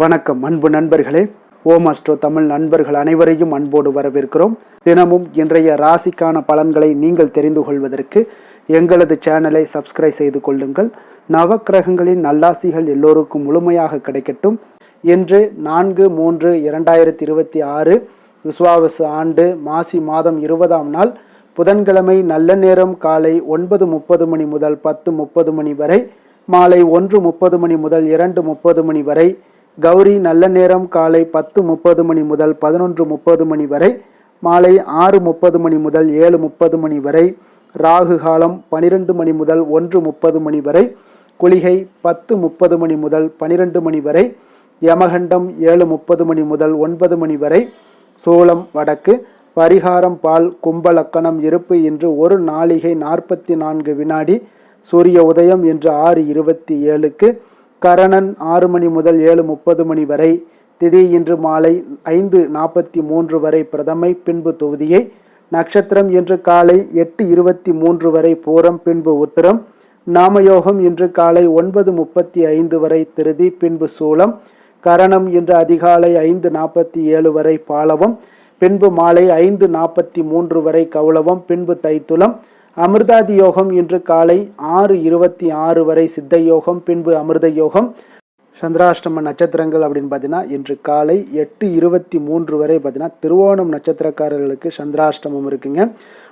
வணக்கம் அன்பு நண்பர்களே. ஓம் அஸ்ட்ரோ தமிழ் நண்பர்கள் அனைவரையும் அன்போடு வரவேற்கிறோம். தினமும் இன்றைய ராசிக்கான பலன்களை நீங்கள் தெரிந்து கொள்வதற்கு எங்களது சேனலை சப்ஸ்கிரைப் செய்து கொள்ளுங்கள். நவக்கிரகங்களின் நல்லாசிகள் எல்லோருக்கும் முழுமையாக கிடைக்கட்டும். இன்று 4/3/2026 விஸ்வாவசு ஆண்டு மாசி மாதம் 20ஆம் நாள் புதன்கிழமை. நல்ல நேரம் காலை 9:30 மணி முதல் 10:30 மணி வரை, மாலை 1:30 மணி முதல் 2:30 மணி வரை. கௌரி நல்ல நேரம் காலை 10:30 மணி முதல் 11:30 மணி வரை, மாலை 6:30 மணி முதல் 7:30 மணி வரை. ராகு காலம் 12 மணி முதல் 1:30 மணி வரை. குளிகை 10:30 மணி முதல் 12 மணி வரை. யமகண்டம் 7:30 மணி முதல் 9 மணி வரை. சோளம் வடக்கு. பரிகாரம் பால். கும்பலக்கணம் இருப்பு இன்று 1 நாழிகை 44 வினாடி. சூரிய உதயம் இன்று 6:27க்கு. கரணன் 6 மணி முதல் 7:30 மணி வரை. திதி இன்று மாலை 5:43 வரை பிரதமை, பின்பு தொகுதியை. நட்சத்திரம் இன்று காலை 8:23 வரை பூரம், பின்பு உத்திரம். நாமயோகம் இன்று காலை 9:35 வரை திருதி, பின்பு சூலம். கரணம் இன்று அதிகாலை 5:47 வரை பாலவம், பின்பு மாலை 5:43 வரை கௌளவம், பின்பு தைத்துலம். அமிர்தாதி யோகம் இன்று காலை 6:26 வரை சித்த யோகம், பின்பு அமிர்த யோகம். சந்திராஷ்டம நட்சத்திரங்கள் அப்படின்னு பார்த்தீங்கன்னா இன்று காலை 8:23 வரை பார்த்தீங்கன்னா திருவோணம் நட்சத்திரக்காரர்களுக்கு சந்திராஷ்டமம் இருக்குங்க.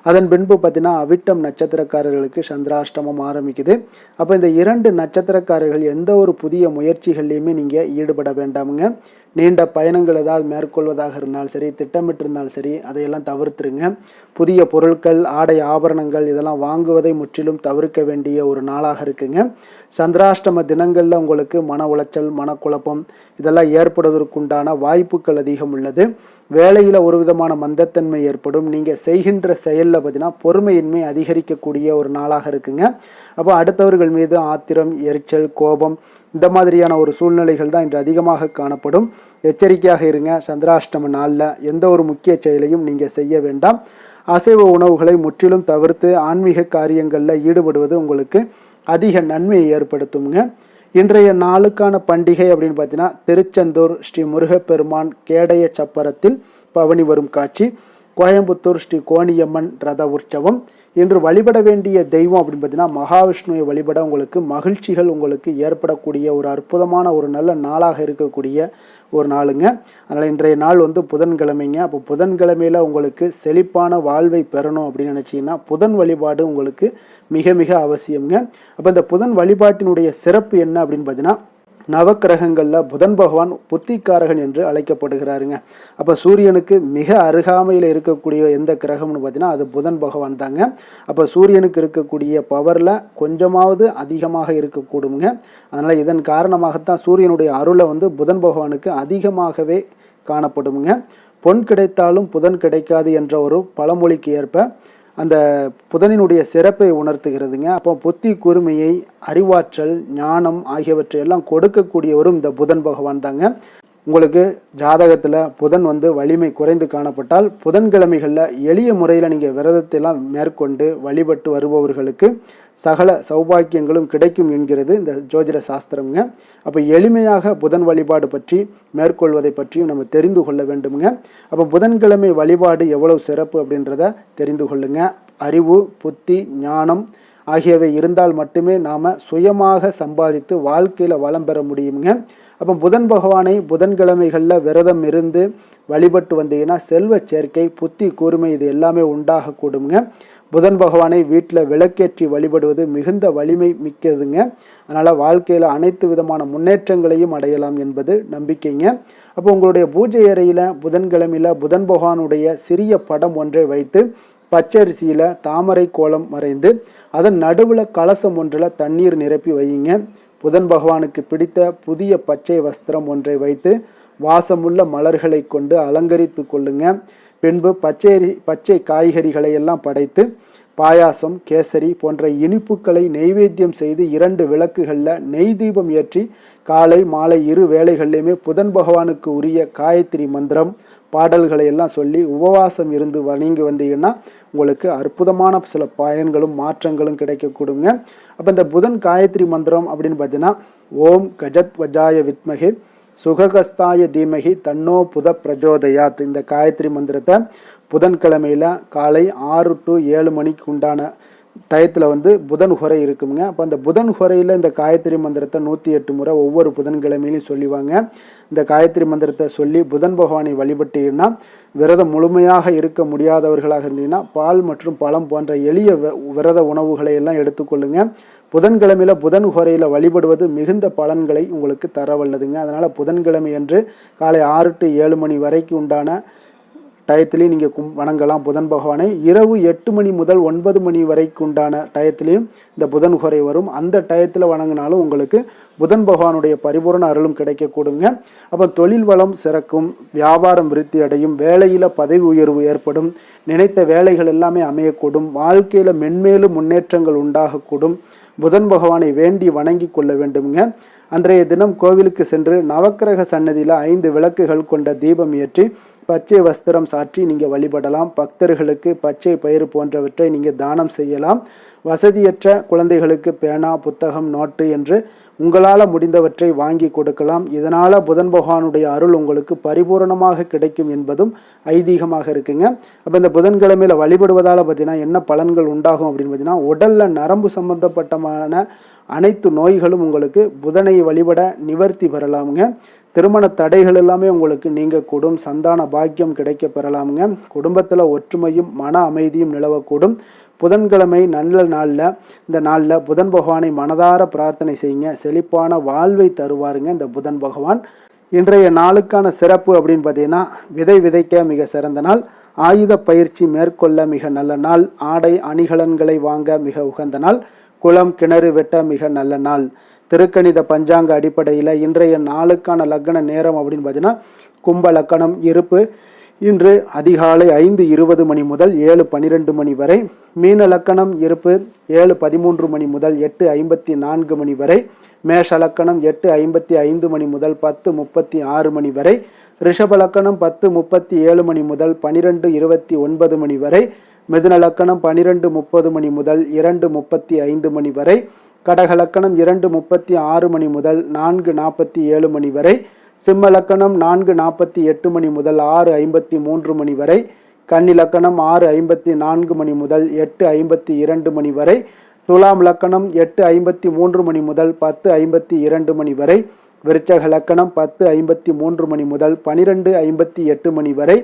அதன் பின்பு பார்த்தீங்கன்னா அவிட்டம் நட்சத்திரக்காரர்களுக்கு சந்திராஷ்டமம் ஆரம்பிக்குது. அப்போ இந்த 2 நட்சத்திரக்காரர்கள் எந்த ஒரு புதிய முயற்சிகள்லையுமே நீங்கள் ஈடுபட வேண்டாமுங்க. நீண்ட பயணங்கள் ஏதாவது மேற்கொள்வதாக இருந்தாலும் சரி, திட்டமிட்டிருந்தாலும் சரி, அதையெல்லாம் தவிர்த்துருங்க. புதிய பொருட்கள், ஆடை ஆபரணங்கள் இதெல்லாம் வாங்குவதை முற்றிலும் தவிர்க்க வேண்டிய ஒரு நாளாக இருக்குங்க. சந்திராஷ்டம தினங்களில் உங்களுக்கு மன உளைச்சல், மனக்குழப்பம் இதெல்லாம் ஏற்படுவதற்குண்டான வாய்ப்புகள் அதிகம் உள்ளது. வேலையில் ஒரு விதமான மந்தத்தன்மை ஏற்படும். நீங்கள் செய்கின்ற செயலில் பார்த்தீங்கன்னா பொறுமையின்மை அதிகரிக்கக்கூடிய ஒரு நாளாக இருக்குங்க. அப்போ அடுத்தவர்கள் மீது ஆத்திரம், எரிச்சல், கோபம் இந்த மாதிரியான ஒரு சூழ்நிலைகள் தான் இன்று அதிகமாக காணப்படும். எச்சரிக்கையாக இருங்க. சந்திராஷ்டம நாளில் எந்த ஒரு முக்கிய செயலையும் நீங்கள் செய்ய வேண்டாம். அசைவ உணவுகளை முற்றிலும் தவிர்த்து ஆன்மீக காரியங்களில் ஈடுபடுவது உங்களுக்கு அதிக நன்மையை ஏற்படுத்துங்க. இன்றைய நாளுக்கான பண்டிகை அப்படின்னு பார்த்தீங்கன்னா திருச்செந்தூர் ஸ்ரீ முருகப்பெருமான் கேடய சப்பரத்தில் பவனி வரும் காட்சி. கோயம்புத்தூர் ஸ்ரீ கோணியம்மன் ரத உற்சவம். இன்று வழிபட வேண்டிய தெய்வம் அப்படின்னு பார்த்தீங்கன்னா மகாவிஷ்ணுவை வழிபட உங்களுக்கு மகிழ்ச்சிகள் உங்களுக்கு ஏற்படக்கூடிய ஒரு அற்புதமான ஒரு நல்ல நாளாக இருக்கக்கூடிய ஒரு நாளுங்க. அதனால் இன்றைய நாள் புதன்கிழமைங்க. அப்போ புதன்கிழமையில் உங்களுக்கு செழிப்பான வாழ்வை பெறணும் அப்படின்னு நினச்சிங்கன்னா புதன் வழிபாடு உங்களுக்கு மிக மிக அவசியம்ங்க. அப்போ இந்த புதன் வழிபாட்டினுடைய சிறப்பு என்ன அப்படின்னு பார்த்தீங்கன்னா நவக்கிரகங்களில் புதன் பகவான் புத்திக்காரகன் என்று அழைக்கப்படுகிறாருங்க. அப்போ சூரியனுக்கு மிக அருகாமையில் இருக்கக்கூடிய எந்த கிரகம்னு பார்த்தீங்கன்னா அது புதன் பகவான் தாங்க. அப்போ சூரியனுக்கு இருக்கக்கூடிய பவரில் கொஞ்சமாவது அதிகமாக இருக்கக்கூடுங்க. அதனால் இதன் காரணமாகத்தான் சூரியனுடைய அருளை புதன் பகவானுக்கு அதிகமாகவே காணப்படுங்க. பொன் கிடைத்தாலும் புதன் கிடைக்காது என்ற ஒரு பழமொழிக்கு ஏற்ப அந்த புதனினுடைய சிறப்பை உணர்த்துகிறதுங்க. அப்போ புத்தி கூர்மையை, அறிவாற்றல், ஞானம் ஆகியவற்றை எல்லாம் கொடுக்கக்கூடியவரும் இந்த புதன் பகவான் தாங்க. உங்களுக்கு ஜாதகத்தில் புதன் வலிமை குறைந்து காணப்பட்டால் புதன்கிழமைகளில் எளிய முறையில் நீங்கள் விரதத்தையெல்லாம் மேற்கொண்டு வழிபட்டு வருபவர்களுக்கு சகல சௌபாக்கியங்களும் கிடைக்கும் என்கிறது இந்த ஜோதிட சாஸ்திரம்ங்க. அப்போ எளிமையாக புதன் வழிபாடு பற்றி மேற்கொள்வதை பற்றியும் நம்ம தெரிந்து கொள்ள வேண்டுங்க. அப்போ புதன்கிழமை வழிபாடு எவ்வளவு சிறப்பு அப்படின்றத தெரிந்து கொள்ளுங்க. அறிவு, புத்தி, ஞானம் ஆகியவை இருந்தால் மட்டுமே நாம் சுயமாக சம்பாதித்து வாழ்க்கையில் வளம் பெற முடியுங்க. அப்போ புதன் பகவானை புதன்கிழமைகளில் விரதம் இருந்து வழிபட்டு வந்தீங்கன்னா செல்வ சேர்க்கை, புத்தி கூர்மை இது எல்லாமே உண்டாகக்கூடுங்க. புதன் பகவானை வீட்டில் விளக்கேற்றி வழிபடுவது மிகுந்த வலிமை மிக்கதுங்க. அதனால் வாழ்க்கையில் அனைத்து விதமான முன்னேற்றங்களையும் அடையலாம் என்பது நம்பிக்கைங்க. அப்போ உங்களுடைய பூஜை அறையில் புதன்கிழமையில் புதன் பகவானுடைய சிறிய படம் ஒன்றை வைத்து பச்சரிசியில் தாமரை கோலம் வரைந்து அதன் நடுவில் கலசம் ஒன்றில் தண்ணீர் நிரப்பி வையுங்க. புதன் பகவானுக்கு பிடித்த புதிய பச்சை வஸ்திரம் ஒன்றை வைத்து வாசமுள்ள மலர்களை கொண்டு அலங்கரித்து கொள்ளுங்க. பின்பு பச்சை காய்கறிகளை எல்லாம் படைத்து பாயாசம், கேசரி போன்ற இனிப்புகளை நெய்வேத்தியம் செய்து 2 விளக்குகளில் நெய் தீபம் ஏற்றி காலை மாலை 2 வேளைகளிலுமே புதன் பகவானுக்கு உரிய காயத்ரி மந்திரம், பாடல்களை எல்லாம் சொல்லி உபவாசம் இருந்து வணங்கி வந்தீங்கன்னா உங்களுக்கு அற்புதமான சில பயன்களும் மாற்றங்களும் கிடைக்கக்கூடுங்க. அப்போ இந்த புதன் காயத்ரி மந்திரம் அப்படின்னு பார்த்தீங்கன்னா, ஓம் கஜத் வஜாய வித்மகே சுககஸ்தாய தீமகி தன்னோ புத பிரஜோதயாத். இந்த காயத்ரி மந்திரத்தை புதன்கிழமையில் காலை 6 to 7 மணிக்கு உண்டான டயத்தில் புதன் ஹொரை இருக்குங்க. அப்போ அந்த புதன் ஹொரையில் இந்த காயத்ரி மந்திரத்தை 108 முறை ஒவ்வொரு புதன்கிழமையிலையும் சொல்லிவாங்க. இந்த காயத்ரி மந்திரத்தை சொல்லி புதன் பகவானை வழிபட்டீங்கன்னா, விரதம் முழுமையாக இருக்க முடியாதவர்களாக இருந்தீங்கன்னா பால் மற்றும் பழம் போன்ற எளிய விரத உணவுகளை எல்லாம் எடுத்துக்கொள்ளுங்க. புதன்கிழமையில் புதன் ஹொரையில் வழிபடுவது மிகுந்த பலன்களை உங்களுக்கு தர வல்லதுங்க. அதனால் புதன்கிழமை அன்று காலை 6 to 7 மணி வரைக்கும் உண்டான டயத்துலேயும் நீங்கள் வணங்கலாம் புதன் பகவானை. இரவு 8 மணி முதல் 9 மணி வரைக்கும் உண்டான டயத்துலேயும் இந்த புதன் ஹொரை வரும். அந்த டயத்தில் வணங்கினாலும் உங்களுக்கு புதன் பகவானுடைய பரிபூரண அருளும் கிடைக்கக்கூடுங்க. அப்போ தொழில் வளம் சிறக்கும், வியாபாரம் விருத்தி அடையும், வேலையில் பதவி உயர்வு ஏற்படும், நினைத்த வேலைகள் எல்லாமே அமையக்கூடும், வாழ்க்கையில் மென்மேலும் முன்னேற்றங்கள் உண்டாகக்கூடும். புதன் பகவானை வேண்டி வணங்கி கொள்ள வேண்டுங்க. அன்றைய தினம் கோவிலுக்கு சென்று நவக்கிரக சன்னதியில் 5 விளக்குகள் கொண்ட தீபம் ஏற்றி பச்சை வஸ்திரம் சாற்றி நீங்கள் வழிபடலாம். பக்தர்களுக்கு பச்சை பயிறு போன்றவற்றை நீங்கள் தானம் செய்யலாம். வசதியற்ற குழந்தைகளுக்கு பேனா, புத்தகம், நோட்டு என்று உங்களால் முடிந்தவற்றை வாங்கி கொடுக்கலாம். இதனால் புதன் பகவானுடைய அருள் உங்களுக்கு பரிபூரணமாக கிடைக்கும் என்பதும் ஐதீகமாக இருக்குங்க. அப்போ இந்த புதன்கிழமையில் வழிபடுவதால் பார்த்தீங்கன்னா என்ன பலன்கள் உண்டாகும் அப்படின்னு பார்த்தீங்கன்னா, உடலில் நரம்பு சம்பந்தப்பட்டமான அனைத்து நோய்களும் உங்களுக்கு புதனை வழிபட நிவர்த்தி பெறலாமுங்க. திருமண தடைகள் எல்லாமே உங்களுக்கு நீங்கக்கூடும், சந்தான பாக்கியம் கிடைக்க பெறலாமுங்க. குடும்பத்தில் ஒற்றுமையும் மன அமைதியும் நிலவக்கூடும். புதன்கிழமை நல்ல நாளில், இந்த நாளில் புதன் பகவானை மனதார பிரார்த்தனை செய்யுங்க. செழிப்பான வாழ்வை தருவாருங்க இந்த புதன் பகவான். இன்றைய நாளுக்கான சிறப்பு அப்படின்னு பார்த்தீங்கன்னா, விதை விதைக்க மிக சிறந்த நாள், ஆயுத பயிற்சி மேற்கொள்ள மிக நல்ல நாள், ஆடை அணிகலன்களை வாங்க மிக உகந்த நாள், குளம் கிணறு வெட்ட மிக நல்ல நாள். திருக்கணித பஞ்சாங்க அடிப்படையில் இன்றைய நாளுக்கான லக்ன நேரம் அப்படின்னு பார்த்தீங்கன்னா, கும்ப லக்கணம் இருப்பு இன்று அதிகாலை 5:20 மணி முதல் 7:12 மணி வரை. மீன லக்கணம் இருப்பு 7:13 மணி முதல் 8:54 மணி வரை. மேஷ லக்கணம் 8:55 மணி முதல் 10:36 மணி வரை. ரிஷப லக்கணம் 10:37 மணி முதல் 12:29 மணி வரை. மிதுன லக்கணம் 12:30 மணி முதல் 2:35 மணி வரை. கடக லக்கணம் 2:36 மணி முதல் 4:47 மணி வரை. சிம்ம லக்கணம் 4:48 மணி முதல் 6:53 மணி வரை. கன்னி லக்கணம் 6:54 மணி முதல் 8:52 மணி வரை. துலாம் லக்கணம் 8:53 மணி முதல் 10:52 மணி வரை. விருச்சக லக்கணம் 10:53 மணி முதல் 12:58 மணி வரை.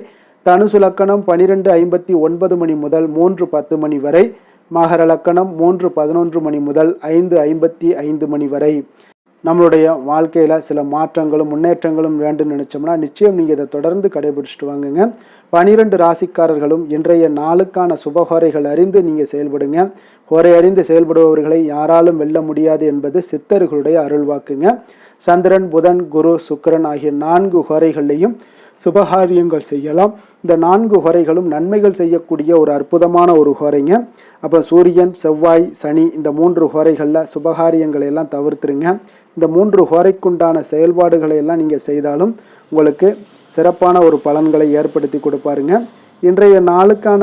தனுசு லக்கணம் 12:59 மணி முதல் 3:10 மணி வரை. மகர லக்கணம் 3:11 மணி முதல் 5:55 மணி வரை. நம்மளுடைய வாழ்க்கையில் சில மாற்றங்களும் முன்னேற்றங்களும் வேண்டும் நினைச்சோம்னா நிச்சயம் நீங்கள் இதை தொடர்ந்து கடைபிடிச்சிட்டு வாங்குங்க. 12 ராசிக்காரர்களும் இன்றைய நாளுக்கான சுபஹோரைகள் அறிந்து நீங்கள் செயல்படுங்க. ஹோரை அறிந்து செயல்படுபவர்களை யாராலும் வெல்ல முடியாது என்பது சித்தர்களுடைய அருள்வாக்குங்க. சந்திரன், புதன், குரு, சுக்கிரன் ஆகிய 4 ஹோரைகளையும் சுபகாரியங்கள் செய்யலாம். இந்த 4 ஹோரைகளும் நன்மைகள் செய்யக்கூடிய ஒரு அற்புதமான ஒரு ஹோரைங்க. அப்போ சூரியன், செவ்வாய், சனி இந்த 3 ஹோரைகளில் சுபகாரியங்களை எல்லாம் தவிர்த்துருங்க. இந்த 3 ஹோரைக்குண்டான செயல்பாடுகளை எல்லாம் நீங்கள் செய்தாலும் உங்களுக்கு சிறப்பான ஒரு பலன்களை ஏற்படுத்தி கொடுப்பாருங்க. இன்றைய நாளுக்கான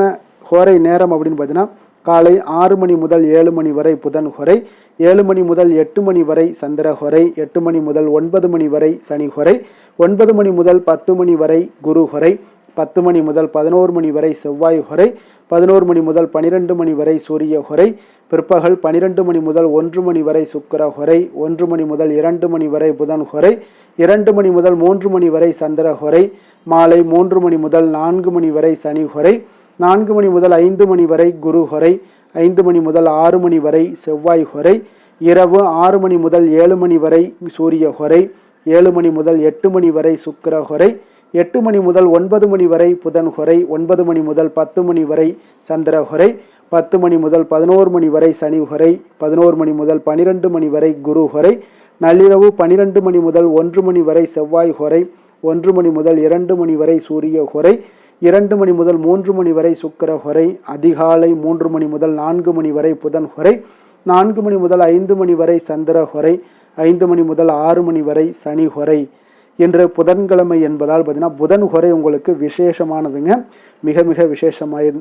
ஹோரை நேரம் அப்படின்னு பார்த்தீங்கன்னா, காலை 6 மணி முதல் 7 மணி வரை புதன் ஹோரை, 7 மணி முதல் 8 மணி வரை சந்திர ஹோரை, 8 மணி முதல் 9 மணி வரை சனி ஹோரை, 9 மணி முதல் 10 மணி வரை குரு ஹோரை, 10 மணி முதல் 11 மணி வரை செவ்வாய் ஹோரை, 11 மணி முதல் 12 மணி வரை சூரிய ஹோரை, பிற்பகல் 12 மணி முதல் 1 மணி வரை சுக்கிர ஹோரை, 1 மணி முதல் 2 மணி வரை புதன் ஹோரை, 2 மணி முதல் 3 மணி வரை சந்திர ஹோரை, மாலை 3 மணி முதல் 4 மணி வரை சனி ஹோரை, 4 மணி முதல் 5 மணி வரை குரு ஹோரை, 5 மணி முதல் 6 மணி வரை செவ்வாய் ஹோரை, இரவு 6 மணி முதல் 7 மணி வரை சூரிய ஹோரை, 7 மணி முதல் 8 மணி வரை சுக்கிர ஹோரை, 8 மணி முதல் 9 மணி வரை புதன் ஹோரை, 9 மணி முதல் 10 மணி வரை சந்திர ஹோரை, 10 மணி முதல் 11 மணி வரை சனி ஹோரை, 11 மணி முதல் 12 மணி வரை குரு ஹோரை, நள்ளிரவு 12 மணி முதல் 1 மணி வரை செவ்வாய் ஹோரை, 1 மணி முதல் 2 மணி வரை சூரிய ஹோரை, 2 மணி முதல் 3 மணி வரை சுக்கிர ஹோரை, அதிகாலை 3 மணி முதல் 4 மணி வரை புதன் ஹோரை, 4 மணி முதல் 5 மணி வரை சந்திர ஹோரை, 5 மணி முதல் 6 மணி வரை சனி ஹோரை. இன்று புதன்கிழமை என்பதால் பார்த்தீங்கன்னா புதன் ஹோரை உங்களுக்கு விசேஷமானதுங்க, மிக மிக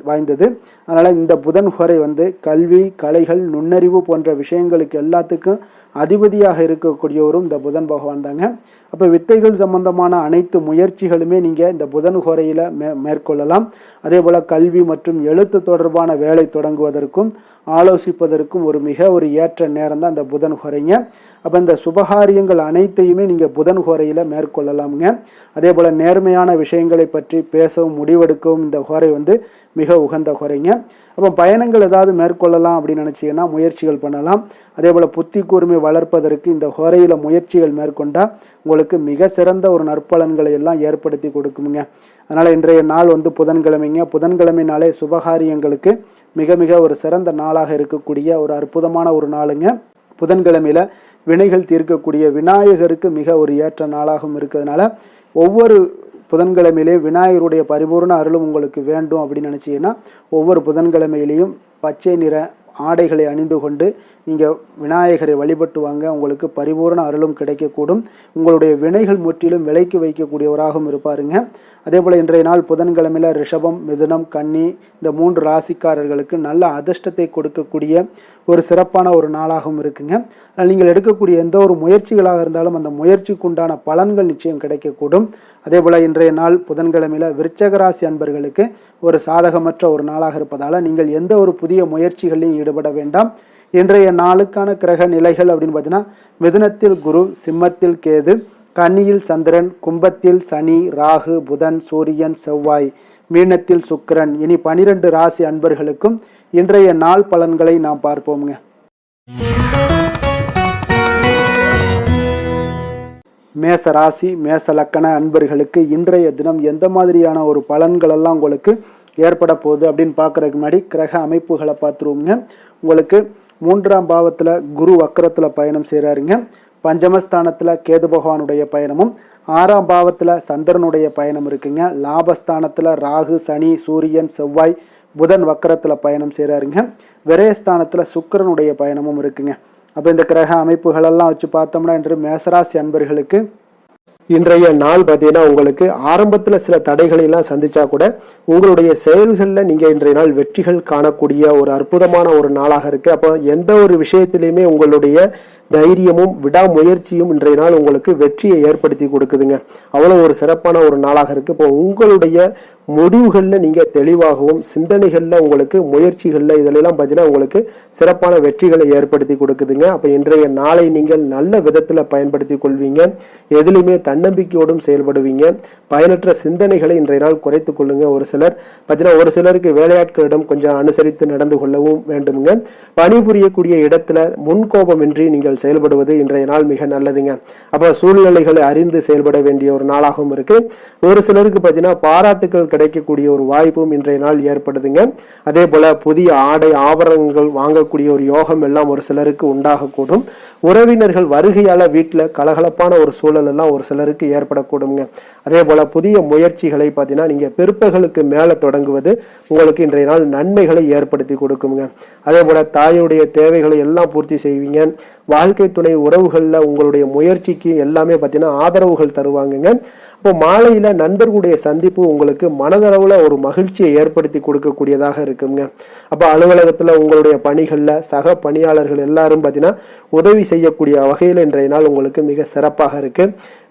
வாய்ந்தது. அதனால் இந்த புதன் ஹோரை வந்து கல்வி, கலைகள், நுண்ணறிவு போன்ற விஷயங்களுக்கு எல்லாத்துக்கும் அதிபதியாக இருக்கக்கூடியவரும் இந்த புதன் பகவான் தாங்க. அப்போ வித்தைகள் சம்பந்தமான அனைத்து முயற்சிகளுமே நீங்கள் இந்த புதன் ஹோரையில் மேற்கொள்ளலாம். அதே போல் கல்வி மற்றும் எழுத்து தொடர்பான வேலை தொடங்குவதற்கும் ஆலோசிப்பதற்கும் ஒரு ஏற்ற நேரம் தான் இந்த புதன் ஹோரைங்க. அப்போ இந்த சுபகாரியங்கள் அனைத்தையுமே நீங்கள் புதன் ஹோரையில் மேற்கொள்ளலாமுங்க. அதே போல் நேர்மையான விஷயங்களை பற்றி பேசவும் முடிவெடுக்கவும் இந்த ஹோரை வந்து மிக உகந்த ஹோரைங்க. அப்போ பயணங்கள் ஏதாவது மேற்கொள்ளலாம் அப்படின்னு நினச்சிங்கன்னா முயற்சிகள் பண்ணலாம். அதே போல் புத்தி கூர்மை வளர்ப்பதற்கு இந்த ஹோரையில் முயற்சிகள் மேற்கொண்டால் உங்களுக்கு மிக சிறந்த ஒரு நற்பலன்களை எல்லாம் ஏற்படுத்தி கொடுக்குமுங்க. அதனால் இன்றைய நாள் வந்து புதன்கிழமைங்க. புதன்கிழமை நாளே சுபகாரியங்களுக்கு மிக ஒரு சிறந்த நாளாக இருக்கக்கூடிய ஒரு அற்புதமான ஒரு நாளுங்க. புதன்கிழமையில் வினைகள் தீர்க்கக்கூடிய விநாயகருக்கு மிக ஒரு ஏற்ற நாளாகவும் இருக்கிறதுனால ஒவ்வொரு புதன்கிழமையிலேயும் விநாயகருடைய பரிபூர்ண அருளும் உங்களுக்கு வேண்டும் அப்படின்னு நினச்சிங்கன்னா ஒவ்வொரு புதன்கிழமையிலையும் பச்சை நிற ஆடைகளை அணிந்து கொண்டு நீங்கள் விநாயகரை வழிபட்டு வாங்க, உங்களுக்கு பரிபூர்ண அருளும் கிடைக்கக்கூடும். உங்களுடைய வினைகள் முற்றிலும் விலைக்கு வைக்கக்கூடியவராகவும் இருப்பாருங்க. அதே போல் இன்றைய நாள் புதன்கிழமையில் ரிஷபம், மிதுனம், கன்னி இந்த 3 ராசிக்காரர்களுக்கு நல்ல அதிர்ஷ்டத்தை கொடுக்கக்கூடிய ஒரு சிறப்பான ஒரு நாளாகவும் இருக்குங்க. நீங்கள் எடுக்கக்கூடிய எந்த ஒரு முயற்சிகளாக இருந்தாலும் அந்த முயற்சிக்கு உண்டான பலன்கள் நிச்சயம் கிடைக்கக்கூடும். அதே போல் இன்றைய நாள் புதன்கிழமையில் விருச்சக ராசி அன்பர்களுக்கு ஒரு சாதகமற்ற ஒரு நாளாக இருப்பதால் நீங்கள் எந்த ஒரு புதிய முயற்சிகளையும் ஈடுபட வேண்டாம். இன்றைய நாளுக்கான கிரக நிலைகள் அப்படின்னு பார்த்தீங்கன்னா மிதுனத்தில் குரு, சிம்மத்தில் கேது, கன்னியில் சந்திரன், கும்பத்தில் சனி, ராகு, புதன், சூரியன், செவ்வாய், மீனத்தில் சுக்கிரன். இனி 12 ராசி அன்பர்களுக்கும் இன்றைய நாள் பலன்களை நாம் பார்ப்போம்ங்க. மேச ராசி, மேச லக்கண அன்பர்களுக்கு இன்றைய தினம் எந்த மாதிரியான ஒரு பலன்கள் எல்லாம் உங்களுக்கு ஏற்பட போகுது அப்படின்னு பார்க்குறதுக்கு முன்னாடி கிரக அமைப்புகளை பார்த்துருவோங்க. உங்களுக்கு 3ஆம் பாவத்தில் குரு வக்கரத்தில் பயணம் செய்கிறாருங்க. பஞ்சமஸ்தானத்தில் கேது பகவானுடைய பயணமும், 6ஆம் பாவத்தில் சந்திரனுடைய பயணம் இருக்குங்க. லாபஸ்தானத்தில் ராகு, சனி, சூரியன், செவ்வாய், புதன் வக்கரத்தில் பயணம் செய்கிறாருங்க. விரயஸ்தானத்தில் சுக்கிரனுடைய பயணமும் இருக்குங்க. அப்போ இந்த கிரக அமைப்புகளெல்லாம் வச்சு பார்த்தோம்னா இன்று மேசராசி அன்பர்களுக்கு இன்றைய நாள் பார்த்தீங்கன்னா உங்களுக்கு ஆரம்பத்தில் சில தடைகளை எல்லாம் சந்திச்சா கூட உங்களுடைய செயல்களில் நீங்கள் இன்றைய நாள் வெற்றிகள் காணக்கூடிய ஒரு அற்புதமான ஒரு நாளாக இருக்கு. அப்போ எந்த ஒரு விஷயத்திலையுமே உங்களுடைய தைரியமும் விடாமுயற்சியும் இன்றைய நாள் உங்களுக்கு வெற்றியை ஏற்படுத்தி கொடுக்குதுங்க. அவ்வளோ ஒரு சிறப்பான ஒரு நாளாக இருக்கு. இப்போ உங்களுடைய முடிவுகளில் நீங்கள் தெளிவாகவும் சிந்தனைகளில் உங்களுக்கு முயற்சிகளில் இதிலெல்லாம் பார்த்தீங்கன்னா உங்களுக்கு சிறப்பான வெற்றிகளை ஏற்படுத்தி கொடுக்குதுங்க. அப்போ இன்றைய நாளை நீங்கள் நல்ல விதத்தில் பயன்படுத்தி கொள்வீங்க. எதுலையுமே தன்னம்பிக்கையோடும் செயல்படுவீங்க. பயனற்ற சிந்தனைகளை இன்றைய நாள் குறைத்து கொள்ளுங்க. ஒரு சிலர் பார்த்தீங்கன்னா ஒரு சிலருக்கு வேலையாட்களிடம் கொஞ்சம் அனுசரித்து நடந்து கொள்ளவும் வேண்டுமுங்க. பணிபுரியக்கூடிய இடத்துல முன்கோபமின்றி நீங்கள் செயல்படுவது இன்றைய நாள் மிக நல்லதுங்க. அப்போ சூழ்நிலைகளை அறிந்து செயல்பட வேண்டிய ஒரு நாளாகவும் இருக்கு. ஒரு சிலருக்கு பார்த்தீங்கன்னா பாராட்டுகள் கிடைக்கக்கூடிய ஒரு வாய்ப்பும் இன்றைய நாள் ஏற்படுதுங்க. அதே போல புதிய ஆடை ஆபரணங்கள் வாங்கக்கூடிய ஒரு யோகம் எல்லாம் ஒரு சிலருக்கு உண்டாகக்கூடும். உறவினர்கள் வருகையால வீட்டில் கலகலப்பான ஒரு சூழல் எல்லாம் ஒரு சிலருக்கு ஏற்படக்கூடுங்க. அதே போல புதிய முயற்சிகளை பார்த்தீங்கன்னா நீங்க பிற்பகலுக்கு மேலே தொடங்குவது உங்களுக்கு இன்றைய நாள் நன்மைகளை ஏற்படுத்தி கொடுக்குங்க. அதே போல தாயுடைய தேவைகளை எல்லாம் பூர்த்தி செய்வீங்க. வாழ்க்கை துணை உறவுகளில் உங்களுடைய முயற்சிக்கு எல்லாமே பார்த்தீங்கன்னா ஆதரவுகள் தருவாங்கங்க. இப்போ மாலையில நண்பர்களுடைய சந்திப்பு உங்களுக்கு மனதளவுல ஒரு மகிழ்ச்சியை ஏற்படுத்தி கொடுக்கக்கூடியதாக இருக்குங்க. அப்போ அலுவலகத்துல உங்களுடைய பணிகள்ல சக பணியாளர்கள் எல்லாரும் பார்த்தீங்கன்னா உதவி செய்யக்கூடிய வகையில் இன்றைய நாள் உங்களுக்கு மிக சிறப்பாக இருக்கு.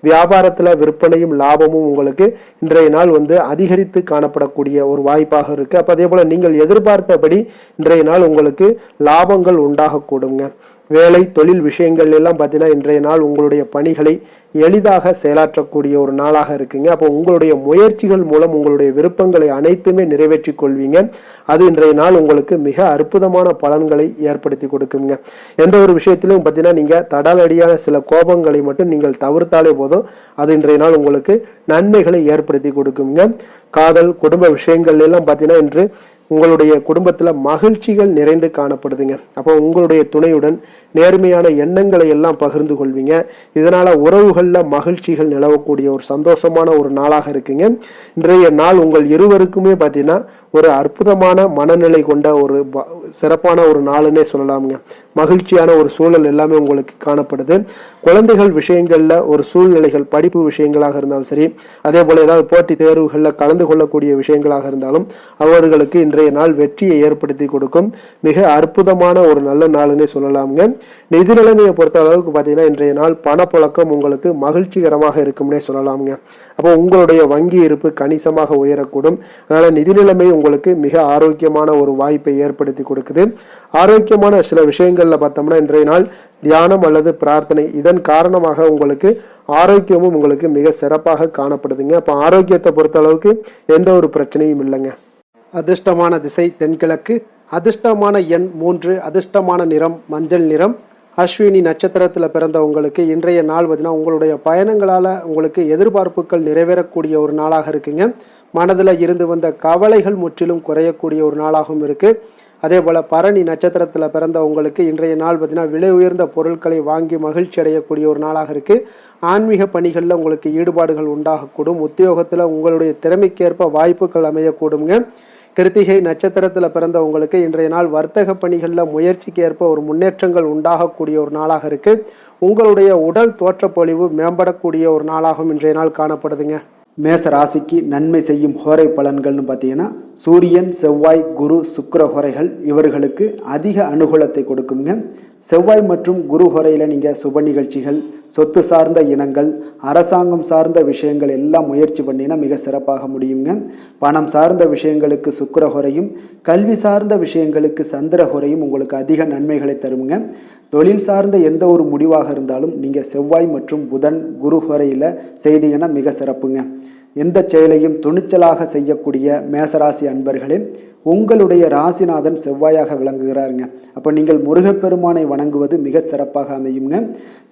வியாபாரத்துல விற்பனையும் லாபமும் உங்களுக்கு இன்றைய நாள் அதிகரித்து காணப்படக்கூடிய ஒரு வாய்ப்பாக இருக்கு. அப்போ அதே போல நீங்கள் எதிர்பார்த்தபடி இன்றைய நாள் உங்களுக்கு லாபங்கள் உண்டாகக்கூடுங்க. வேலை தொழில் விஷயங்கள் எல்லாம் பார்த்தீங்கன்னா இன்றைய நாள் உங்களுடைய பணிகளை எளிதாக செயலாற்றக்கூடிய ஒரு நாளாக இருக்குங்க. அப்போ உங்களுடைய முயற்சிகள் மூலம் உங்களுடைய விருப்பங்களை அனைத்துமே நிறைவேற்றி கொள்வீங்க. அது இன்றைய நாள் உங்களுக்கு மிக அற்புதமான பலன்களை ஏற்படுத்தி கொடுக்குங்க. எந்த ஒரு விஷயத்திலும் பார்த்தீங்கன்னா நீங்க தடாலடியான சில கோபங்களை மட்டும் நீங்கள் தவிர்த்தாலே போதும், அது இன்றைய நாள் உங்களுக்கு நன்மைகளை ஏற்படுத்தி கொடுக்குங்க. காதல், குடும்ப விஷயங்கள் எல்லாம் பார்த்தீங்கன்னா இன்று உங்களுடைய குடும்பத்தில் மகிழ்ச்சிகள் நிறைந்து காணப்படுதுங்க. அப்போ உங்களுடைய துணையுடன் நேர்மையான எண்ணங்களை எல்லாம் பகிர்ந்து கொள்வீங்க. இதனால உறவுகளில் மகிழ்ச்சிகள் நிலவக்கூடிய ஒரு சந்தோஷமான ஒரு நாளாக இருக்குங்க. இன்றைய நாள் உங்கள் இருவருக்குமே பார்த்தீங்கன்னா ஒரு அற்புதமான மனநிலை கொண்ட ஒரு சிறப்பான ஒரு நாளுன்னே சொல்லலாமுங்க. மகிழ்ச்சியான ஒரு சூழல் எல்லாமே உங்களுக்கு காணப்படுது. குழந்தைகள் விஷயங்கள்ல ஒரு சூழ்நிலைகள், படிப்பு விஷயங்களாக இருந்தாலும் சரி, அதே போல ஏதாவது போட்டி தேர்வுகளில் கலந்து கொள்ளக்கூடிய விஷயங்களாக இருந்தாலும் அவர்களுக்கு இன்றைய நாள் வெற்றியை ஏற்படுத்தி கொடுக்கும் மிக அற்புதமான ஒரு நல்ல நாளுன்னே சொல்லலாமுங்க. நிதி நிலைமையை பொறுத்த அளவுக்கு பார்த்தீங்கன்னா இன்றைய நாள் பணப்புழக்கம் உங்களுக்கு மகிழ்ச்சிகரமாக இருக்கும்னே சொல்லலாமுங்க. அப்போ உங்களுடைய வங்கி இருப்பு கணிசமாக உயரக்கூடும். அதனால நிதி நிலைமை உங்களுக்கு மிக ஆரோக்கியமான ஒரு வாய்ப்பை ஏற்படுத்தி கொடுக்குது. ஆரோக்கியமான சில விஷயங்கள்ல பார்த்தோம்னா இன்றைய நாள் தியானம் அல்லது பிரார்த்தனை, இதன் காரணமாக உங்களுக்கு ஆரோக்கியமும் உங்களுக்கு மிக சிறப்பாக காணப்படுதுங்க. அப்போ ஆரோக்கியத்தை பொறுத்த அளவுக்கு எந்த ஒரு பிரச்சனையும் இல்லைங்க. அதிர்ஷ்டமான திசை தென்கிழக்கு, அதிர்ஷ்டமான எண் 3, அதிர்ஷ்டமான நிறம் மஞ்சள் நிறம். அஸ்வினி நட்சத்திரத்தில் பிறந்தவங்களுக்கு இன்றைய நாள் பார்த்தீங்கன்னா உங்களுடைய பயணங்களால் உங்களுக்கு எதிர்பார்ப்புகள் நிறைவேறக்கூடிய ஒரு நாளாக இருக்குங்க. மனதில் இருந்து வந்த கவலைகள் முற்றிலும் குறையக்கூடிய ஒரு நாளாகவும் இருக்குது. அதே போல் பரணி நட்சத்திரத்தில் பிறந்தவங்களுக்கு இன்றைய நாள் பார்த்தீங்கன்னா விலை உயர்ந்த பொருட்களை வாங்கி மகிழ்ச்சி அடையக்கூடிய ஒரு நாளாக இருக்குது. ஆன்மீக பணிகளில் உங்களுக்கு ஈடுபாடுகள் உண்டாகக்கூடும். உத்தியோகத்தில் உங்களுடைய திறமைக்கேற்ப வாய்ப்புகள் அமையக்கூடுங்க. கிருத்திகை நட்சத்திரத்தில் பிறந்தவங்களுக்கு இன்றைய நாள் வர்த்தக பணிகளில் முயற்சிக்கு ஏற்ப ஒரு முன்னேற்றங்கள் உண்டாகக்கூடிய ஒரு நாளாக இருக்குது. உங்களுடைய உடல் தோற்றப்பொழிவு மேம்படக்கூடிய ஒரு நாளாகவும் இன்றைய நாள் காணப்படுதுங்க. மேச ராசிக்கு நன்மை செய்யும் ஹோரை பலன்கள்னு பார்த்தீங்கன்னா சூரியன், செவ்வாய், குரு, சுக்கிர ஹோரைகள் இவர்களுக்கு அதிக அனுகூலத்தை கொடுக்குங்க. செவ்வாய் மற்றும் குரு ஹோரையில் நீங்கள் சுப நிகழ்ச்சிகள், சொத்து சார்ந்த இனங்கள், அரசாங்கம் சார்ந்த விஷயங்கள் எல்லாம் முயற்சி பண்ணினா மிக சிறப்பாக முடியுங்க. பணம் சார்ந்த விஷயங்களுக்கு சுக்கிர ஹோரையும், கல்வி சார்ந்த விஷயங்களுக்கு சந்திர ஹோரையும் உங்களுக்கு அதிக நன்மைகளை தருங்க. தொழில் சார்ந்த எந்த ஒரு முடிவாக இருந்தாலும் நீங்கள் செவ்வாய் மற்றும் புதன், குரு ஹோரையில் செய்தீங்கன்னா மிக சிறப்புங்க. எந்த செயலையும் துணிச்சலாக செய்யக்கூடிய மேசராசி அன்பர்களே, உங்களுடைய ராசிநாதன் செவ்வாயாக விளங்குகிறாருங்க. அப்போ நீங்கள் முருகப்பெருமானை வணங்குவது மிக சிறப்பாக அமையுங்க.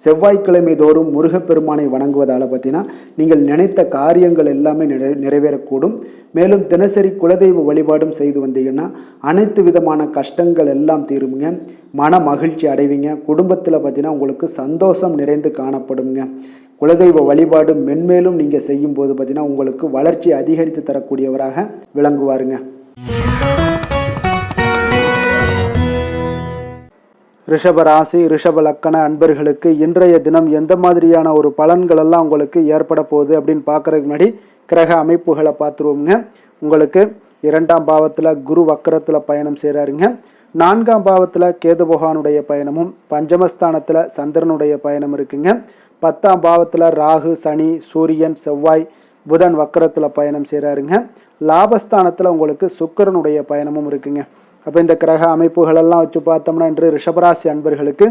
செவ்வாய்க்கிழமை தோறும் முருகப்பெருமானை வணங்குவதால் பார்த்தீங்கன்னா நீங்கள் நினைத்த காரியங்கள் எல்லாமே நிறைவேறக்கூடும். மேலும் தினசரி குலதெய்வ வழிபாடும் செய்து வந்தீங்கன்னா அனைத்து விதமான கஷ்டங்கள் எல்லாம் தீருங்க. மன மகிழ்ச்சி அடைவீங்க. குடும்பத்தில் பார்த்தீங்கன்னா உங்களுக்கு சந்தோஷம் நிறைந்து காணப்படுங்க. குலதெய்வ வழிபாடு மென்மேலும் நீங்கள் செய்யும்போது பார்த்தீங்கன்னா உங்களுக்கு வளர்ச்சி அதிகரித்து தரக்கூடியவராக விளங்குவாருங்க. ரிஷப ராசி, ரிஷப லக்கண அன்பர்களுக்கு இன்றைய தினம் எந்த மாதிரியான ஒரு பலன்கள் எல்லாம் உங்களுக்கு ஏற்பட போகுது அப்படின்னு பார்க்கறதுக்கு முன்னாடி கிரக அமைப்புகளை பார்த்துருவோங்க. உங்களுக்கு 2ஆம் பாவத்தில் குரு வக்கரத்தில் பயணம் செய்கிறாருங்க. 4ஆம் பாவத்தில் கேது பகவானுடைய பயணமும், பஞ்சமஸ்தானத்தில் சந்திரனுடைய பயணம் இருக்குங்க. 10ஆம் பாவத்தில் ராகு, சனி, சூரியன், செவ்வாய், புதன் வக்கரத்தில் பயணம் செய்கிறாருங்க. லாபஸ்தானத்தில் உங்களுக்கு சுக்கிரனுடைய பயணமும் இருக்குங்க. அப்போ இந்த கிரக அமைப்புகளெல்லாம் வச்சு பார்த்தோம்னா இன்று ரிஷபராசி அன்பர்களுக்கு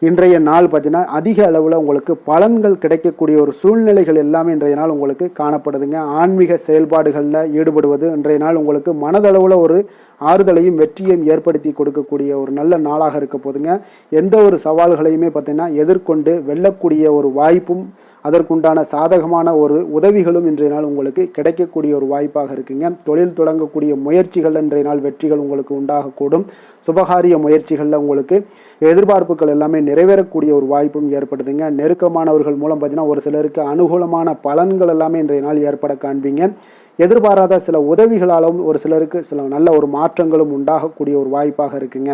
இன்றைய நாள் பார்த்தீங்கன்னா அதிக அளவில் உங்களுக்கு பலன்கள் கிடைக்கக்கூடிய ஒரு சூழ்நிலைகள் எல்லாமே இன்றைய நாள் உங்களுக்கு காணப்படுதுங்க. ஆன்மீக செயல்பாடுகளில் ஈடுபடுவது இன்றைய நாள் உங்களுக்கு மனதளவில் ஒரு ஆறுதலையும் வெற்றியையும் ஏற்படுத்தி கொடுக்கக்கூடிய ஒரு நல்ல நாளாக இருக்க போதுங்க. எந்த ஒரு சவால்களையுமே பார்த்தீங்கன்னா எதிர்கொண்டு வெல்லக்கூடிய ஒரு வாய்ப்பும் அதற்குண்டான சாதகமான ஒரு உதவிகளும் இன்றைய நாள் உங்களுக்கு கிடைக்கக்கூடிய ஒரு வாய்ப்பாக இருக்குங்க. தொழில் தொடங்கக்கூடிய முயற்சிகள் இன்றைய நாள் வெற்றிகள் உங்களுக்கு உண்டாகக்கூடும். சுபகாரிய முயற்சிகளில் உங்களுக்கு எதிர்பார்ப்புகள் எல்லாமே நிறைவேறக்கூடிய ஒரு வாய்ப்பும் ஏற்படுதுங்க. நெருக்கமானவர்கள் மூலம் பார்த்தீங்கன்னா ஒரு சிலருக்கு அனுகூலமான பலன்கள் எல்லாமே இன்றைய நாள் ஏற்பட காண்பீங்க. எதிர்பாராத சில உதவிகளாலும் ஒரு சிலருக்கு சில நல்ல ஒரு மாற்றங்களும் உண்டாகக்கூடிய ஒரு வாய்ப்பாக இருக்குங்க.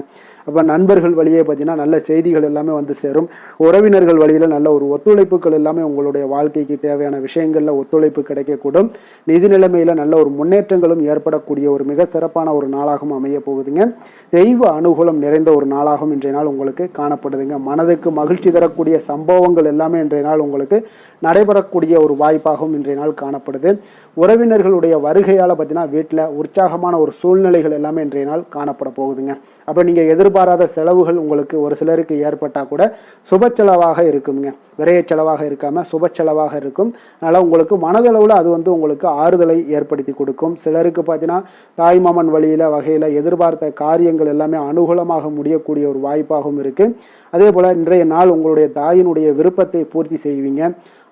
அப்போ நண்பர்கள் வழியே பார்த்தீங்கன்னா நல்ல செய்திகள் எல்லாமே வந்து சேரும். உறவினர்கள் வழியில் நல்ல ஒரு ஒத்துழைப்புகள் எல்லாமே உங்களுடைய வாழ்க்கைக்கு தேவையான விஷயங்களில் ஒத்துழைப்பு கிடைக்கக்கூடும். நிதி நிலைமையில் நல்ல ஒரு முன்னேற்றங்களும் ஏற்படக்கூடிய ஒரு மிக சிறப்பான ஒரு நாளாகவும் அமைய போகுதுங்க. தெய்வ அனுகூலம் நிறைந்த ஒரு நாளாகவும் இன்றைய நாள் உங்களுக்கு காணப்படுதுங்க. மனதுக்கு மகிழ்ச்சி தரக்கூடிய சம்பவங்கள் எல்லாமே இன்றைய நாள் உங்களுக்கு நடைபெறக்கூடிய ஒரு வாய்ப்பாகவும் இன்றைய நாள் காணப்படுது. உறவினர்களுடைய வருகையால் பார்த்தீங்கன்னா வீட்டில் உற்சாகமான ஒரு சூழ்நிலைகள் எல்லாமே இன்றைய நாள் காணப்பட போகுதுங்க. அப்போ நீங்கள் எதிர்பாராத செலவுகள் உங்களுக்கு ஒரு சிலருக்கு ஏற்பட்டால் கூட சுப செலவாக இருக்குங்க. விரைய செலவாக இருக்காமல் சுப செலவாக இருக்கும். அதனால் உங்களுக்கு மனதளவில் அது உங்களுக்கு ஆறுதலை ஏற்படுத்தி கொடுக்கும். சிலருக்கு பார்த்தீங்கன்னா தாய்மாமன் வகையில் எதிர்பார்த்த காரியங்கள் எல்லாமே அனுகூலமாக முடியக்கூடிய ஒரு வாய்ப்பாகவும் இருக்குது. அதே போல் இன்றைய நாள் உங்களுடைய தாயினுடைய விருப்பத்தை பூர்த்தி செய்வீங்க.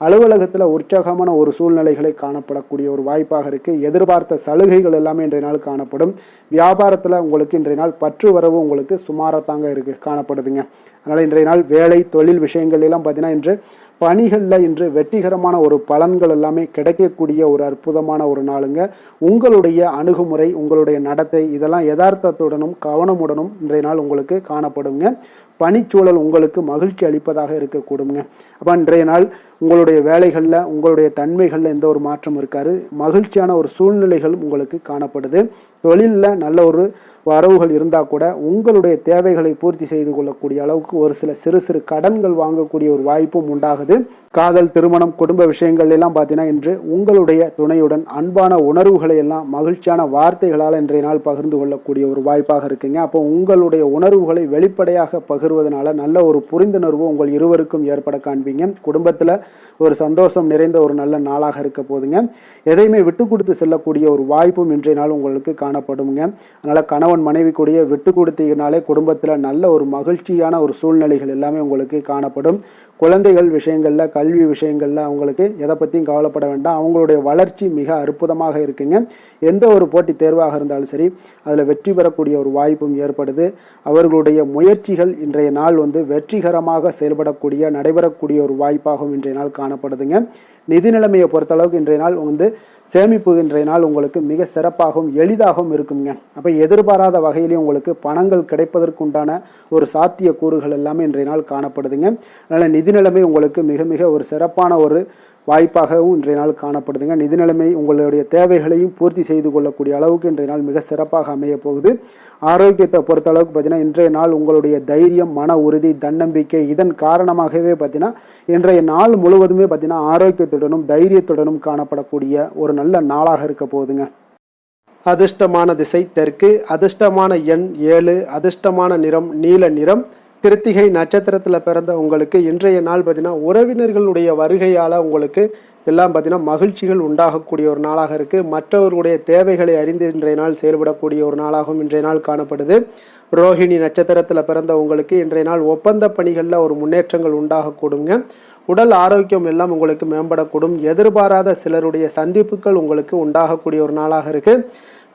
அலுவலகத்தில் உற்சாகமான ஒரு சூழ்நிலைகளை காணப்படக்கூடிய ஒரு வாய்ப்பாக இருக்குது. எதிர்பார்த்த சலுகைகள் எல்லாமே இன்றைய நாள் காணப்படும். வியாபாரத்தில் உங்களுக்கு இன்றைய நாள் பற்று வரவு உங்களுக்கு சுமாரத்தாங்க இருக்குது காணப்படுதுங்க. அதனால் இன்றைய நாள் வேலை தொழில் விஷயங்கள் எல்லாம் பார்த்தீங்கன்னா இன்று பணிகளில் இன்று வெற்றிகரமான ஒரு பலன்கள் எல்லாமே கிடைக்கக்கூடிய ஒரு அற்புதமான ஒரு நாளுங்க. உங்களுடைய அணுகுமுறை, உங்களுடைய நடத்தை இதெல்லாம் யதார்த்தத்துடனும் கவனமுடனும் இன்றைய நாள் உங்களுக்கு காணப்படுங்க. பணிச்சூழல் உங்களுக்கு மகிழ்ச்சி அளிப்பதாக இருக்கக்கூடுங்க. அப்போ இன்றைய நாள் உங்களுடைய வேலைகளில் உங்களுடைய தன்மைகளில் எந்த ஒரு மாற்றம் இருக்காது. மகிழ்ச்சியான ஒரு சூழ்நிலைகளும் உங்களுக்கு காணப்படுது. தொழிலில் நல்ல ஒரு வரவுகள் இருந்தால் கூட உங்களுடைய தேவைகளை பூர்த்தி செய்து கொள்ளக்கூடிய அளவுக்கு ஒரு சில சிறு சிறு கடன்கள் வாங்கக்கூடிய ஒரு வாய்ப்பும் உண்டாகுது. காதல், திருமணம், குடும்ப விஷயங்கள் எல்லாம் பார்த்தீங்கன்னா இன்று உங்களுடைய துணையுடன் அன்பான உணர்வுகளை எல்லாம் மகிழ்ச்சியான வார்த்தைகளால் இன்றைய நாள் பகிர்ந்து கொள்ளக்கூடிய ஒரு வாய்ப்பாக இருக்குங்க. அப்போ உங்களுடைய உணர்வுகளை வெளிப்படையாக பகிர்வதனால நல்ல ஒரு புரிந்துணர்வு உங்கள் இருவருக்கும் ஏற்பட காண்பீங்க. குடும்பத்தில் ஒரு சந்தோஷம் நிறைந்த ஒரு நல்ல நாளாக இருக்க போதுங்க. எதையுமே விட்டு கொடுத்து செல்லக்கூடிய ஒரு வாய்ப்பும் இன்றைய நாள் உங்களுக்கு காணப்படுங்க. அதனால் கணவன் மனைவி கூடிய விட்டு கொடுத்தீங்கனாலே குடும்பத்தில் நல்ல ஒரு மகிழ்ச்சியான ஒரு சூழ்நிலைகள் எல்லாமே உங்களுக்கு காணப்படும். குழந்தைகள் விஷயங்களில், கல்வி விஷயங்களில் அவங்களுக்கு எதை பற்றியும் கவலைப்பட வேண்டாம். அவங்களுடைய வளர்ச்சி மிக அற்புதமாக இருக்குங்க. எந்த ஒரு போட்டித் தேர்வாக இருந்தாலும் சரி அதில் வெற்றி பெறக்கூடிய ஒரு வாய்ப்பும் ஏற்படுது. அவர்களுடைய முயற்சிகள் இன்றைய நாள் வெற்றிகரமாக செயல்படக்கூடிய நடைபெறக்கூடிய ஒரு வாய்ப்பாகவும் இன்றைய நாள் காணப்படுதுங்க. நிதி நிலைமையை பொறுத்தளவுக்கு இன்றைய நாள் சேமிப்பு இன்றைய நாள் உங்களுக்கு மிக சிறப்பாகவும் எளிதாகவும் இருக்குங்க. அப்போ எதிர்பாராத வகையிலேயே உங்களுக்கு பணங்கள் கிடைப்பதற்குண்டான ஒரு சாத்திய கூறுகள் எல்லாமே இன்றைய நாள் காணப்படுதுங்க. அதனால் நிதி நிலைமை உங்களுக்கு மிக மிக ஒரு சிறப்பான ஒரு வாய்ப்பாகவும் இன்றைய நாள் காணப்படுதுங்க. நிதி நிலைமை உங்களுடைய தேவைகளையும் பூர்த்தி செய்து கொள்ளக்கூடிய அளவுக்கு இன்றைய நாள் மிக சிறப்பாக அமைய போகுது. ஆரோக்கியத்தை பொறுத்த அளவுக்கு பார்த்தீங்கன்னா இன்றைய நாள் உங்களுடைய தைரியம், மன உறுதி, தன்னம்பிக்கை இதன் காரணமாகவே பார்த்தீங்கன்னா இன்றைய நாள் முழுவதுமே பார்த்தீங்கன்னா ஆரோக்கியத்துடனும் தைரியத்துடனும் காணப்படக்கூடிய ஒரு நல்ல நாளாக இருக்க போகுதுங்க. அதிர்ஷ்டமான திசை தெற்கு, அதிர்ஷ்டமான எண் 7, அதிர்ஷ்டமான நிறம் நீல நிறம். கிருத்திகை நட்சத்திரத்தில் பிறந்த உங்களுக்கு இன்றைய நாள் பார்த்தீங்கன்னா உறவினர்களுடைய வருகையால் உங்களுக்கு எல்லாம் பார்த்தீங்கன்னா மகிழ்ச்சிகள் உண்டாகக்கூடிய ஒரு நாளாக இருக்குது. மற்றவர்களுடைய தேவைகளை அறிந்து இன்றைய நாள் செயல்படக்கூடிய ஒரு நாளாகவும் இன்றைய நாள் காணப்படுது. ரோஹிணி நட்சத்திரத்தில் பிறந்த உங்களுக்கு இன்றைய நாள் ஒப்பந்த பணிகளில் ஒரு முன்னேற்றங்கள் உண்டாகக்கூடுங்க. உடல் ஆரோக்கியம் எல்லாம் உங்களுக்கு மேம்படக்கூடும். எதிர்பாராத சிலருடைய சந்திப்புகள் உங்களுக்கு உண்டாகக்கூடிய ஒரு நாளாக இருக்குது.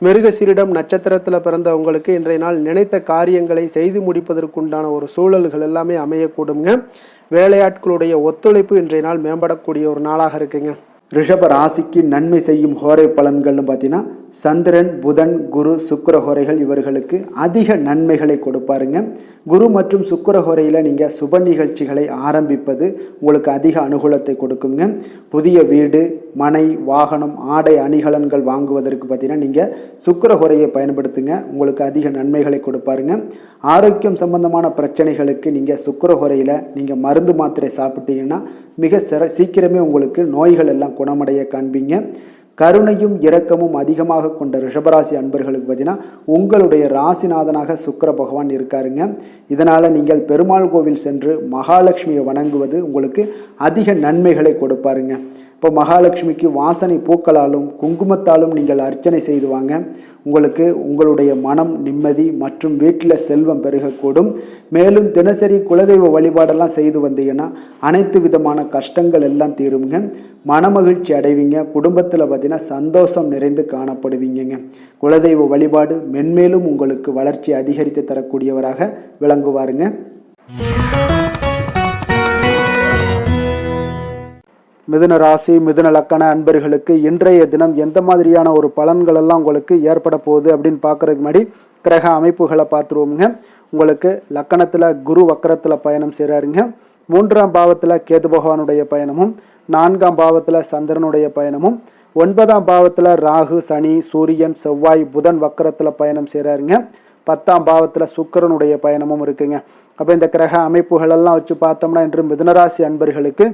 மிருகசீரிடம் நட்சத்திரத்தில் பிறந்த உங்களுக்கு இன்றைய நாள் நினைத்த காரியங்களை செய்து முடிப்பதற்குண்டான ஒரு சூழல்கள் எல்லாமே அமையக்கூடுங்க. வேலையாட்களுடைய ஒத்துழைப்பு இன்றைய நாள் மேம்படக்கூடிய ஒரு நாளாக இருக்குங்க. ரிஷப ராசிக்கு நன்மை செய்யும் ஹோரை பலன்கள்னு பார்த்தீங்கன்னா சந்திரன், புதன், குரு, சுக்கிர ஹோரைகள் இவர்களுக்கு அதிக நன்மைகளை கொடுப்பாருங்க. குரு மற்றும் சுக்கிர ஹோரையில் நீங்கள் சுப நிகழ்ச்சிகளை ஆரம்பிப்பது உங்களுக்கு அதிக அனுகூலத்தை கொடுக்குங்க. புதிய வீடு, மனை, வாகனம், ஆடை அணிகலன்கள் வாங்குவதற்கு பார்த்தீங்கன்னா நீங்கள் சுக்கிர ஹோரையை பயன்படுத்துங்க. உங்களுக்கு அதிக நன்மைகளை கொடுப்பாருங்க. ஆரோக்கியம் சம்பந்தமான பிரச்சனைகளுக்கு நீங்கள் சுக்கிர ஹோரையில் நீங்கள் மருந்து மாத்திரை சாப்பிட்டீங்கன்னா மிக சீக்கிரமே உங்களுக்கு நோய்கள் எல்லாம் குணமடைய காண்பீங்க. கருணையும் இரக்கமும் அதிகமாக கொண்ட ரிஷபராசி அன்பர்களுக்கு பார்த்தீங்கன்னா உங்களுடைய ராசிநாதனாக சுக்கிர பகவான் இருக்காருங்க. இதனால் நீங்கள் பெருமாள் கோவில் சென்று மகாலட்சுமியை வணங்குவது உங்களுக்கு அதிக நன்மைகளை கொடுப்பாருங்க. இப்போ மகாலட்சுமிக்கு வாசனை பூக்களாலும் குங்குமத்தாலும் நீங்கள் அர்ச்சனை செய்துவாங்க. உங்களுக்கு உங்களுடைய மனம் நிம்மதி மற்றும் வீட்டில் செல்வம் பெருகக்கூடும். மேலும் தினசரி குலதெய்வ வழிபாடெல்லாம் செய்து வந்தீங்கன்னா அனைத்து விதமான கஷ்டங்கள் எல்லாம் தீருங்க. மனமகிழ்ச்சி அடைவீங்க. குடும்பத்தில் பார்த்தீங்கன்னா சந்தோஷம் நிறைந்து காணப்படுவீங்க. குலதெய்வ வழிபாடு மென்மேலும் உங்களுக்கு வளர்ச்சி அதிகரித்து தரக்கூடியவராக விளங்குவாருங்க. மிதுன ராசி, மிதுன லக்கண அன்பர்களுக்கு இன்றைய தினம் எந்த மாதிரியான ஒரு பலன்கள் எல்லாம் உங்களுக்கு ஏற்பட போகுது அப்படின்னு பார்க்கறதுக்கு முன்னாடி கிரக அமைப்புகளை பார்த்துருவோங்க. உங்களுக்கு லக்கணத்தில் குரு வக்கரத்தில் பயணம் செய்கிறாருங்க. 3ஆம் பாவத்தில் கேது பகவானுடைய பயணமும், 4ஆம் பாவத்தில் சந்திரனுடைய பயணமும், 9ஆம் பாவத்தில் ராகு, சனி, சூரியன், செவ்வாய், புதன் வக்கரத்தில் பயணம் செய்கிறாருங்க. 10ஆம் பாவத்தில் சுக்கிரனுடைய பயணமும் இருக்குங்க. அப்போ இந்த கிரக அமைப்புகள் எல்லாம் வச்சு பார்த்தோம்னா இன்று மிதுனராசி அன்பர்களுக்கு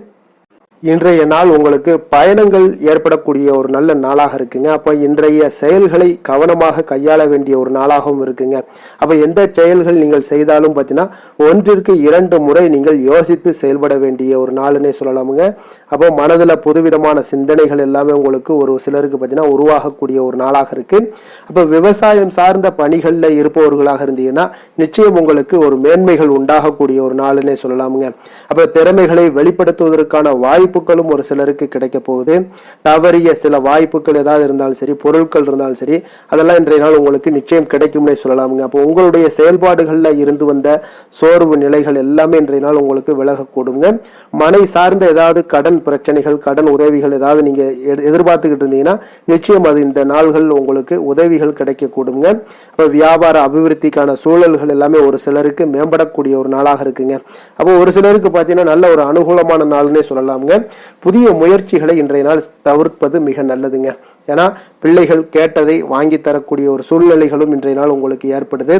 இன்றைய நாள் உங்களுக்கு பயணங்கள் ஏற்படக்கூடிய ஒரு நல்ல நாளாக இருக்குங்க. அப்போ இன்றைய செயல்களை கவனமாக கையாள வேண்டிய ஒரு நாளாகவும் இருக்குங்க. அப்போ எந்த செயல்கள் நீங்கள் செய்தாலும் பார்த்தீங்கன்னா 1ற்கு 2 முறை நீங்கள் யோசித்து செயல்பட வேண்டிய ஒரு நாளுன்னே சொல்லலாமுங்க. அப்போ மனதில் புதுவிதமான சிந்தனைகள் எல்லாமே உங்களுக்கு ஒரு சிலருக்கு பார்த்தீங்கன்னா உருவாகக்கூடிய ஒரு நாளாக இருக்கு. அப்போ விவசாயம் சார்ந்த பணிகளில் இருப்பவர்களாக இருந்தீங்கன்னா நிச்சயம் உங்களுக்கு ஒரு மேன்மைகள் உண்டாகக்கூடிய ஒரு நாளுன்னே சொல்லலாமுங்க. அப்போ திறமைகளை வெளிப்படுத்துவதற்கான வாய்ப்பு வாய்ப்புகளும் ஒரு சிலருக்கு கிடைக்க போகுது. தவறிய சில வாய்ப்புகள் ஏதாவது இருந்தாலும் சரி, பொருட்கள் இருந்தாலும் சரி, அதெல்லாம் இன்றைய நாள் உங்களுக்கு நிச்சயம் கிடைக்கும்னே சொல்லலாமுங்க. அப்போ உங்களுடைய செயல்பாடுகள்ல இருந்து வந்த சோர்வு நிலைகள் எல்லாமே இன்றைய நாள் உங்களுக்கு விலகக்கூடுங்க. மனை சார்ந்த ஏதாவது கடன் பிரச்சனைகள், கடன் உதவிகள் ஏதாவது நீங்க எதிர்பார்த்துக்கிட்டு இருந்தீங்கன்னா நிச்சயம் அது இந்த நாள்கள் உங்களுக்கு உதவிகள் கிடைக்கக்கூடுங்க. அப்போ வியாபார அபிவிருத்திக்கான சூழல்கள் எல்லாமே ஒரு சிலருக்கு மேம்படக்கூடிய ஒரு நாளாக இருக்குங்க. அப்போ ஒரு சிலருக்கு பார்த்தீங்கன்னா நல்ல ஒரு அனுகூலமான நாள்னே சொல்லலாமுங்க. புதிய முயற்சிகளை இன்றைய நாள் தவிர்ப்பது மிக நல்லதுங்க. ஏன்னா பிள்ளைகள் கேட்டதை வாங்கி தரக்கூடிய ஒரு சூழ்நிலைகளும் இன்றைய நாள் உங்களுக்கு ஏற்படுது.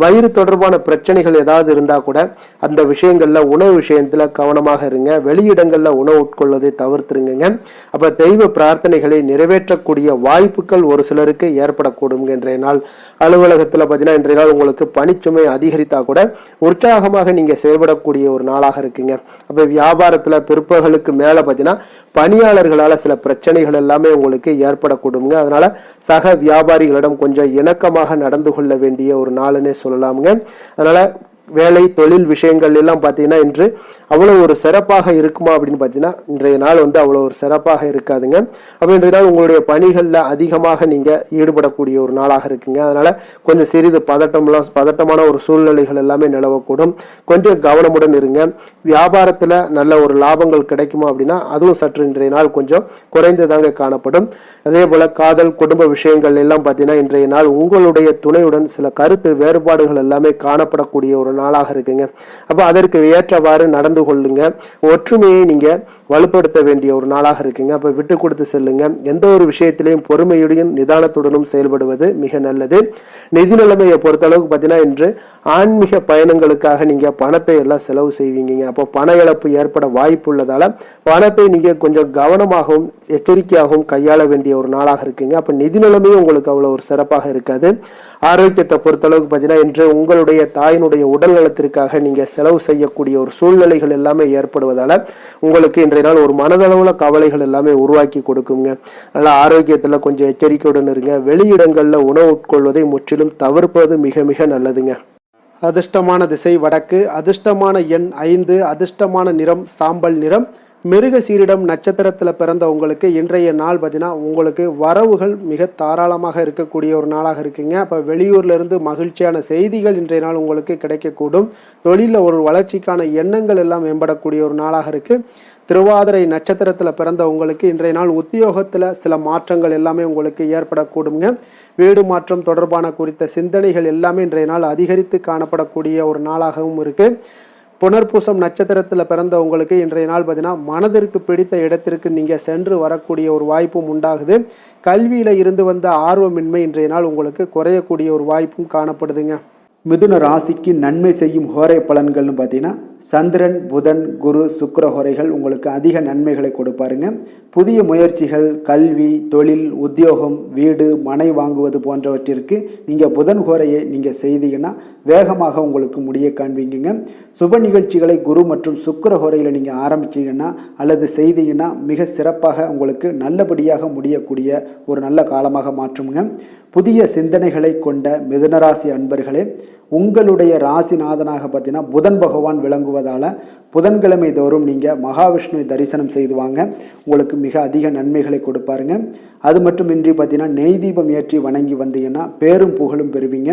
வயிறு தொடர்பான பிரச்சனைகள் ஏதாவது இருந்தா கூட அந்த விஷயங்கள்ல, உணவு விஷயத்துல கவனமாக இருங்க. வெளியிடங்கள்ல உணவு உட்கொள்வதை தவிர்த்துருங்க. அப்ப தெய்வ பிரார்த்தனைகளை நிறைவேற்றக்கூடிய வாய்ப்புகள் ஒரு சிலருக்கு ஏற்படக்கூடும். இன்றைய நாள் அலுவலகத்துல பார்த்தீங்கன்னா இன்றைய நாள் உங்களுக்கு பணிச்சுமை அதிகரித்தா கூட உற்சாகமாக நீங்க செயல்படக்கூடிய ஒரு நாளாக இருக்குங்க. அப்ப வியாபாரத்துல பிற்பகலுக்கு மேல பார்த்தீங்கன்னா பணியாளர்களால சில பிரச்சனைகள் எல்லாமே உங்களுக்கு ஏற்படக்கூடுங்க. அதனால சக வியாபாரிகளிடம் கொஞ்சம் இணக்கமாக நடந்து கொள்ள வேண்டிய ஒரு நாளுன்னே சொல்லலாமுங்க. அதனால வேலை தொழில் விஷயங்கள் எல்லாம் பார்த்தீங்கன்னா இன்று அவ்வளோ ஒரு சிறப்பாக இருக்குமா அப்படின்னு பார்த்தீங்கன்னா இன்றைய நாள் அவ்வளோ ஒரு சிறப்பாக இருக்காதுங்க. அப்போ இன்றைய நாள் உங்களுடைய பணிகளில் அதிகமாக நீங்கள் ஈடுபடக்கூடிய ஒரு நாளாக இருக்குங்க. அதனால கொஞ்சம் சிறிது பதட்டமான ஒரு சூழ்நிலைகள் எல்லாமே நிலவக்கூடும். கொஞ்சம் கவனமுடன் இருங்க. வியாபாரத்தில் நல்ல ஒரு லாபங்கள் கிடைக்குமா அப்படின்னா அதுவும் சற்று இன்றைய நாள் கொஞ்சம் குறைந்ததாக காணப்படும். அதே போல காதல் குடும்ப விஷயங்கள் எல்லாம் பார்த்தீங்கன்னா இன்றைய நாள் உங்களுடைய துணையுடன் சில கருத்து வேறுபாடுகள் எல்லாமே காணப்படக்கூடிய ஒரு நாளாக இருக்குங்க. அப்ப அதற்கு ஏற்றவாறு நடந்து கொள்ளுங்க. ஒற்றுமையை நீங்க வலுப்படுத்த வேண்டிய ஒரு நாளாக இருக்குங்க. அப்ப விட்டு கொடுத்து செல்லுங்க. எந்த ஒரு விஷயத்திலையும் பொறுமையுடன் நிதானத்துடனும் செயல்படுவது மிக நல்லது. நிதி நிலைமையை பொறுத்த அளவுக்கு பார்த்தீங்கன்னா இன்று ஆன்மீக பயணங்களுக்காக நீங்க பணத்தை எல்லாம் செலவு செய்வீங்க. அப்போ பண இழப்பு ஏற்பட வாய்ப்பு உள்ளதால பணத்தை நீங்க கொஞ்சம் கவனமாகவும் எச்சரிக்கையாகவும் கையாள வேண்டிய ஒரு நாளாக இருக்குங்க. அப்ப நிதி நிலைமையும் உங்களுக்கு அவ்வளவு ஒரு சிறப்பாக இருக்காது. ஆரோக்கியத்தை பொறுத்த அளவுக்கு பார்த்தீங்கன்னா இன்று உங்களுடைய தாயினுடைய உடல் நலத்திற்காக நீங்க செலவு செய்யக்கூடிய ஒரு சூழ்நிலைகள் எல்லாமே ஏற்படுவதால உங்களுக்கு இன்றைய நாள் ஒரு மனதளவுல கவலைகள் எல்லாமே உருவாக்கி கொடுக்குங்க. அதனால ஆரோக்கியத்துல கொஞ்சம் எச்சரிக்கையுடன் இருங்க. வெளியிடங்கள்ல உணவு உட்கொள்வதை முற்றிலும் தவிர்ப்பது மிக மிக நல்லதுங்க. அதிர்ஷ்டமான திசை வடக்கு, அதிர்ஷ்டமான எண் 5, அதிர்ஷ்டமான நிறம் சாம்பல் நிறம். மிருக சீரிடம் நட்சத்திரத்தில் பிறந்த உங்களுக்கு இன்றைய நாள் பார்த்தீங்கன்னா உங்களுக்கு வரவுகள் மிக தாராளமாக இருக்கக்கூடிய ஒரு நாளாக இருக்குங்க. அப்போ வெளியூர்ல இருந்து மகிழ்ச்சியான செய்திகள் இன்றைய நாள் உங்களுக்கு கிடைக்கக்கூடும். தொழிலில் ஒரு வளர்ச்சிக்கான எண்ணங்கள் எல்லாம் மேம்படக்கூடிய ஒரு நாளாக இருக்கு. திருவாதிரை நட்சத்திரத்தில் பிறந்த உங்களுக்கு இன்றைய நாள் உத்தியோகத்தில் சில மாற்றங்கள் எல்லாமே உங்களுக்கு ஏற்படக்கூடுங்க. வீடு மாற்றம் தொடர்பான குறித்த சிந்தனைகள் எல்லாமே இன்றைய நாள் அதிகரித்து காணப்படக்கூடிய ஒரு நாளாகவும் இருக்கு. புனர்பூசம் நட்சத்திரத்தில் பிறந்த உங்களுக்கு இன்றைய நாள் பார்த்தீங்கன்னா மனதிற்கு பிடித்த இடத்திற்கு நீங்கள் சென்று வரக்கூடிய ஒரு வாய்ப்பும் உண்டாகுது. கல்வியில் இருந்து வந்த ஆர்வமின்மை இன்றைய நாள் உங்களுக்கு குறையக்கூடிய ஒரு வாய்ப்பும் காணப்படுதுங்க. மிதுன ராசிக்கு நன்மை செய்யும் ஹோரை பலன்கள்னு பார்த்தீங்கன்னா சந்திரன், புதன், குரு, சுக்கிர ஹோரைகள் உங்களுக்கு அதிக நன்மைகளை கொடுப்பாருங்க. புதிய முயற்சிகள், கல்வி, தொழில், உத்தியோகம், வீடு, மனை வாங்குவது போன்றவற்றிற்கு நீங்கள் புதன் ஹோரையை நீங்கள் செய்தீங்கன்னா வேகமாக உங்களுக்கு முடிய காண்பீங்க. சுப நிகழ்ச்சிகளை குரு மற்றும் சுக்கிர ஹோரையில் நீங்கள் ஆரம்பிச்சிங்கன்னா அல்லது செய்தீங்கன்னா மிக சிறப்பாக உங்களுக்கு நல்லபடியாக முடியக்கூடிய ஒரு நல்ல காலமாக மாற்றுங்க. புதிய சிந்தனைகளை கொண்ட மிதுனராசி அன்பர்களே, உங்களுடைய ராசிநாதனாக பார்த்தீங்கன்னா புதன் பகவான் விளங்குவதால் புதன்கிழமை தோறும் நீங்கள் மகாவிஷ்ணுவை தரிசனம் செய்து வாங்க. உங்களுக்கு மிக அதிக நன்மைகளை கொடுப்பாருங்க. அது மட்டுமின்றி பார்த்தீங்கன்னா நெய் தீபம் ஏற்றி வணங்கி வந்தீங்கன்னா பேரும் புகழும் பெறுவீங்க.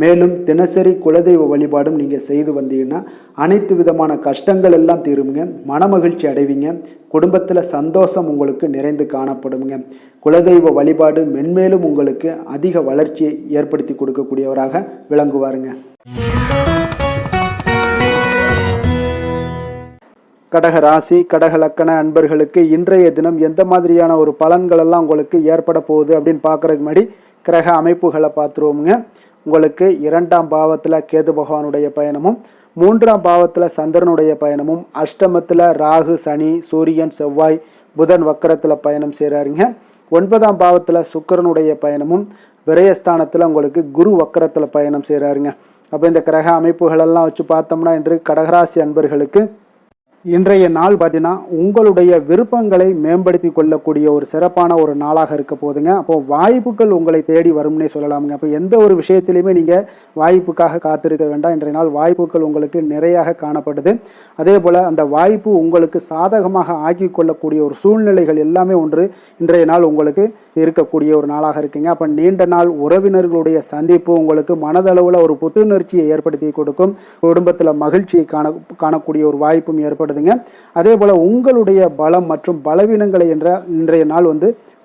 மேலும் தினசரி குலதெய்வ வழிபாடும் நீங்கள் செய்து வந்தீங்கன்னா அனைத்து விதமான கஷ்டங்கள் எல்லாம் தீருங்க. மனமகிழ்ச்சி அடைவீங்க. குடும்பத்தில் சந்தோஷம் உங்களுக்கு நிறைந்து காணப்படுங்க. குலதெய்வ வழிபாடு மென்மேலும் உங்களுக்கு அதிக வளர்ச்சியை ஏற்படுத்தி கொடுக்கக்கூடியவராக விளங்குவாருங்க. கடக ராசி, கடக லக்கண அன்பர்களுக்கு இன்றைய தினம் எந்த மாதிரியான ஒரு பலன்கள் எல்லாம் உங்களுக்கு ஏற்பட போகுது அப்படின்னு பார்க்கறதுக்கு முன்னாடி கிரக அமைப்புகளை பார்த்துருவோமுங்க. உங்களுக்கு 2ஆம் பாவத்தில் கேது பகவானுடைய பயணமும், 3ஆம் பாவத்தில் சந்திரனுடைய பயணமும், அஷ்டமத்தில் ராகு, சனி, சூரியன், செவ்வாய், புதன் வக்கரத்தில் பயணம் செய்கிறாருங்க. 9ஆம் பாவத்தில் சுக்கிரனுடைய பயணமும், விரயஸ்தானத்தில் உங்களுக்கு குரு வக்கரத்தில் பயணம் செய்கிறாருங்க. அப்போ இந்த கிரக அமைப்புகளெல்லாம் வச்சு பார்த்தோம்னா இன்று கடகராசி அன்பர்களுக்கு இன்றைய நாள் பார்த்தீங்கன்னா உங்களுடைய விருப்பங்களை மேம்படுத்தி கொள்ளக்கூடிய ஒரு சிறப்பான ஒரு நாளாக இருக்க போதுங்க. அப்போ வாய்ப்புகள் உங்களை தேடி வரும்னே சொல்லலாமுங்க. அப்போ எந்த ஒரு விஷயத்திலையுமே நீங்கள் வாய்ப்புக்காக காத்திருக்க வேண்டாம். இன்றைய நாள் வாய்ப்புகள் உங்களுக்கு நிறையாக காணப்படுது. அதே போல் அந்த வாய்ப்பு உங்களுக்கு சாதகமாக ஆக்கி கொள்ளக்கூடிய ஒரு சூழ்நிலைகள் எல்லாமே ஒன்று இன்றைய நாள் உங்களுக்கு இருக்கக்கூடிய ஒரு நாளாக இருக்குங்க. அப்போ நீண்ட நாள் உறவினர்களுடைய சந்திப்பு உங்களுக்கு மனதளவில் ஒரு புத்துணர்ச்சியை ஏற்படுத்தி கொடுக்கும். குடும்பத்தில் மகிழ்ச்சியை காணக்கூடிய ஒரு வாய்ப்பும் ஏற்படுது. அதே போல உங்களுடைய பலம் மற்றும் பலவீனங்களை இன்றைய நாள்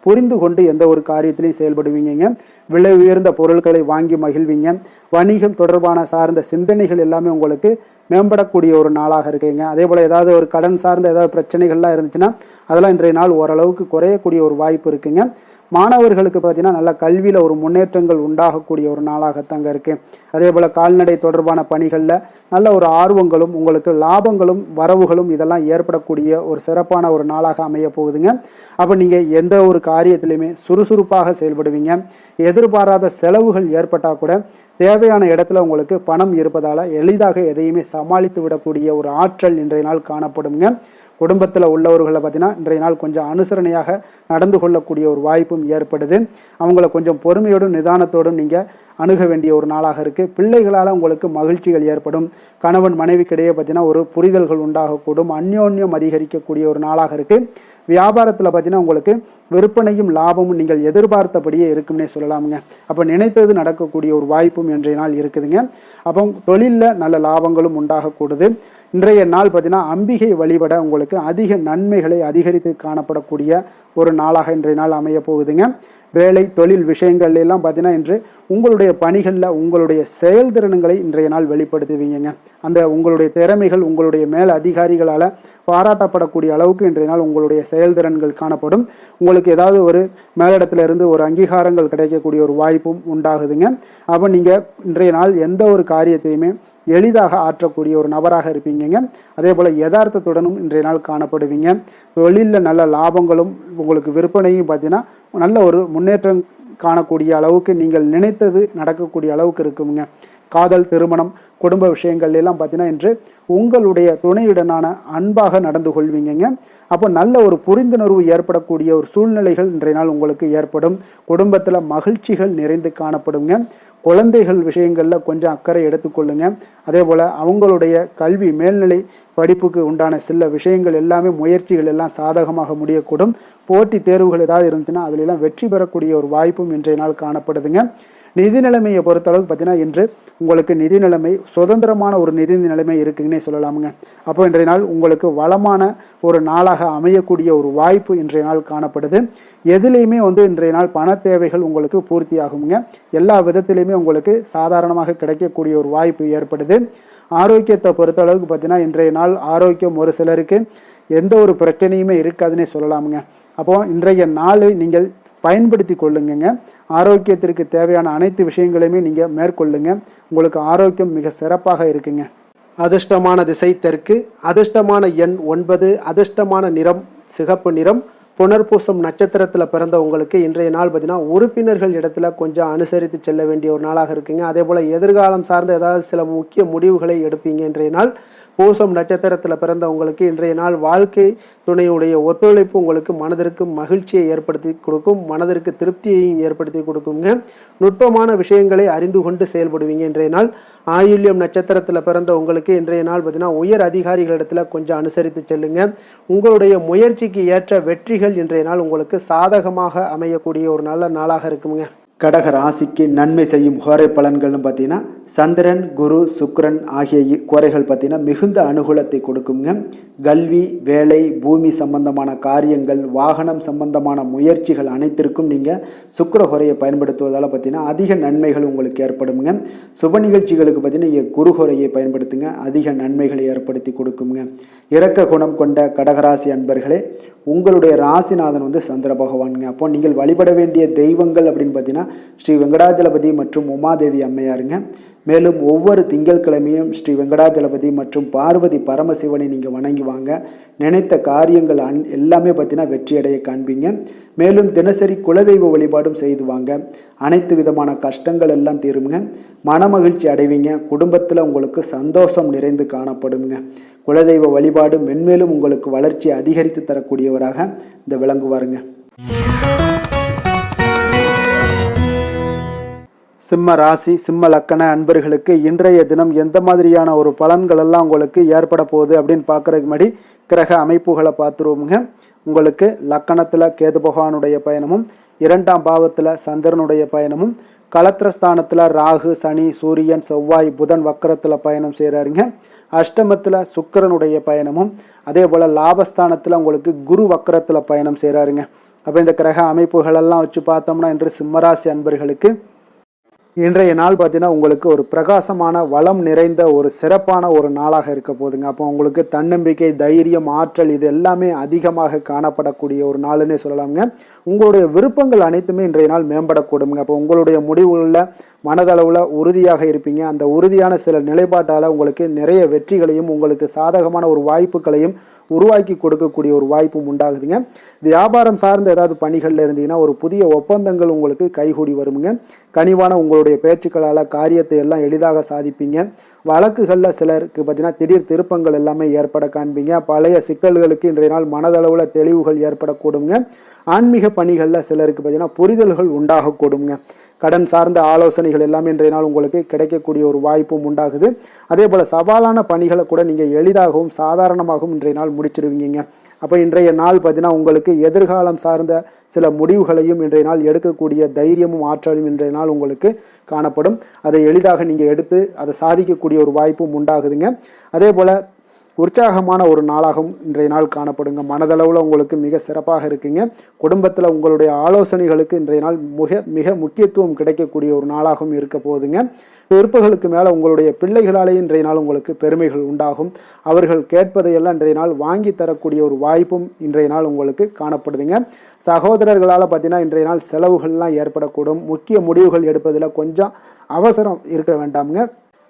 புரிந்து கொண்டு எந்த ஒரு காரியத்திலையும் செயல்படுவீங்க. விலை உயர்ந்த பொருட்களை வாங்கி மகிழ்வீங்க. வணிகம் தொடர்பான சார்ந்த சிந்தனைகள் எல்லாமே உங்களுக்கு மேம்படக்கூடிய ஒரு நாளாக இருக்குங்க. அதே போல் ஏதாவது ஒரு கடன் சார்ந்த ஏதாவது பிரச்சனைகள்லாம் இருந்துச்சுன்னா அதெல்லாம் இன்றைய நாள் ஓரளவுக்கு குறையக்கூடிய ஒரு வாய்ப்பு இருக்குங்க. மாணவர்களுக்கு பார்த்தீங்கன்னா நல்ல கல்வியில் ஒரு முன்னேற்றங்கள் உண்டாகக்கூடிய ஒரு நாளாகத்தாங்க இருக்குது. அதே போல் கால்நடை தொடர்பான பணிகளில் நல்ல ஒரு ஆர்வங்களும் உங்களுக்கு லாபங்களும் வரவுகளும் இதெல்லாம் ஏற்படக்கூடிய ஒரு சிறப்பான ஒரு நாளாக அமைய போகுதுங்க. அப்போ நீங்கள் எந்த ஒரு காரியத்திலையுமே சுறுசுறுப்பாக செயல்படுவீங்க. எதிர்பாராத செலவுகள் ஏற்பட்டால் கூட தேவையான இடத்துல உங்களுக்கு பணம் இருப்பதால் எளிதாக எதையுமே சமாளித்து விடக்கூடிய ஒரு ஆற்றல் இன்றைய நாள் காணப்படுங்க. குடும்பத்தில் உள்ளவர்களை பார்த்தீங்கன்னா இன்றைய நாள் கொஞ்சம் அனுசரணையாக நடந்து கொள்ளக்கூடிய ஒரு வாய்ப்பும் ஏற்படுது. அவங்கள கொஞ்சம் பொறுமையோடும் நிதானத்தோடும் நீங்கள் அணுக வேண்டிய ஒரு நாளாக இருக்குது. பிள்ளைகளால் உங்களுக்கு மகிழ்ச்சிகள் ஏற்படும். கணவன் மனைவிக்கிடையே பார்த்தீங்கன்னா ஒரு புரிதல்கள் உண்டாகக்கூடும். அந்யோன்யம் அதிகரிக்கக்கூடிய ஒரு நாளாக இருக்குது. வியாபாரத்தில் பார்த்தீங்கன்னா உங்களுக்கு விற்பனையும் லாபமும் நீங்கள் எதிர்பார்த்தபடியே இருக்கும்னே சொல்லலாமுங்க. அப்போ நினைத்தது நடக்கக்கூடிய ஒரு வாய்ப்பும் இன்றைய நாள் இருக்குதுங்க. அப்போ தொழிலில் நல்ல லாபங்களும் உண்டாகக்கூடுது. இன்றைய நாள் பார்த்தீங்கன்னா அம்பிகை வழிபட உங்களுக்கு அதிக நன்மைகளை அதிகரித்து காணப்படக்கூடிய ஒரு நாளாக இன்றைய நாள் அமைய போகுதுங்க. வேலை தொழில் விஷயங்கள் எல்லாம் பார்த்தீங்கன்னா இன்று உங்களுடைய பணிகளில் உங்களுடைய செயல்திறன்களை இன்றைய நாள் வெளிப்படுத்துவீங்க. அந்த உங்களுடைய திறமைகள் உங்களுடைய மேல் அதிகாரிகளால் பாராட்டப்படக்கூடிய அளவுக்கு இன்றைய நாள் உங்களுடைய செயல்திறன்கள் காணப்படும். உங்களுக்கு ஏதாவது ஒரு மேலிடத்துல இருந்து ஒரு அங்கீகாரங்கள் கிடைக்கக்கூடிய ஒரு வாய்ப்பும் உண்டாகுதுங்க. அப்போ நீங்கள் இன்றைய நாள் எந்த ஒரு காரியத்தையுமே எளிதாக ஆற்றக்கூடிய ஒரு நபராக இருப்பீங்க. அதே போல் யதார்த்தத்துடனும் இன்றைய நாள் காணப்படுவீங்க. தொழிலில் நல்ல லாபங்களும் உங்களுக்கு விற்பனையும் பார்த்தீங்கன்னா நல்ல ஒரு முன்னேற்றம் காணக்கூடிய அளவுக்கு நீங்கள் நினைத்தது நடக்கக்கூடிய அளவுக்கு இருக்குங்க. காதல் திருமணம் குடும்ப விஷயங்கள் எல்லாம் பார்த்தீங்கன்னா இன்று உங்களுடைய துணையுடனான அன்பாக நடந்து கொள்வீங்க. அப்போ நல்ல ஒரு புரிந்துணர்வு ஏற்படக்கூடிய ஒரு சூழ்நிலைகள் இன்றைய நாள் உங்களுக்கு ஏற்படும். குடும்பத்தில் மகிழ்ச்சிகள் நிறைந்து காணப்படுங்க. குழந்தைகள் விஷயங்களில் கொஞ்சம் அக்கறை எடுத்துக்கொள்ளுங்க. அதே போல் அவங்களுடைய கல்வி மேல்நிலை படிப்புக்கு உண்டான சில விஷயங்கள் எல்லாமே முயற்சிகள் எல்லாம் சாதகமாக முடியக்கூடும். போட்டி தேர்வுகள் ஏதாவது இருந்துச்சுன்னா அதிலெல்லாம் வெற்றி பெறக்கூடிய ஒரு வாய்ப்பும் இன்றைய நாள் காணப்படுதுங்க. நிதி நிலைமையை பொறுத்தளவுக்கு பார்த்தீங்கன்னா இன்று உங்களுக்கு நிதி நிலைமை சுதந்திரமான ஒரு நிதி நிலைமை இருக்குன்னே சொல்லலாமுங்க. அப்போ இன்றைய நாள் உங்களுக்கு வளமான ஒரு நாளாக அமையக்கூடிய ஒரு வாய்ப்பு இன்றைய நாள் காணப்படுது. எதுலேயுமே இன்றைய நாள் பண தேவைகள் உங்களுக்கு பூர்த்தி ஆகுங்க. எல்லா விதத்திலையுமே உங்களுக்கு சாதாரணமாக கிடைக்கக்கூடிய ஒரு வாய்ப்பு ஏற்படுது. ஆரோக்கியத்தை பொறுத்தளவுக்கு பார்த்தீங்கன்னா இன்றைய நாள் ஆரோக்கியம் ஒரு சிலருக்கு எந்த ஒரு பிரச்சனையுமே இருக்காதுன்னே சொல்லலாமுங்க. அப்போது இன்றைய நாளை நீங்கள் பயன்படுத்தி கொள்ளுங்க. ஆரோக்கியத்திற்கு தேவையான அனைத்து விஷயங்களையுமே நீங்கள் மேற்கொள்ளுங்க. உங்களுக்கு ஆரோக்கியம் மிக சிறப்பாக இருக்குங்க. அதிர்ஷ்டமான திசை தெற்கு, அதிர்ஷ்டமான எண் 9, அதிர்ஷ்டமான நிறம் சிகப்பு நிறம். புனர்பூசம் நட்சத்திரத்தில் பிறந்த உங்களுக்கு இன்றைய நாள் பார்த்தீங்கன்னா உறுப்பினர்கள் இடத்துல கொஞ்சம் அனுசரித்து செல்ல வேண்டிய ஒரு நாளாக இருக்குங்க. அதே போல் எதிர்காலம் சார்ந்த ஏதாவது சில முக்கிய முடிவுகளை எடுப்பீங்க இன்றைய நாள். பூசம் நட்சத்திரத்தில் பிறந்த உங்களுக்கு இன்றைய நாள் வாழ்க்கை துணையுடைய ஒத்துழைப்பு உங்களுக்கு மனதிற்கு மகிழ்ச்சியை ஏற்படுத்தி கொடுக்கும். மனதிற்கு திருப்தியையும் ஏற்படுத்தி கொடுக்குங்க. நுட்பமான விஷயங்களை அறிந்து கொண்டு செயல்படுவீங்க இன்றைய நாள். ஆயுள்யம் நட்சத்திரத்தில் பிறந்த உங்களுக்கு இன்றைய நாள் பார்த்தீங்கன்னா உயர் அதிகாரிகளிடத்துல கொஞ்சம் அனுசரித்து செல்லுங்க. உங்களுடைய முயற்சிக்கு ஏற்ற வெற்றிகள் இன்றைய நாள் உங்களுக்கு சாதகமாக அமையக்கூடிய ஒரு நல்ல நாளாக இருக்குங்க. கடக ராசிக்கு நன்மை செய்யும் கோரை பலன்கள்னு பார்த்தீங்கன்னா சந்திரன் குரு சுக்கிரன் ஆகிய கோரைகள் பார்த்தீங்கன்னா மிகுந்த அனுகூலத்தை கொடுக்குங்க. கல்வி வேலை பூமி சம்பந்தமான காரியங்கள் வாகனம் சம்பந்தமான முயற்சிகள் அனைத்திற்கும் நீங்கள் சுக்கிர கோரையை பயன்படுத்துவதால் பார்த்தீங்கன்னா அதிக நன்மைகள் உங்களுக்கு ஏற்படுங்க. சுப நிகழ்ச்சிகளுக்கு பார்த்தீங்கன்னா நீங்கள் குரு கோரையை பயன்படுத்துங்க, அதிக நன்மைகளை ஏற்படுத்தி கொடுக்குங்க. இரக்க குணம் கொண்ட கடகராசி அன்பர்களே, உங்களுடைய ராசிநாதன் சந்திர பகவானுங்க. அப்போ நீங்கள் வழிபட வேண்டிய தெய்வங்கள் அப்படின்னு பார்த்தீங்கன்னா ஸ்ரீ வெங்கடாஜலபதி மற்றும் உமாதேவி அம்மையாருங்க. மேலும் ஒவ்வொரு திங்கட்கிழமையும் ஸ்ரீ வெங்கடாஜலபதி மற்றும் பார்வதி பரமசிவனை நீங்கள் வணங்கி வாங்க. நினைத்த காரியங்கள் எல்லாமே பார்த்தீங்கன்னா வெற்றியடைய காண்பீங்க. மேலும் தினசரி குலதெய்வ வழிபாடும் செய்து வாங்க. அனைத்து விதமான கஷ்டங்கள் எல்லாம் தீருங்க. மனமகிழ்ச்சி அடைவீங்க. குடும்பத்தில் உங்களுக்கு சந்தோஷம் நிறைந்து காணப்படுங்க. குலதெய்வ வழிபாடு மென்மேலும் உங்களுக்கு வளர்ச்சியை அதிகரித்து தரக்கூடியவராக இந்த விளங்குவாருங்க. சிம்ம ராசி சிம்ம லக்கண அன்பர்களுக்கு இன்றைய தினம் எந்த மாதிரியான ஒரு பலன்கள் எல்லாம் உங்களுக்கு ஏற்பட போகுது அப்படின்னு பார்க்கறதுக்கு முன்னாடி கிரக அமைப்புகளை பார்த்துருவோமுங்க. உங்களுக்கு லக்கணத்தில் கேது பகவானுடைய பயணமும், 2ஆம் பாவத்தில் சந்திரனுடைய பயணமும், களத்திரஸ்தானத்தில் ராகு சனி சூரியன் செவ்வாய் புதன் வக்கரத்தில் பயணம் செய்கிறாருங்க. அஷ்டமத்தில் சுக்கிரனுடைய பயணமும், அதே போல் லாபஸ்தானத்தில் உங்களுக்கு குரு வக்கரத்தில் பயணம் செய்கிறாருங்க. அப்போ இந்த கிரக அமைப்புகளெல்லாம் வச்சு பார்த்தோம்னா இன்று சிம்மராசி அன்பர்களுக்கு இன்றைய நாள் பார்த்தீங்கன்னா உங்களுக்கு ஒரு பிரகாசமான வளம் நிறைந்த ஒரு சிறப்பான ஒரு நாளாக இருக்க போகுதுங்க. அப்போ உங்களுக்கு தன்னம்பிக்கை, தைரியம், ஆற்றல் இது எல்லாமே அதிகமாக காணப்படக்கூடிய ஒரு நாளுன்னே சொல்லலாமுங்க. உங்களுடைய விருப்பங்கள் அனைத்துமே இன்றைய நாள் மேம்படக்கூடுங்க. அப்போ உங்களுடைய முடிவுகளில் மனதளவில் உறுதியாக இருப்பீங்க. அந்த உறுதியான சில நிலைப்பாட்டால் உங்களுக்கு நிறைய வெற்றிகளையும் உங்களுக்கு சாதகமான ஒரு வாய்ப்புகளையும் உருவாக்கி கொடுக்கக்கூடிய ஒரு வாய்ப்பும் உண்டாகுதுங்க. வியாபாரம் சார்ந்த ஏதாவது பணிகளில் இருந்தீங்கன்னா ஒரு புதிய ஒப்பந்தங்கள் உங்களுக்கு கைகூடி வருமுங்க. கனிவான உங்களுடைய பேச்சுக்களால் காரியத்தை எல்லாம் எளிதாக சாதிப்பீங்க. வழக்குகளில் சிலருக்கு பார்த்தீங்கன்னா திடீர் திருப்பங்கள் எல்லாமே ஏற்பட காண்பீங்க. பழைய சிக்கல்களுக்கு இன்றைய நாள் மனதளவில் தெளிவுகள் ஏற்படக்கூடுங்க. ஆன்மீக பணிகளில் சிலருக்கு பார்த்தீங்கன்னா புரிதல்கள் உண்டாகக்கூடுங்க. கடன் சார்ந்த ஆலோசனைகள் எல்லாமே இன்றைய நாள் உங்களுக்கு கிடைக்கக்கூடிய ஒரு வாய்ப்பும் உண்டாகுது. அதே போல் சவாலான பணிகளை கூட நீங்கள் எளிதாகவும் சாதாரணமாகவும் இன்றைய நாள் முடிச்சிருவீங்க. அப்போ இன்றைய நாள் பார்த்தீங்கன்னா உங்களுக்கு எதிர்காலம் சார்ந்த சில முடிவுகளையும் இன்றைய நாள் எடுக்கக்கூடிய தைரியமும் ஆற்றலும் இன்றைய நாள் உங்களுக்கு காணப்படும். அதை எளிதாக நீங்கள் எடுத்து அதை சாதிக்கக்கூடிய ஒரு வாய்ப்பும் உண்டாகுதுங்க. அதே போல் உற்சாகமான ஒரு நாளாகவும் இன்றைய நாள் காணப்படுங்க. மனதளவில் உங்களுக்கு மிக சிறப்பாக இருக்குங்க. குடும்பத்தில் உங்களுடைய ஆலோசனைகளுக்கு இன்றைய நாள் மிக முக்கியத்துவம் கிடைக்கக்கூடிய ஒரு நாளாகவும் இருக்க போகுதுங்க. விருப்பங்களுக்கு மேலே உங்களுடைய பிள்ளைகளாலே இன்றைய நாள் உங்களுக்கு பெருமைகள் உண்டாகும். அவர்கள் கேட்பதையெல்லாம் இன்றைய நாள் வாங்கி தரக்கூடிய ஒரு வாய்ப்பும் இன்றைய நாள் உங்களுக்கு காணப்படுதுங்க. சகோதரர்களால் பார்த்தீங்கன்னா இன்றைய நாள் செலவுகள்லாம் ஏற்படக்கூடும். முக்கிய முடிவுகள் எடுப்பதில் கொஞ்சம் அவசரம் இருக்க வேண்டாமுங்க.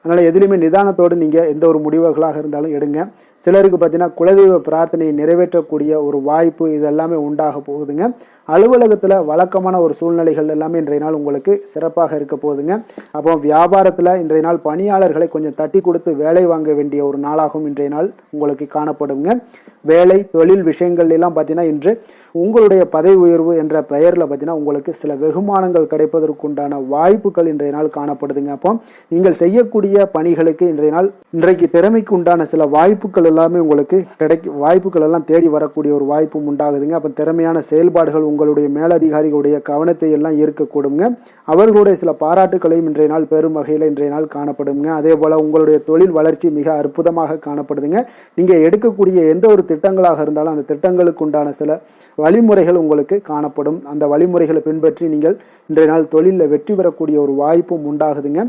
அதனால் எதுலேயுமே நிதானத்தோடு நீங்கள் எந்த ஒரு முடிவுகளாக இருந்தாலும் எடுங்க. சிலருக்கு பார்த்தீங்கன்னா குலதெய்வ பிரார்த்தனையை நிறைவேற்றக்கூடிய ஒரு வாய்ப்பு இதெல்லாமே உண்டாக போகுதுங்க. அலுவலகத்தில் வழக்கமான ஒரு சூழ்நிலைகள் எல்லாமே இன்றைய நாள் உங்களுக்கு சிறப்பாக இருக்க போகுதுங்க. அப்போ வியாபாரத்தில் இன்றைய நாள் பணியாளர்களை கொஞ்சம் தட்டி கொடுத்து வேலை வாங்க வேண்டிய ஒரு நாளாகவும் இன்றைய நாள் உங்களுக்கு காணப்படுங்க. வேலை தொழில் விஷயங்கள் எல்லாம் பார்த்தீங்கன்னா இன்று உங்களுடைய பதவி உயர்வு என்ற பெயரில் பார்த்தீங்கன்னா உங்களுக்கு சில வெகுமானங்கள் கிடைப்பதற்குண்டான வாய்ப்புகள் இன்றைய நாள் காணப்படுதுங்க. அப்போ நீங்கள் செய்யக்கூடிய பணிகளுக்கு இன்றைக்கு திறமைக்கு உண்டான சில வாய்ப்புகள் எல்லாமே உங்களுக்கு வாய்ப்புகள் எல்லாம் தேடி வரக்கூடிய ஒரு வாய்ப்பும் உண்டாகுதுங்க. அப்போ திறமையான செயல்பாடுகள் உங்களுடைய மேலதிகாரிகளுடைய கவனத்தை எல்லாம் ஈர்க்கக்கூடுங்க. அவர்களுடைய சில பாராட்டுகளையும் இன்றைய நாள் பெரும் வகையில் இன்றைய நாள் காணப்படுங்க. அதே போல் உங்களுடைய தொழில் வளர்ச்சி மிக அற்புதமாக காணப்படுதுங்க. நீங்கள் எடுக்கக்கூடிய எந்த ஒரு திட்டங்களாக இருந்தாலும் அந்த திட்டங்களுக்கு உண்டான சில வழிமுறைகள் உங்களுக்கு காணப்படும். அந்த வழிமுறைகளை பின்பற்றி நீங்கள் இன்றைய நாள் தொழிலில் வெற்றி பெறக்கூடிய ஒரு வாய்ப்பும் உண்டாகுதுங்க.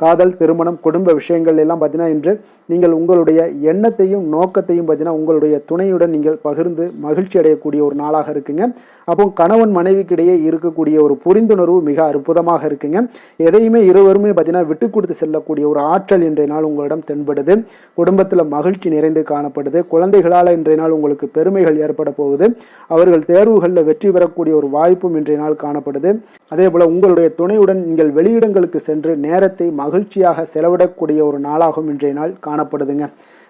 காதல், திருமணம், குடும்ப விஷயங்கள் எல்லாம் பார்த்தீங்கன்னா இன்று நீங்கள் உங்களுடைய எண்ணத்தையும் நோக்கத்தையும் பார்த்தீங்கன்னா உங்களுடைய துணையுடன் நீங்கள் பகிர்ந்து மகிழ்ச்சி அடையக்கூடிய ஒரு நாளாக இருக்குங்க. அப்போ கணவன் மனைவிக்கிடையே இருக்கக்கூடிய ஒரு புரிந்துணர்வு மிக அற்புதமாக இருக்குங்க. எதையுமே இருவருமே பார்த்தீங்கன்னா விட்டு கொடுத்து செல்லக்கூடிய ஒரு ஆற்றல் இன்றைய நாள் உங்களிடம் தென்படுது. குடும்பத்தில் மகிழ்ச்சி நிறைந்து காணப்படுது. குழந்தைகளால் இன்றைய நாள் உங்களுக்கு பெருமைகள் ஏற்பட போகுது. அவர்கள் தேர்வுகளில் வெற்றி பெறக்கூடிய ஒரு வாய்ப்பும் இன்றைய நாள் காணப்படுது. அதே போல் உங்களுடைய துணையுடன் நீங்கள் வெளியிடங்களுக்கு சென்று நேரத்தை மகிழ்ச்சியாக செலவிடக்கூடிய ஒரு நாளாகவும் இன்றைய நாள் காணப்படுதுங்க.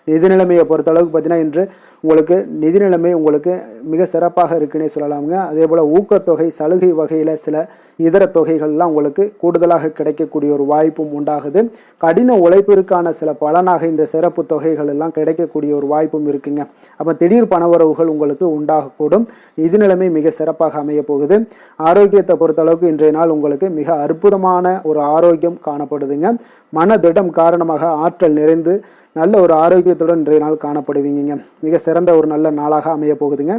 நிதி நிலைமையை பொறுத்தளவுக்கு பார்த்தீங்கன்னா இன்று உங்களுக்கு நிதி நிலைமை உங்களுக்கு மிக சிறப்பாக இருக்குன்னே சொல்லலாமுங்க. அதே போல் ஊக்கத்தொகை, சலுகை வகையில் சில இதர தொகைகள்லாம் உங்களுக்கு கூடுதலாக கிடைக்கக்கூடிய ஒரு வாய்ப்பும் உண்டாகுது. கடின உழைப்பிற்கான சில பலனாக இந்த சிறப்பு தொகைகள் எல்லாம் கிடைக்கக்கூடிய ஒரு வாய்ப்பும் இருக்குங்க. அப்போ திடீர் பணவரவுகள் உங்களுக்கு உண்டாகக்கூடும். நிதி நிலைமை மிக சிறப்பாக அமைய போகுது. ஆரோக்கியத்தை பொறுத்தளவுக்கு இன்றைய நாள் உங்களுக்கு மிக அற்புதமான ஒரு ஆரோக்கியம் காணப்படுதுங்க. மனதிடம் காரணமாக ஆற்றல் நிறைந்து நல்ல ஒரு ஆரோக்கியத்துடன் இன்றைய நாள் காணப்படுவீங்க. மிக சிறந்த ஒரு நல்ல நாளாக அமைய போகுதுங்க.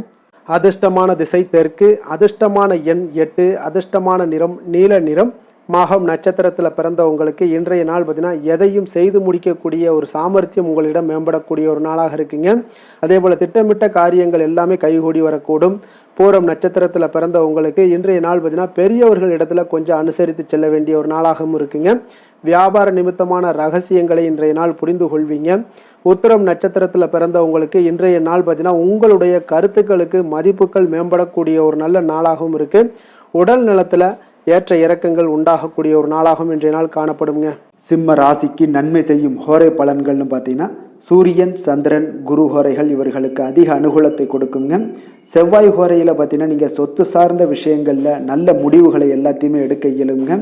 அதிர்ஷ்டமான திசை தெற்கு, அதிர்ஷ்டமான எண் 8, அதிர்ஷ்டமான நிறம் நீல நிறம். மகம் நட்சத்திரத்தில் பிறந்தவங்களுக்கு இன்றைய நாள் பார்த்தீங்கன்னா எதையும் செய்து முடிக்கக்கூடிய ஒரு சாமர்த்தியம் உங்களிடம் மேம்படக்கூடிய ஒரு நாளாக இருக்குங்க. அதே போல் திட்டமிட்ட காரியங்கள் எல்லாமே கைகூடி வரக்கூடும். பூரம் நட்சத்திரத்தில் பிறந்தவங்களுக்கு இன்றைய நாள் பார்த்தீங்கன்னா பெரியவர்கள் இடத்துல கொஞ்சம் அனுசரித்து செல்ல வேண்டிய ஒரு நாளாகவும் இருக்குங்க. வியாபார நிமித்தமான ரகசியங்களை இன்றைய நாள் புரிந்து கொள்வீங்க. உத்திரம் நட்சத்திரத்தில் பிறந்தவங்களுக்கு இன்றைய நாள் பார்த்தீங்கன்னா உங்களுடைய கருத்துக்களுக்கு மதிப்புகள் மேம்படக்கூடிய ஒரு நல்ல நாளாகவும் இருக்குது. உடல் நலத்தில் ஏற்ற இறக்கங்கள் உண்டாகக்கூடிய ஒரு நாளாகவும் இன்றைய நாள் காணப்படுங்க. சிம்ம ராசிக்கு நன்மை செய்யும் ஹோரை பலன்கள்னு பார்த்தீங்கன்னா சூரியன், சந்திரன், குரு ஹோரைகள் இவர்களுக்கு அதிக அனுகூலத்தை கொடுக்குங்க. செவ்வாய் ஹோரையில் பார்த்தீங்கன்னா நீங்கள் சொத்து சார்ந்த விஷயங்களில் நல்ல முடிவுகளை எல்லாத்தையுமே எடுக்க இயலுங்க.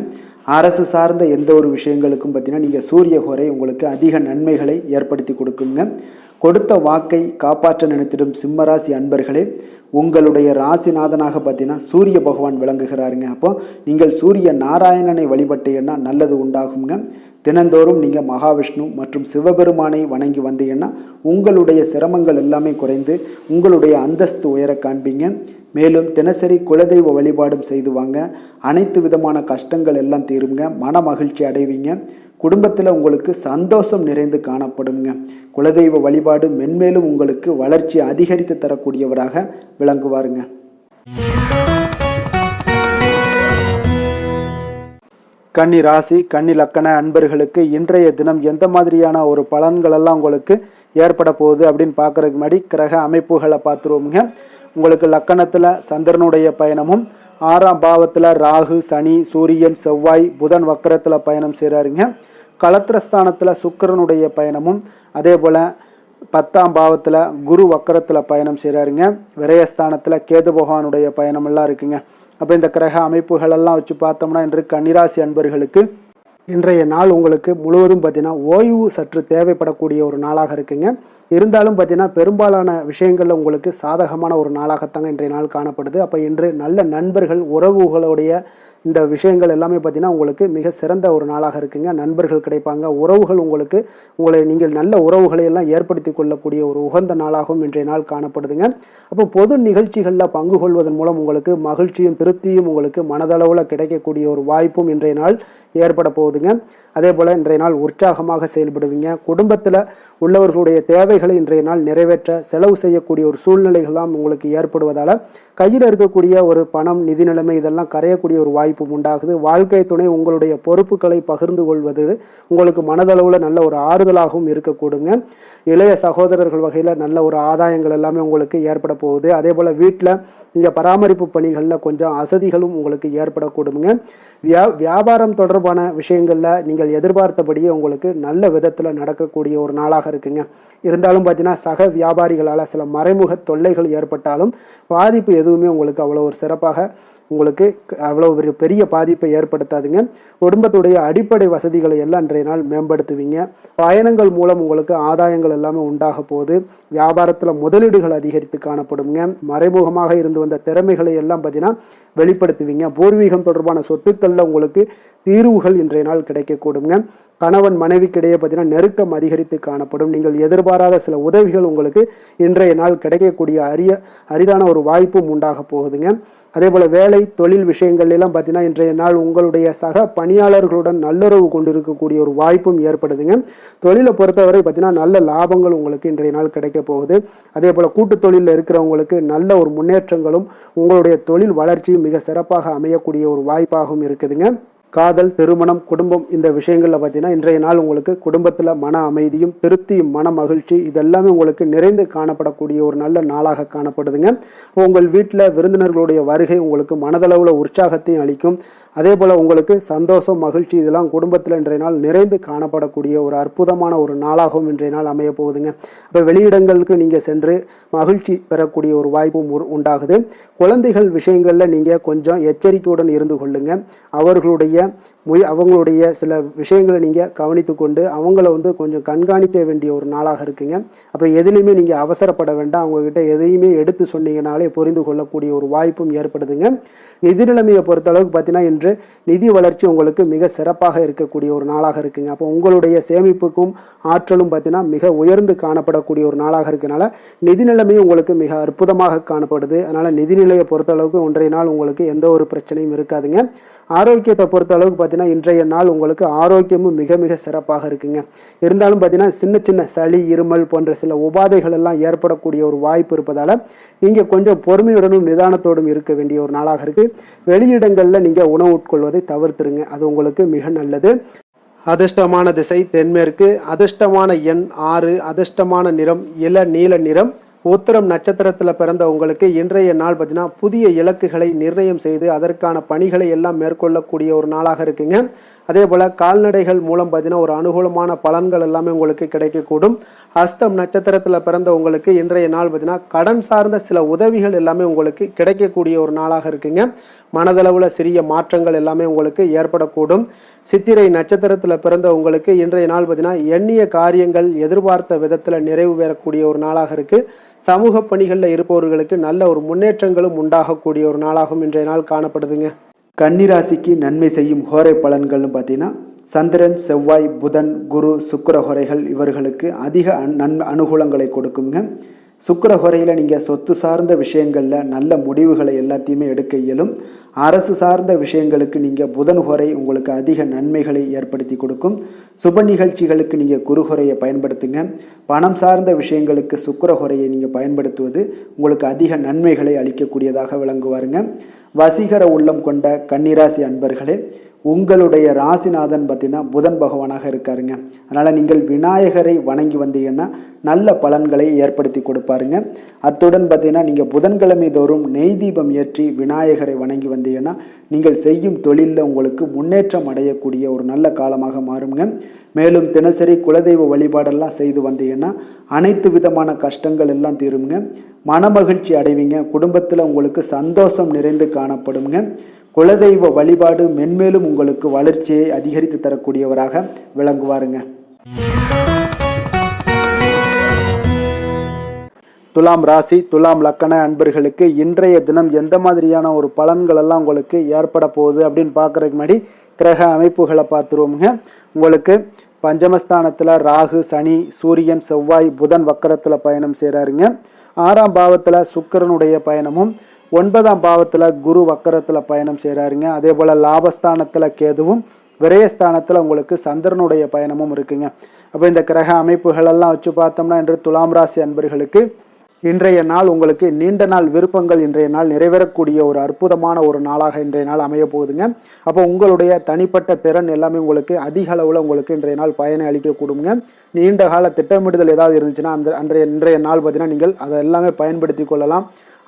அரசு சார்ந்த எந்த ஒரு விஷயங்களுக்கும் பார்த்தீங்கன்னா நீங்கள் சூரிய ஹோரை உங்களுக்கு அதிக நன்மைகளை ஏற்படுத்தி கொடுக்குங்க. கொடுத்த வாக்கை காப்பாற்ற நினைத்திடும் சிம்மராசி அன்பர்களே, உங்களுடைய ராசிநாதனாக பார்த்தீங்கன்னா சூரிய பகவான் விளங்குகிறாருங்க. அப்போ நீங்கள் சூரிய நாராயணனை வழிபட்டீங்கன்னா நல்லது உண்டாகுங்க. தினந்தோறும் நீங்கள் மகாவிஷ்ணு மற்றும் சிவபெருமானை வணங்கி வந்தீங்கன்னா உங்களுடைய சிரமங்கள் எல்லாமே குறைந்து உங்களுடைய அந்தஸ்து உயர காண்பீங்க. மேலும் தினசரி குலதெய்வ வழிபாடும் செய்து வாங்க. அனைத்து விதமான கஷ்டங்கள் எல்லாம் தீருங்க. மன மகிழ்ச்சி அடைவீங்க. குடும்பத்தில் உங்களுக்கு சந்தோஷம் நிறைந்து காணப்படுங்க. குலதெய்வ வழிபாடு மென்மேலும் உங்களுக்கு வளர்ச்சி அதிகரித்து தரக்கூடியவராக விளங்குவாருங்க. கன்னி ராசி, கன்னி லக்கண அன்பர்களுக்கு இன்றைய தினம் எந்த மாதிரியான ஒரு பலன்களெல்லாம் உங்களுக்கு ஏற்பட போகுது அப்படின்னு பார்க்குறதுக்கு முன்னாடி கிரக அமைப்புகளை பார்த்துருவோமுங்க. உங்களுக்கு லக்கணத்தில் சந்திரனுடைய பயணமும், 6ஆம் பாவத்தில் ராகு, சனி, சூரியன், செவ்வாய், புதன் வக்கரத்தில் பயணம் செய்கிறாருங்க. களத்திரஸ்தானத்தில் சுக்கிரனுடைய பயணமும், அதே போல் 10ஆம் பாவத்தில் குரு வக்கரத்தில் பயணம் செய்கிறாருங்க. விரயஸ்தானத்தில் கேது பகவானுடைய பயணமெல்லாம் இருக்குங்க. அப்போ இந்த கிரக அமைப்புகளெல்லாம் வச்சு பார்த்தோம்னா இன்று கன்னிராசி அன்பர்களுக்கு இன்றைய நாள் உங்களுக்கு முழுவதும் பார்த்தீங்கன்னா ஓய்வு சற்று தேவைப்படக்கூடிய ஒரு நாளாக இருக்குங்க. இருந்தாலும் பார்த்தீங்கன்னா பெரும்பாலான விஷயங்களில் உங்களுக்கு சாதகமான ஒரு நாளாகத்தாங்க இன்றைய நாள் காணப்படுது. அப்போ இன்று நல்ல நண்பர்கள், உறவுகளுடைய இந்த விஷயங்கள் எல்லாமே பார்த்தீங்கன்னா உங்களுக்கு மிக சிறந்த ஒரு நாளாக இருக்குங்க. நண்பர்கள் கிடைப்பாங்க, உறவுகள் உங்களை நீங்கள் நல்ல உறவுகளை எல்லாம் ஏற்படுத்தி கொள்ளக்கூடிய ஒரு உகந்த நாளாகவும் இன்றைய நாள் காணப்படுதுங்க. அப்போ பொது நிகழ்ச்சிகளில் பங்கு கொள்வதன் மூலம் உங்களுக்கு மகிழ்ச்சியும் திருப்தியும் உங்களுக்கு மனதளவில் கிடைக்கக்கூடிய ஒரு வாய்ப்பும் இன்றைய நாள் ஏற்பட போகுதுங்க. அதே போல் இன்றைய நாள் உற்சாகமாக செயல்படுவீங்க. குடும்பத்தில் உள்ளவர்களுடைய தேவைகளை இன்றைய நாள் நிறைவேற்ற செலவு செய்யக்கூடிய ஒரு சூழ்நிலைகள்லாம் உங்களுக்கு ஏற்படுவதால் கையில் இருக்கக்கூடிய ஒரு பணம், நிதி நிலைமை இதெல்லாம் கரையக்கூடிய ஒரு வாய்ப்பும் உண்டாகுது. வாழ்க்கை துணை உங்களுடைய பொறுப்புகளை பகிர்ந்து கொள்வது உங்களுக்கு மனதளவில் நல்ல ஒரு ஆறுதலாகவும் இருக்கக்கூடுங்க. இளைய சகோதரர்கள் வகையில் நல்ல ஒரு ஆதாயங்கள் எல்லாமே உங்களுக்கு ஏற்பட போகுது. அதே போல் வீட்டில் நீங்கள் பராமரிப்பு பணிகளில் கொஞ்சம் அசதிகளும் உங்களுக்கு ஏற்படக்கூடுங்க. வியாபாரம் தொடர்பான விஷயங்களில் நீங்கள் எதிர்பார்த்தபடியே உங்களுக்கு நல்ல விதத்தில் நடக்கக்கூடிய ஒரு நாளாக இருக்குங்க. இருந்தாலும் பார்த்தீங்கன்னா சக வியாபாரிகளால் சில மறைமுக தொல்லைகள் ஏற்பட்டாலும் பாதிப்பு எதுவுமே உங்களுக்கு அவ்வளோ ஒரு சிறப்பாக உங்களுக்கு அவ்வளோ ஒரு பெரிய பாதிப்பை ஏற்படுத்தாதுங்க. குடும்பத்துடைய அடிப்படை வசதிகளை எல்லாம் இன்றைய நாள் மேம்படுத்துவீங்க. பயணங்கள் மூலம் உங்களுக்கு ஆதாயங்கள் எல்லாமே உண்டாக போகுது. வியாபாரத்தில் முதலீடுகள் அதிகரித்து காணப்படுங்க. மறைமுகமாக இருந்து வந்த திறமைகளை எல்லாம் பார்த்தீங்கன்னா வெளிப்படுத்துவீங்க. பூர்வீகம் தொடர்பான சொத்துக்களில் உங்களுக்கு தீர்வுகள் இன்றைய நாள் கிடைக்கக்கூடுங்க. கணவன் மனைவிக்கிடையே பார்த்தீங்கன்னா நெருக்கம் அதிகரித்து காணப்படும். நீங்கள் எதிர்பாராத சில உதவிகள் உங்களுக்கு இன்றைய நாள் கிடைக்கக்கூடிய அரிதான ஒரு வாய்ப்பும் உண்டாக போகுதுங்க. அதே போல் வேலை தொழில் விஷயங்கள் எல்லாம் பார்த்தீங்கன்னா இன்றைய நாள் உங்களுடைய சக பணியாளர்களுடன் நல்லுறவு கொண்டிருக்கக்கூடிய ஒரு வாய்ப்பும் ஏற்படுதுங்க. தொழிலை பொறுத்தவரை பார்த்தீங்கன்னா நல்ல லாபங்கள் உங்களுக்கு இன்றைய நாள் கிடைக்க போகுது. அதே போல் கூட்டு தொழிலில் இருக்கிறவங்களுக்கு நல்ல ஒரு முன்னேற்றங்களும் உங்களுடைய தொழில் வளர்ச்சியும் மிக சிறப்பாக அமையக்கூடிய ஒரு வாய்ப்பாகவும் இருக்குதுங்க. காதல், திருமணம், குடும்பம் இந்த விஷயங்களில் பார்த்தீங்கன்னா இன்றைய நாள் உங்களுக்கு குடும்பத்தில் மன அமைதியும் திருப்தியும் மன மகிழ்ச்சி இதெல்லாமே உங்களுக்கு நிறைந்து காணப்படக்கூடிய ஒரு நல்ல நாளாக காணப்படுதுங்க. உங்கள் வீட்டில் விருந்தினர்களுடைய வருகை உங்களுக்கு மனதளவில் உற்சாகத்தையும் அளிக்கும். அதே போல் உங்களுக்கு சந்தோஷம், மகிழ்ச்சி இதெல்லாம் குடும்பத்தில் இன்றைய நாள் நிறைந்து காணப்படக்கூடிய ஒரு அற்புதமான ஒரு நாளாகவும் இன்றைய நாள் அமைய போகுதுங்க. அப்போ வெளியிடங்களுக்கு நீங்கள் சென்று மகிழ்ச்சி பெறக்கூடிய ஒரு வாய்ப்பும் உண்டாகுது. குழந்தைகள் விஷயங்களில் நீங்கள் கொஞ்சம் எச்சரிக்கையுடன் இருந்து கொள்ளுங்க. அவங்களுடைய சில விஷயங்களை நீங்கள் கவனித்து கொண்டு அவங்கள கொஞ்சம் கண்காணிக்க வேண்டிய ஒரு நாளாக இருக்குங்க. அப்போ எதுலையுமே நீங்கள் அவசரப்பட வேண்டாம். அவங்கக்கிட்ட எதையுமே எடுத்து சொன்னீங்கனாலே புரிந்து கொள்ளக்கூடிய ஒரு வாய்ப்பும் ஏற்படுதுங்க. நிதி நிலைமையை பொறுத்தளவுக்கு பார்த்தீங்கன்னா இன்று நிதி வளர்ச்சி உங்களுக்கு மிக சிறப்பாக இருக்கக்கூடிய ஒரு நாளாக இருக்குங்க. அப்போ உங்களுடைய சேமிப்புக்கும் ஆற்றலும் பார்த்தீங்கன்னா மிக உயர்ந்து காணப்படக்கூடிய ஒரு நாளாக இருக்கனால நிதி நிலைமையும் உங்களுக்கு மிக அற்புதமாக காணப்படுது. அதனால் நிதிநிலையை பொறுத்தளவுக்கு இன்றைய நாள் உங்களுக்கு எந்த ஒரு பிரச்சனையும் இருக்காதுங்க. ஆரோக்கியத்தை பொறுத்த அளவுக்கு பார்த்தீங்கன்னா இன்றைய நாள் உங்களுக்கு ஆரோக்கியமும் மிக மிக சிறப்பாக இருக்குங்க. இருந்தாலும் பார்த்தீங்கன்னா சின்ன சின்ன சளி, இருமல் போன்ற சில உபாதைகள் எல்லாம் ஏற்படக்கூடிய ஒரு வாய்ப்பு இருப்பதால் நீங்கள் கொஞ்சம் பொறுமையுடனும் நிதானத்தோடும் இருக்க வேண்டிய ஒரு நாளாக இருக்குது. வெளியிடங்களில் நீங்கள் உணவு உட்கொள்வதை தவிர்த்துருங்க, அது உங்களுக்கு மிக நல்லது. அதிர்ஷ்டமான திசை தென்மேற்கு, அதிர்ஷ்டமான எண் 6, அதிர்ஷ்டமான நிறம் இள நீல நிறம், உத்திரம் நட்சத்திரத்தில் பிறந்த உங்களுக்கு இன்றைய நாள் பார்த்தீங்கன்னா புதிய இலக்குகளை நிர்ணயம் செய்து அதற்கான பணிகளை எல்லாம் மேற்கொள்ளக்கூடிய ஒரு நாளாக இருக்குங்க. அதே போல் கால்நடைகள் மூலம் பார்த்தீங்கன்னா ஒரு அனுகூலமான பலன்கள் எல்லாமே உங்களுக்கு கிடைக்கக்கூடும். ஹஸ்தம் நட்சத்திரத்தில் பிறந்த உங்களுக்கு இன்றைய நாள் பார்த்தீங்கன்னா கடன் சார்ந்த சில உதவிகள் எல்லாமே உங்களுக்கு கிடைக்கக்கூடிய ஒரு நாளாக இருக்குங்க. மனதளவில் சிறிய மாற்றங்கள் எல்லாமே உங்களுக்கு ஏற்படக்கூடும். சித்திரை நட்சத்திரத்தில் பிறந்த உங்களுக்கு இன்றைய நாள் பார்த்தீங்கன்னா எண்ணிய காரியங்கள் எதிர்பார்த்த விதத்தில் நிறைவு பெறக்கூடிய ஒரு நாளாக இருக்குது. சமூக பணிகளில் இருப்பவர்களுக்கு நல்ல ஒரு முன்னேற்றங்களும் உண்டாகக்கூடிய ஒரு நாளாகவும் இன்றைய நாள் காணப்படுதுங்க. கன்னிராசிக்கு நன்மை செய்யும் ஹோரை பலன்கள்னு பார்த்தீங்கன்னா சந்திரன், செவ்வாய், புதன், குரு, சுக்கிர ஹோரைகள் இவர்களுக்கு அதிக அனுகூலங்களை கொடுக்குங்க. சுக்கிர ஹோரையில் நீங்கள் சொத்து சார்ந்த விஷயங்களில் நல்ல முடிவுகளை எல்லாத்தையுமே எடுக்க இயலும். அரசு சார்ந்த விஷயங்களுக்கு நீங்கள் புதன் ஹோரை உங்களுக்கு அதிக நன்மைகளை ஏற்படுத்தி கொடுக்கும். சுப நிகழ்ச்சிகளுக்கு நீங்கள் குரு ஹோரையை பயன்படுத்துங்க. பணம் சார்ந்த விஷயங்களுக்கு சுக்கிர ஹோரையை நீங்கள் பயன்படுத்துவது உங்களுக்கு அதிக நன்மைகளை அளிக்கக்கூடியதாக விளங்குவாருங்க. வசீகர உள்ளம் கொண்ட கன்னிராசி அன்பர்களே, உங்களுடைய ராசிநாதன் பார்த்தீங்கன்னா புதன் பகவானாக இருக்காருங்க. அதனால் நீங்கள் விநாயகரை வணங்கி வந்தீங்கன்னா நல்ல பலன்களை ஏற்படுத்தி கொடுப்பாருங்க. அத்துடன் பார்த்தீங்கன்னா நீங்கள் புதன்கிழமை தோறும் நெய் தீபம் ஏற்றி விநாயகரை வணங்கி வந்தீங்கன்னா நீங்கள் செய்யும் தொழிலில் உங்களுக்கு முன்னேற்றம் அடையக்கூடிய ஒரு நல்ல காலமாக மாறுங்க. மேலும் தினசரி குலதெய்வ வழிபாடெல்லாம் செய்து வந்தீங்கன்னா அனைத்து விதமான கஷ்டங்கள் எல்லாம் தீருங்க. மனமகிழ்ச்சி அடைவீங்க. குடும்பத்தில் உங்களுக்கு சந்தோஷம் நிறைந்து காணப்படுங்க. குலதெய்வ வழிபாடு மென்மேலும் உங்களுக்கு வளர்ச்சியை அதிகரித்து தரக்கூடியவராக விளங்குவாருங்க. துலாம் ராசி, துலாம் லக்கண அன்பர்களுக்கு இன்றைய தினம் எந்த மாதிரியான ஒரு பலன்கள் எல்லாம் உங்களுக்கு ஏற்பட போகுது அப்படின்னு பார்க்குறதுக்கு முன்னாடி கிரக அமைப்புகளை பார்த்துருவோமுங்க. உங்களுக்கு பஞ்சமஸ்தானத்தில் ராகு, சனி, சூரியன், செவ்வாய், புதன் வக்கரத்தில் பயணம் செய்கிறாருங்க. 6ஆம் பாவத்தில் சுக்கிரனுடைய பயணமும் 9ஆம் பாவத்தில் குரு வக்கரத்தில் பயணம் செய்கிறாருங்க. அதே போல் லாபஸ்தானத்தில் கேதுவும் விரயஸ்தானத்தில் உங்களுக்கு சந்திரனுடைய பயணமும் இருக்குங்க. அப்போ இந்த கிரக அமைப்புகளெல்லாம் வச்சு பார்த்தோம்னா இன்று துலாம் ராசி அன்பர்களுக்கு இன்றைய நாள் உங்களுக்கு நீண்ட நாள் விருப்பங்கள் இன்றைய நாள் நிறைவேறக்கூடிய ஒரு அற்புதமான ஒரு நாளாக இன்றைய நாள் அமைய போகுதுங்க. அப்போ உங்களுடைய தனிப்பட்ட திறன் எல்லாமே உங்களுக்கு அதிக அளவில் உங்களுக்கு இன்றைய நாள் பயனை அளிக்கக்கூடுங்க. நீண்ட கால திட்டமிடுதல் ஏதாவது இருந்துச்சுன்னா இன்றைய நாள் பார்த்தீங்கன்னா நீங்கள் அதை எல்லாமே பயன்படுத்தி கொள்ளலாம்.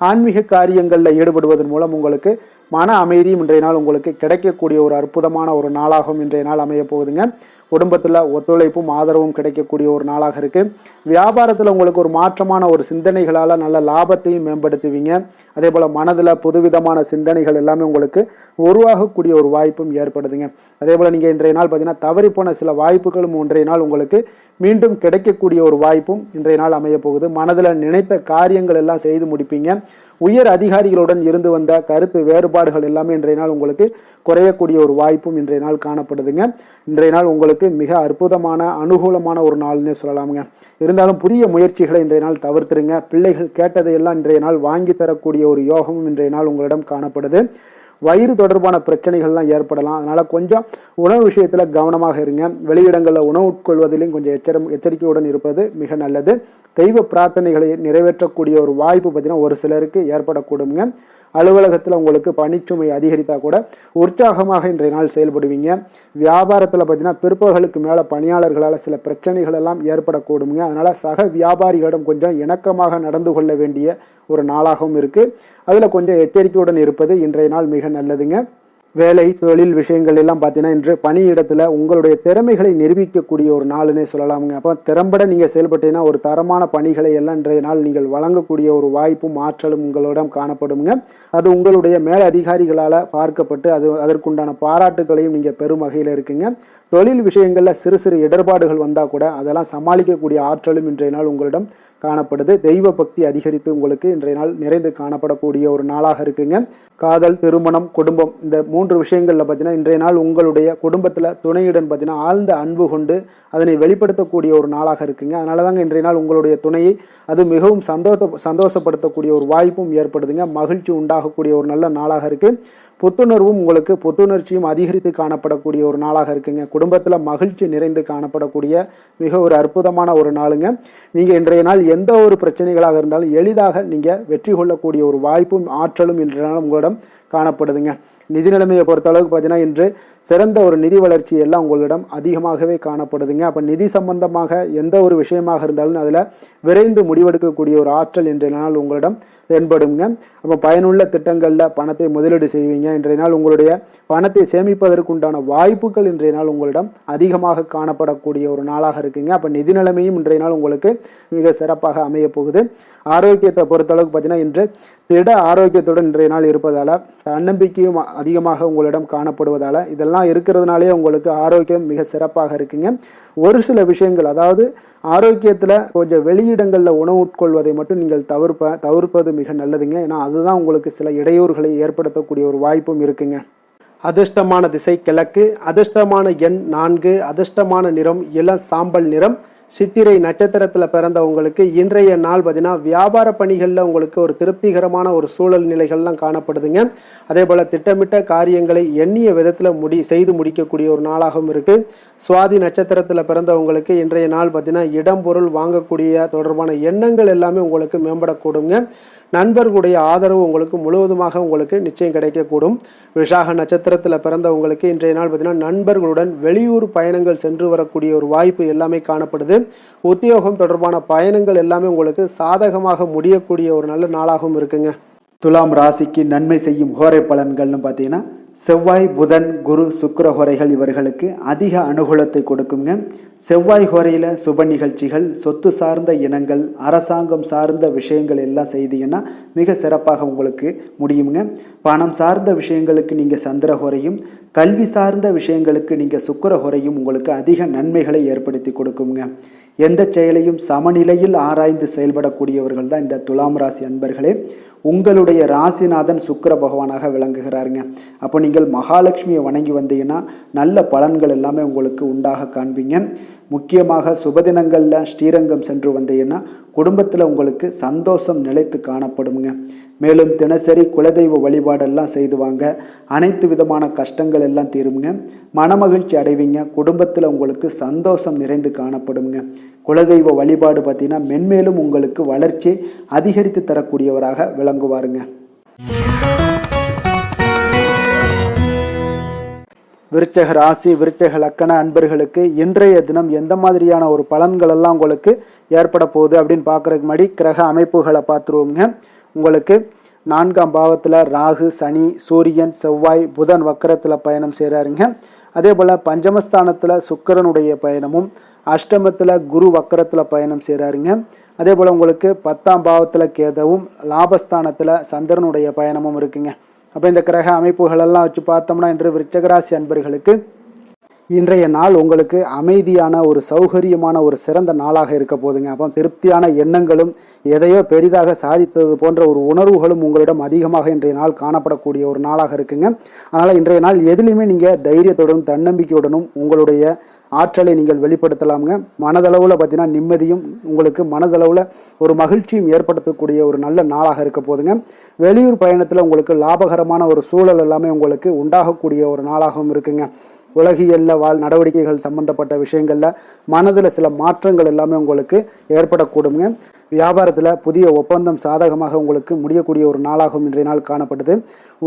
ஆன்மீக காரியங்களில் ஈடுபடுவதன் மூலம் உங்களுக்கு மன அமைதியும் இன்றைய நாள் உங்களுக்கு கிடைக்கக்கூடிய ஒரு அற்புதமான ஒரு நாளாகவும் இன்றைய நாள் அமைய போகுதுங்க. குடும்பத்தில் ஒத்துழைப்பும் ஆதரவும் கிடைக்கக்கூடிய ஒரு நாளாக இருக்குது. வியாபாரத்தில் உங்களுக்கு ஒரு மாற்றமான ஒரு சிந்தனைகளால் நல்ல லாபத்தையும் மேம்படுத்துவீங்க. அதே போல் மனதில் புதுவிதமான சிந்தனைகள் எல்லாமே உங்களுக்கு உருவாகக்கூடிய ஒரு வாய்ப்பும் ஏற்படுதுங்க. அதே போல் நீங்கள் இன்றைய நாள் பார்த்தீங்கன்னா தவறிப்போன சில வாய்ப்புகளும் இன்றைய நாள் உங்களுக்கு மீண்டும் கிடைக்கக்கூடிய ஒரு வாய்ப்பும் இன்றைய நாள் அமைய போகுது. மனதில் நினைத்த காரியங்கள் எல்லாம் செய்து முடிப்பீங்க. உயர் அதிகாரிகளுடன் இருந்து வந்த கருத்து வேறுபாடுகள் எல்லாமே இன்றைய நாள் உங்களுக்கு குறையக்கூடிய ஒரு வாய்ப்பும் இன்றைய நாள் காணப்படுதுங்க. இன்றைய நாள் உங்களுக்கு மிக அற்புதமான அனுகூலமான ஒரு நாள்னே சொல்லலாமுங்க. இருந்தாலும் புதிய முயற்சிகளை இன்றைய நாள் தவிர்த்துருங்க. பிள்ளைகள் கேட்டதையெல்லாம் இன்றைய நாள் வாங்கி தரக்கூடிய ஒரு யோகமும் இன்றைய நாள் உங்களிடம் காணப்படுது. வயிறு தொடர்பான பிரச்சனைகள்லாம் ஏற்படலாம். அதனால் கொஞ்சம் உணவு விஷயத்தில் கவனமாக இருங்க. வெளியிடங்களில் உணவு உட்கொள்வதிலையும் கொஞ்சம் எச்சரிக்கையுடன் இருப்பது மிக நல்லது. தெய்வ பிரார்த்தனைகளை நிறைவேற்றக்கூடிய ஒரு வாய்ப்பு பார்த்தீங்கன்னா ஒரு சிலருக்கு ஏற்படக்கூடுங்க. அலுவலகத்தில் உங்களுக்கு பணிச்சுமை அதிகரித்தா கூட உற்சாகமாக இன்றைய நாள் செயல்படுவீங்க. வியாபாரத்தில் பார்த்தீங்கன்னா பிற்பகலுக்கு மேலே பணியாளர்களால் சில பிரச்சனைகள் எல்லாம் ஏற்படக்கூடுங்க. அதனால் சக வியாபாரிகளிடம் கொஞ்சம் இணக்கமாக நடந்து கொள்ள வேண்டிய ஒரு நாளாகவும் இருக்குது. அதில் கொஞ்சம் எச்சரிக்கையுடன் இருப்பது இன்றைய நாள் மிக நல்லதுங்க. வேலை தொழில் விஷயங்கள் எல்லாம் பார்த்தீங்கன்னா இன்று பணியிடத்தில் உங்களுடைய திறமைகளை நிரூபிக்கக்கூடிய ஒரு நாளுன்னே சொல்லலாமுங்க. அப்போ திறம்பட நீங்கள் செயல்பட்டீங்கன்னா ஒரு தரமான பணிகளை எல்லாம் இன்றைய நாள் நீங்கள் வழங்கக்கூடிய ஒரு வாய்ப்பும் ஆற்றலும் உங்களிடம் காணப்படுங்க. அது உங்களுடைய மேல் அதிகாரிகளால் பார்க்கப்பட்டு அதற்குண்டான பாராட்டுகளையும் நீங்கள் பெரும் வகையில் இருக்குங்க. தொழில் விஷயங்களில் சிறு சிறு இடர்பாடுகள் வந்தால் கூட அதெல்லாம் சமாளிக்கக்கூடிய ஆற்றலும் இன்றைய நாள் உங்களிடம் காணப்படுது. தெய்வ பக்தி அதிகரித்து உங்களுக்கு இன்றைய நாள் நிறைந்து காணப்படக்கூடிய ஒரு நாளாக இருக்குங்க. காதல், திருமணம், குடும்பம் இந்த 3 விஷயங்களில் பார்த்தீங்கன்னா இன்றைய நாள் உங்களுடைய குடும்பத்தில் துணையுடன் பார்த்தீங்கன்னா ஆழ்ந்த அன்பு கொண்டு அதனை வெளிப்படுத்தக்கூடிய ஒரு நாளாக இருக்குங்க. அதனால தாங்க இன்றைய நாள் உங்களுடைய துணையை அது மிகவும் சந்தோஷப்படுத்தக்கூடிய ஒரு வாய்ப்பும் ஏற்படுதுங்க. மகிழ்ச்சி உண்டாகக்கூடிய ஒரு நல்ல நாளாக இருக்குது. புத்துணர்வும் உங்களுக்கு புத்துணர்ச்சியும் அதிகரித்து காணப்படக்கூடிய ஒரு நாளாக இருக்குங்க. குடும்பத்தில் மகிழ்ச்சி நிறைந்து காணப்படக்கூடிய மிக ஒரு அற்புதமான ஒரு நாளுங்க. நீங்கள் இன்றைய நாள் எந்த ஒரு பிரச்சனைகளாக இருந்தாலும் எளிதாக நீங்கள் வெற்றி கொள்ளக்கூடிய ஒரு வாய்ப்பும் ஆற்றலும் இன்றைய நாள் உங்களிடம் காணப்படுதுங்க. நிதி நிலைமையை பொறுத்த அளவுக்கு பார்த்தீங்கன்னா இன்று சிறந்த ஒரு நிதி வளர்ச்சி எல்லாம் உங்களிடம் அதிகமாகவே காணப்படுதுங்க. அப்போ நிதி சம்பந்தமாக எந்த ஒரு விஷயமாக இருந்தாலும் அதில் விரைந்து முடிவெடுக்கக்கூடிய ஒரு ஆற்றல் இன்றைய நாள் உங்களிடம் தென்படுங்க. அப்போ பயனுள்ள திட்டங்களில் பணத்தை முதலீடு செய்வீங்க. இன்றைய நாள் உங்களுடைய பணத்தை சேமிப்பதற்குண்டான வாய்ப்புகள் இன்றைய நாள் உங்களிடம் அதிகமாக காணப்படக்கூடிய ஒரு நாளாக இருக்குங்க. அப்போ நிதி நிலைமையும் இன்றைய நாள் உங்களுக்கு மிக சிறப்பாக அமைய போகுது. ஆரோக்கியத்தை பொறுத்தளவுக்கு பார்த்தீங்கன்னா இன்று திட ஆரோக்கியத்துடன் இன்றைய நாள் இருப்பதால் தன்னம்பிக்கையும் அதிகமாக உங்களிடம் காணப்படுவதால் இதெல்லாம் இருக்கிறதுனாலே உங்களுக்கு ஆரோக்கியம் மிக சிறப்பாக இருக்குங்க. ஒரு சில விஷயங்கள், அதாவது ஆரோக்கியத்தில் கொஞ்சம் வெளியிடங்களில் உணவு உட்கொள்வதை மட்டும் நீங்கள் தவிர்ப்பது மிக நல்லதுங்க. ஏன்னா அதுதான் உங்களுக்கு சில இடையூறுகளை ஏற்படுத்தக்கூடிய ஒரு வாய்ப்பும் இருக்குங்க. அதிர்ஷ்டமான திசை கிழக்கு, அதிர்ஷ்டமான எண் 4, அதிர்ஷ்டமான நிறம் இளம் சாம்பல் நிறம். சித்திரை நட்சத்திரத்தில் பிறந்தவங்களுக்கு இன்றைய நாள் பார்த்தீங்கன்னா வியாபார பணிகளில் உங்களுக்கு ஒரு திருப்திகரமான ஒரு சூழல் நிலைகள்லாம் காணப்படுதுங்க. அதே போல் திட்டமிட்ட காரியங்களை எண்ணிய விதத்தில் செய்து முடிக்கக்கூடிய ஒரு நாளாகவும் இருக்குது. சுவாதி நட்சத்திரத்தில் பிறந்தவங்களுக்கு இன்றைய நாள் பார்த்தீங்கன்னா இடம் பொருள் வாங்கக்கூடிய தொடர்பான எண்ணங்கள் எல்லாமே உங்களுக்கு மேம்படக்கூடுங்க. நண்பர்களுடைய ஆதரவு உங்களுக்கு முழுவதுமாக உங்களுக்கு நிச்சயம் கிடைக்கக்கூடும். விசாக நட்சத்திரத்தில் பிறந்தவங்களுக்கு இன்றைய நாள் பார்த்தீங்கன்னா நண்பர்களுடன் வெளியூர் பயணங்கள் சென்று வரக்கூடிய ஒரு வாய்ப்பு எல்லாமே காணப்படுது. உத்தியோகம் தொடர்பான பயணங்கள் எல்லாமே உங்களுக்கு சாதகமாக முடியக்கூடிய ஒரு நல்ல நாளாகவும் இருக்குங்க. துலாம் ராசிக்கு நன்மை செய்யும் ஹோரை பலன்கள்னு பார்த்தீங்கன்னா செவ்வாய், புதன், குரு, சுக்கிர ஹோரைகள் இவர்களுக்கு அதிக அனுகூலத்தை கொடுக்குங்க. செவ்வாய் ஹோரையில் சுப நிகழ்ச்சிகள், சொத்து சார்ந்த இனங்கள், அரசாங்கம் சார்ந்த விஷயங்கள் எல்லாம் செய்தீங்கன்னா மிக சிறப்பாக உங்களுக்கு முடியுங்க. பணம் சார்ந்த விஷயங்களுக்கு நீங்கள் சந்திர ஹோரையும், கல்வி சார்ந்த விஷயங்களுக்கு நீங்கள் சுக்கிர ஹோரையும் உங்களுக்கு அதிக நன்மைகளை ஏற்படுத்தி கொடுக்குங்க. எந்த செயலையும் சமநிலையில் ஆராய்ந்து செயல்படக்கூடியவர்கள் தான் இந்த துலாம் ராசி அன்பர்களே. உங்களுடைய ராசிநாதன் சுக்கிர பகவானாக விளங்குகிறாருங்க. அப்போ நீங்கள் மகாலட்சுமியை வணங்கி வந்தீங்கன்னா நல்ல பலன்கள் எல்லாமே உங்களுக்கு உண்டாக காண்பீங்க. முக்கியமாக சுபதினங்களில் ஸ்ரீரங்கம் சென்று வந்தீங்கன்னா குடும்பத்தில் உங்களுக்கு சந்தோஷம் நிலைத்து காணப்படுங்க. மேலும் தினசரி குலதெய்வ வழிபாடெல்லாம் செய்துவாங்க. அனைத்து விதமான கஷ்டங்கள் எல்லாம் தீருங்க. மனமகிழ்ச்சி அடைவீங்க. குடும்பத்தில் உங்களுக்கு சந்தோஷம் நிறைந்து காணப்படுங்க. குலதெய்வ வழிபாடு பார்த்தீங்கன்னா மென்மேலும் உங்களுக்கு வளர்ச்சி அதிகரித்து தரக்கூடியவராக விளங்குவாருங்க. விருச்சக ராசி, விருச்சக லக்கண அன்பர்களுக்கு இன்றைய தினம் எந்த மாதிரியான ஒரு பலன்கள் எல்லாம் உங்களுக்கு ஏற்பட போகுது அப்படின்னு பார்க்குறதுக்கு முன்னாடி கிரக அமைப்புகளை பார்த்துருவோங்க. உங்களுக்கு 4ஆம் பாவத்தில் ராகு, சனி, சூரியன், செவ்வாய், புதன் வக்கரத்தில் பயணம் செய்கிறாருங்க. அதே போல் பஞ்சமஸ்தானத்தில் சுக்கிரனுடைய பயணமும், அஷ்டமத்தில் குரு வக்கரத்தில் பயணம் செய்கிறாருங்க. அதே போல் உங்களுக்கு 10ஆம் பாவத்தில் கேதவும், லாபஸ்தானத்தில் சந்திரனுடைய பயணமும் இருக்குங்க. அப்போ இந்த கிரக அமைப்புகளெல்லாம் வச்சு பார்த்தோம்னா இன்று விருச்சகராசி அன்பர்களுக்கு இன்றைய நாள் உங்களுக்கு அமைதியான ஒரு சௌகரியமான ஒரு சிறந்த நாளாக இருக்க போதுங்க. அப்போ திருப்தியான எண்ணங்களும் எதையோ பெரிதாக சாதித்தது போன்ற ஒரு உணர்வுகளும் உங்களிடம் அதிகமாக இன்றைய நாள் காணப்படக்கூடிய ஒரு நாளாக இருக்குங்க. அதனால் இன்றைய நாள் எதுலையுமே நீங்கள் தைரியத்துடனும் தன்னம்பிக்கையுடனும் உங்களுடைய ஆற்றலை நீங்கள் வெளிப்படுத்தலாமுங்க. மனதளவில் பார்த்தீங்கன்னா நிம்மதியும் உங்களுக்கு மனதளவில் ஒரு மகிழ்ச்சியும் ஏற்படுத்தக்கூடிய ஒரு நல்ல நாளாக இருக்க போதுங்க. வெளியூர் பயணத்தில் உங்களுக்கு லாபகரமான ஒரு சூழல் எல்லாமே உங்களுக்கு உண்டாகக்கூடிய ஒரு நாளாகவும் இருக்குங்க. உலகியல்ல நடவடிக்கைகள் சம்பந்தப்பட்ட விஷயங்களில் மனதில் சில மாற்றங்கள் எல்லாமே உங்களுக்கு ஏற்படக்கூடுங்க. வியாபாரத்தில் புதிய ஒப்பந்தம் சாதகமாக உங்களுக்கு முடியக்கூடிய ஒரு நாளாகவும் இன்றைய நாள் காணப்படுது.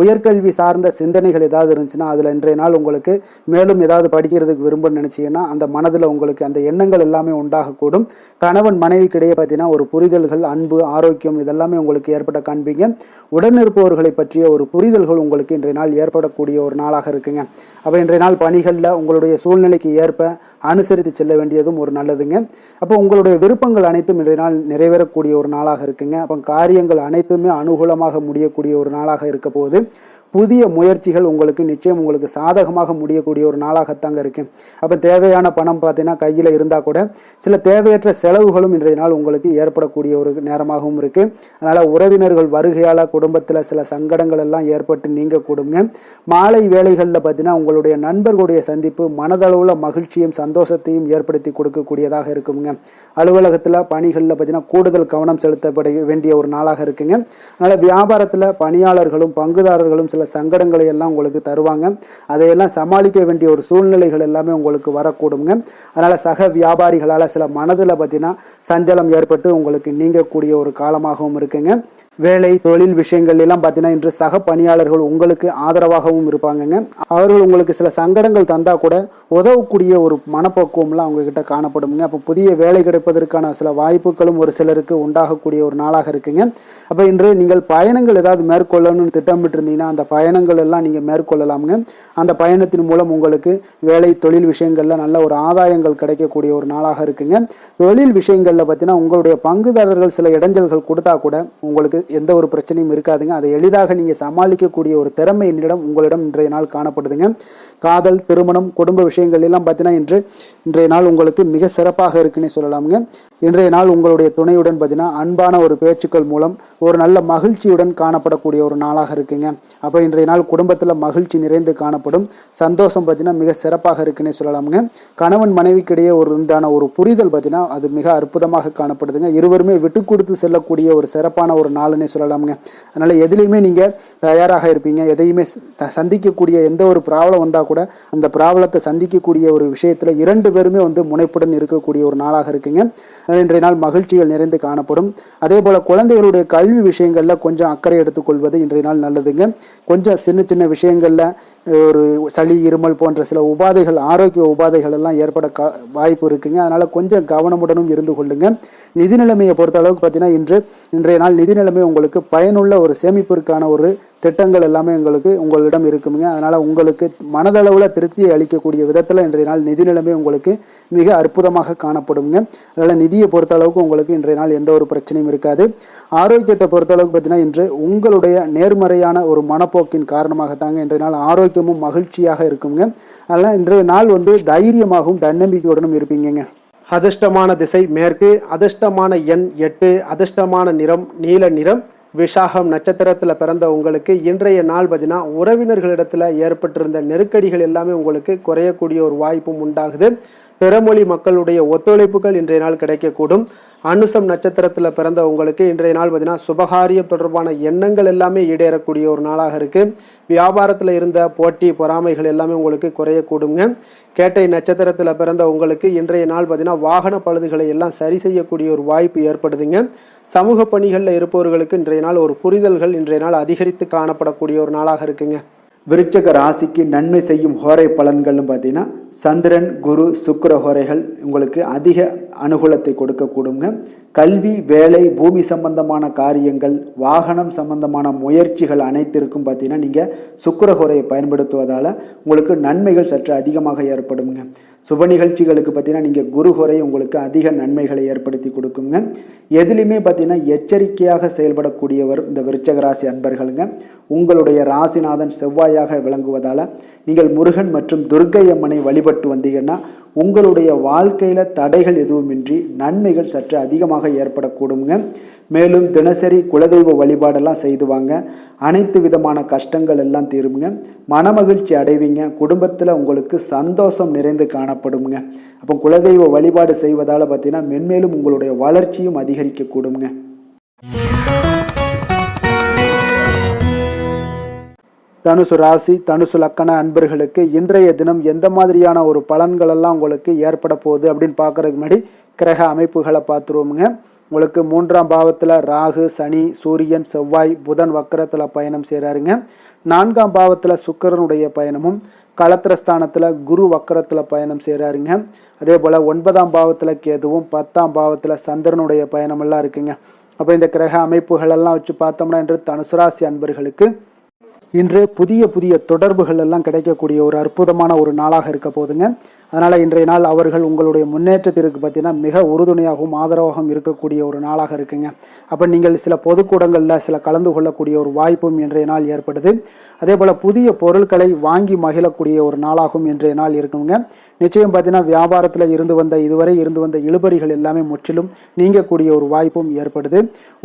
உயர்கல்வி சார்ந்த சிந்தனைகள் ஏதாவது இருந்துச்சுன்னா அதில் இன்றைய நாள் உங்களுக்கு மேலும் ஏதாவது படிக்கிறதுக்கு விரும்புன்னு நினச்சிங்கன்னா அந்த மனதில் உங்களுக்கு அந்த எண்ணங்கள் எல்லாமே உண்டாகக்கூடும். கணவன் மனைவிக்கிடையே பார்த்தீங்கன்னா ஒரு புரிதல்கள், அன்பு, ஆரோக்கியம் இதெல்லாமே உங்களுக்கு ஏற்பட காண்பீங்க. உடனிருப்பவர்களை பற்றிய ஒரு புரிதல்கள் உங்களுக்கு இன்றைய நாள் ஏற்படக்கூடிய ஒரு நாளாக இருக்குங்க. அப்போ இன்றைய நாள் பணிகளில் உங்களுடைய சூழ்நிலைக்கு ஏற்ப அனுசரித்து செல்ல வேண்டியதும் ஒரு நல்லதுங்க. அப்போ உங்களுடைய விருப்பங்கள் அனைத்தும் இன்றைய நாள் நிறைவேறக்கூடிய ஒரு நாளாக இருக்குங்க. அப்போ காரியங்கள் அனைத்துமே அனுகூலமாக முடியக்கூடிய ஒரு நாளாக இருக்க போகுது. புதிய முயற்சிகள் உங்களுக்கு நிச்சயம் உங்களுக்கு சாதகமாக முடியக்கூடிய ஒரு நாளாகத்தாங்க இருக்கு. அப்போ தேவையான பணம் பார்த்தீங்கன்னா கையில் இருந்தால் கூட சில தேவையற்ற செலவுகளும் இன்றைய நாள் உங்களுக்கு ஏற்படக்கூடிய ஒரு நேரமாகவும் இருக்கு. அதனால உறவினர்கள் வருகையால் குடும்பத்தில் சில சங்கடங்கள் எல்லாம் ஏற்பட்டு நீங்கக்கூடுங்க. மாலை வேளைகளில் பார்த்தீங்கன்னா உங்களுடைய நண்பர்களுடைய சந்திப்பு மனதளவில் மகிழ்ச்சியும் சந்தோஷத்தையும் ஏற்படுத்தி கொடுக்கக்கூடியதாக இருக்குங்க. அலுவலகத்தில் பணிகளில் பார்த்தீங்கன்னா கூடுதல் கவனம் செலுத்தப்பட வேண்டிய ஒரு நாளாக இருக்குங்க. அதனால் வியாபாரத்தில் பணியாளர்களும் பங்குதாரர்களும் சில சங்கடங்களை எல்லாம் உங்களுக்கு தருவாங்க. அதையெல்லாம் சமாளிக்க வேண்டிய ஒரு சூழ்நிலைகள் எல்லாமே உங்களுக்கு வரக்கூடுங்க. அதனால சக வியாபாரிகளால் சில மனதில் பார்த்தீங்கன்னா சஞ்சலம் ஏற்பட்டு உங்களுக்கு நீங்கக்கூடிய ஒரு காலமாகவும் இருக்குங்க. வேலை தொழில் விஷயங்கள் எல்லாம் பார்த்தீங்கன்னா இன்று சக பணியாளர்கள் உங்களுக்கு ஆதரவாகவும் இருப்பாங்கங்க. அவர்கள் உங்களுக்கு சில சங்கடங்கள் தந்தா கூட உதவக்கூடிய ஒரு மனப்பக்குவம்லாம் அவங்க கிட்ட காணப்படுங்க. அப்போ புதிய வேலை கிடைப்பதற்கான சில வாய்ப்புகளும் ஒரு சிலருக்கு உண்டாகக்கூடிய ஒரு நாளாக இருக்குங்க. அப்போ இன்று நீங்கள் பயணங்கள் ஏதாவது மேற்கொள்ளணும்னு திட்டமிட்டு இருந்தீங்கன்னா அந்த பயணங்கள் எல்லாம் நீங்கள் மேற்கொள்ளலாமுங்க. அந்த பயணத்தின் மூலம் உங்களுக்கு வேலை தொழில் விஷயங்கள்ல நல்ல ஒரு ஆதாயங்கள் கிடைக்கக்கூடிய ஒரு நாளாக இருக்குங்க. தொழில் விஷயங்கள்ல பார்த்தீங்கன்னா உங்களுடைய பங்குதாரர்கள் சில இடைஞ்சல்கள் கொடுத்தா கூட உங்களுக்கு எந்த ஒரு பிரச்சனையும் இருக்காதுங்க. அதை எளிதாக நீங்கள் சமாளிக்கக்கூடிய ஒரு திறமை உங்களிடம் இன்றைய நாள் காணப்படுதுங்க. காதல், திருமணம், குடும்ப விஷயங்கள் எல்லாம் பார்த்தீங்கன்னா இன்றைய நாள் உங்களுக்கு மிக சிறப்பாக இருக்குன்னு சொல்லலாமுங்க. இன்றைய நாள் உங்களுடைய துணையுடன் பார்த்தீங்கன்னா அன்பான ஒரு பேச்சுக்கள் மூலம் ஒரு நல்ல மகிழ்ச்சியுடன் காணப்படக்கூடிய ஒரு நாளாக இருக்குங்க. அப்போ இன்றைய நாள் குடும்பத்தில் மகிழ்ச்சி நிறைந்து காணப்படும். சந்தோஷம் பார்த்தீங்கன்னா மிக சிறப்பாக இருக்குன்னே சொல்லலாமுங்க. கணவன் மனைவிக்கிடையே உண்டான ஒரு புரிதல் பார்த்தீங்கன்னா அது மிக அற்புதமாக காணப்படுதுங்க. இருவருமே விட்டு கொடுத்து செல்லக்கூடிய ஒரு சிறப்பான ஒரு நாளுன்னே சொல்லலாமுங்க. அதனால எதுலையுமே நீங்கள் தயாராக இருப்பீங்க. எதையுமே சந்திக்கக்கூடிய எந்த ஒரு ப்ராப்ளம் வந்தால் கூட அந்த ப்ராப்ளத்தை சந்திக்கக்கூடிய ஒரு விஷயத்தில் 2 பேருமே முனைப்புடன் இருக்கக்கூடிய ஒரு நாளாக இருக்குங்க. இன்றைய நாள் மகிழ்ச்சிகள் நிறைந்து காணப்படும். அதே போல குழந்தைகளுடைய கல்வி விஷயங்கள்ல கொஞ்சம் அக்கறை எடுத்துக்கொள்வது இன்றைய நாள் நல்லதுங்க. கொஞ்சம் சின்ன சின்ன விஷயங்கள்ல ஒரு சளி, இருமல் போன்ற சில உபாதைகள், ஆரோக்கிய உபாதைகள் எல்லாம் ஏற்பட வாய்ப்பு இருக்குங்க. அதனால கொஞ்சம் கவனமுடனும் இருந்து கொள்ளுங்க. நிதி நிலைமையை பொறுத்த அளவுக்கு பார்த்தீங்கன்னா இன்றைய நாள் நிதி நிலைமை உங்களுக்கு பயனுள்ள ஒரு சேமிப்பிற்கான ஒரு திட்டங்கள் எல்லாமே உங்களிடம் இருக்குங்க. அதனால உங்களுக்கு மனதளவில் திருப்தியை அளிக்கக்கூடிய விதத்தில் இன்றைய நாள் நிதி நிலைமை உங்களுக்கு மிக அற்புதமாக காணப்படுங்க. அதனால நிதியை பொறுத்த அளவுக்கு உங்களுக்கு இன்றைய நாள் எந்த ஒரு பிரச்சனையும் இருக்காது. ஆரோக்கியத்தை பொறுத்த அளவுக்கு பார்த்தீங்கன்னா இன்று உங்களுடைய நேர்மறையான ஒரு மனப்போக்கின் காரணமாகத்தாங்க இன்றைய நாள் ஆரோக்கியமும் மகிழ்ச்சியாக இருக்குங்க. அதனால இன்றைய நாள் தைரியமாகவும் தன்னம்பிக்கையுடனும் இருப்பீங்க. அதிர்ஷ்டமான திசை மேற்கு, அதிர்ஷ்டமான எண் 8, அதிர்ஷ்டமான நிறம் நீல நிறம். விஷாகம் நட்சத்திரத்தில் பிறந்த உங்களுக்கு இன்றைய நாள் பார்த்தீங்கன்னா உறவினர்களிடத்தில் ஏற்பட்டிருந்த நெருக்கடிகள் எல்லாமே உங்களுக்கு குறையக்கூடிய ஒரு வாய்ப்பும் உண்டாகுது. பிறமொழி மக்களுடைய ஒத்துழைப்புகள் இன்றைய நாள் கிடைக்கக்கூடும். அனுசம் நட்சத்திரத்தில் பிறந்த உங்களுக்கு இன்றைய நாள் பார்த்தீங்கன்னா சுபகாரியம் தொடர்பான எண்ணங்கள் எல்லாமே ஈடேறக்கூடிய ஒரு நாளாக இருக்குது. வியாபாரத்தில் இருந்த போட்டி பொறாமைகள் எல்லாமே உங்களுக்கு குறையக்கூடுங்க. கேட்டை நட்சத்திரத்தில் பிறந்த உங்களுக்கு இன்றைய நாள் பார்த்தீங்கன்னா வாகன பழுதுகளை எல்லாம் சரி செய்யக்கூடிய ஒரு வாய்ப்பு ஏற்படுதுங்க. சமூக பணிகளில் இருப்பவர்களுக்கு இன்றைய நாள் ஒரு புரிதல்கள் இன்றைய நாள் அதிகரித்து காணப்படக்கூடிய ஒரு நாளாக இருக்குங்க. விருச்சக ராசிக்கு நன்மை செய்யும் ஹோரை பலன்கள்னு பார்த்தீங்கன்னா சந்திரன், குரு, சுக்கிர ஹோரைகள் உங்களுக்கு அதிக அனுகூலத்தை கொடுக்கக்கூடுங்க. கல்வி, வேலை, பூமி சம்பந்தமான காரியங்கள், வாகனம் சம்பந்தமான முயற்சிகள் அனைத்திற்கும் பார்த்தீங்கன்னா நீங்கள் சுக்கிர ஹோரையை பயன்படுத்துவதால் உங்களுக்கு நன்மைகள் சற்று அதிகமாக ஏற்படுங்க. சுப நிகழ்ச்சிகளுக்கு பார்த்தீங்கன்னா நீங்கள் குரு ஹோரை உங்களுக்கு அதிக நன்மைகளை ஏற்படுத்தி கொடுக்குங்க. எதுலையுமே பார்த்தீங்கன்னா எச்சரிக்கையாக செயல்படக்கூடியவர் இந்த விருச்சக ராசி அன்பர்களுங்க. உங்களுடைய ராசிநாதன் செவ்வாயாக விளங்குவதால் நீங்கள் முருகன் மற்றும் துர்க்கை அம்மனை வழிபட்டு வந்தீங்கன்னா உங்களுடைய வாழ்க்கையில் தடைகள் எதுவுமின்றி நன்மைகள் சற்று அதிகமாக ஏற்படக்கூடுங்க. மேலும் தினசரி குலதெய்வ வழிபாடெல்லாம் செய்து வாங்க. அனைத்து விதமான கஷ்டங்கள் எல்லாம் தீருங்க. மனமகிழ்ச்சி அடைவீங்க. குடும்பத்தில் உங்களுக்கு சந்தோஷம் நிறைந்து காணப்படுங்க. அப்போ குலதெய்வ வழிபாடு செய்வதால் பார்த்தீங்கன்னா மென்மேலும் உங்களுடைய வளர்ச்சியும் அதிகரிக்கக்கூடுங்க. தனுசு ராசி, தனுசு லக்கண அன்பர்களுக்கு இன்றைய தினம் எந்த மாதிரியான ஒரு பலன்களெல்லாம் உங்களுக்கு ஏற்பட போகுது அப்படின்னு பார்க்கறதுக்கு முன்னாடி கிரக அமைப்புகளை பார்த்துருவோமுங்க. உங்களுக்கு 3ஆம் பாவத்தில் ராகு, சனி, சூரியன், செவ்வாய், புதன் வக்கரத்தில் பயணம் செய்கிறாருங்க. 4ஆம் பாவத்தில் சுக்கிரனுடைய பயணமும், களத்திரஸ்தானத்தில் குரு வக்கரத்தில் பயணம் செய்கிறாருங்க. அதே போல் 9ஆம் பாவத்தில் கேதுவும், 10ஆம் பாவத்தில் சந்திரனுடைய பயணமெல்லாம் இருக்குங்க. அப்போ இந்த கிரக அமைப்புகளெல்லாம் வச்சு பார்த்தோம்னா இன்று தனுசு ராசி அன்பர்களுக்கு இன்று புதிய புதிய தொடர்புகள் எல்லாம் கிடைக்கக்கூடிய ஒரு அற்புதமான ஒரு நாளாக இருக்க போதுங்க. அதனால் இன்றைய நாள் அவர்கள் உங்களுடைய முன்னேற்றத்திற்கு பார்த்தீங்கன்னா மிக உறுதுணையாகவும் ஆதரவாகவும் இருக்கக்கூடிய ஒரு நாளாக இருக்குங்க. அப்போ நீங்கள் சில பொதுக்கூடங்களில் சில கலந்து கொள்ளக்கூடிய ஒரு வாய்ப்பும் இன்றைய நாள் ஏற்படுது. அதே போல் புதிய பொருட்களை வாங்கி மகிழக்கூடிய ஒரு நாளாகவும் இன்றைய நாள் இருக்குங்க. நிச்சயம் பார்த்தீங்கன்னா வியாபாரத்தில் இதுவரை இருந்து வந்த இழுபறிகள் எல்லாமே முற்றிலும் நீங்கக்கூடிய ஒரு வாய்ப்பும் ஏற்படுது.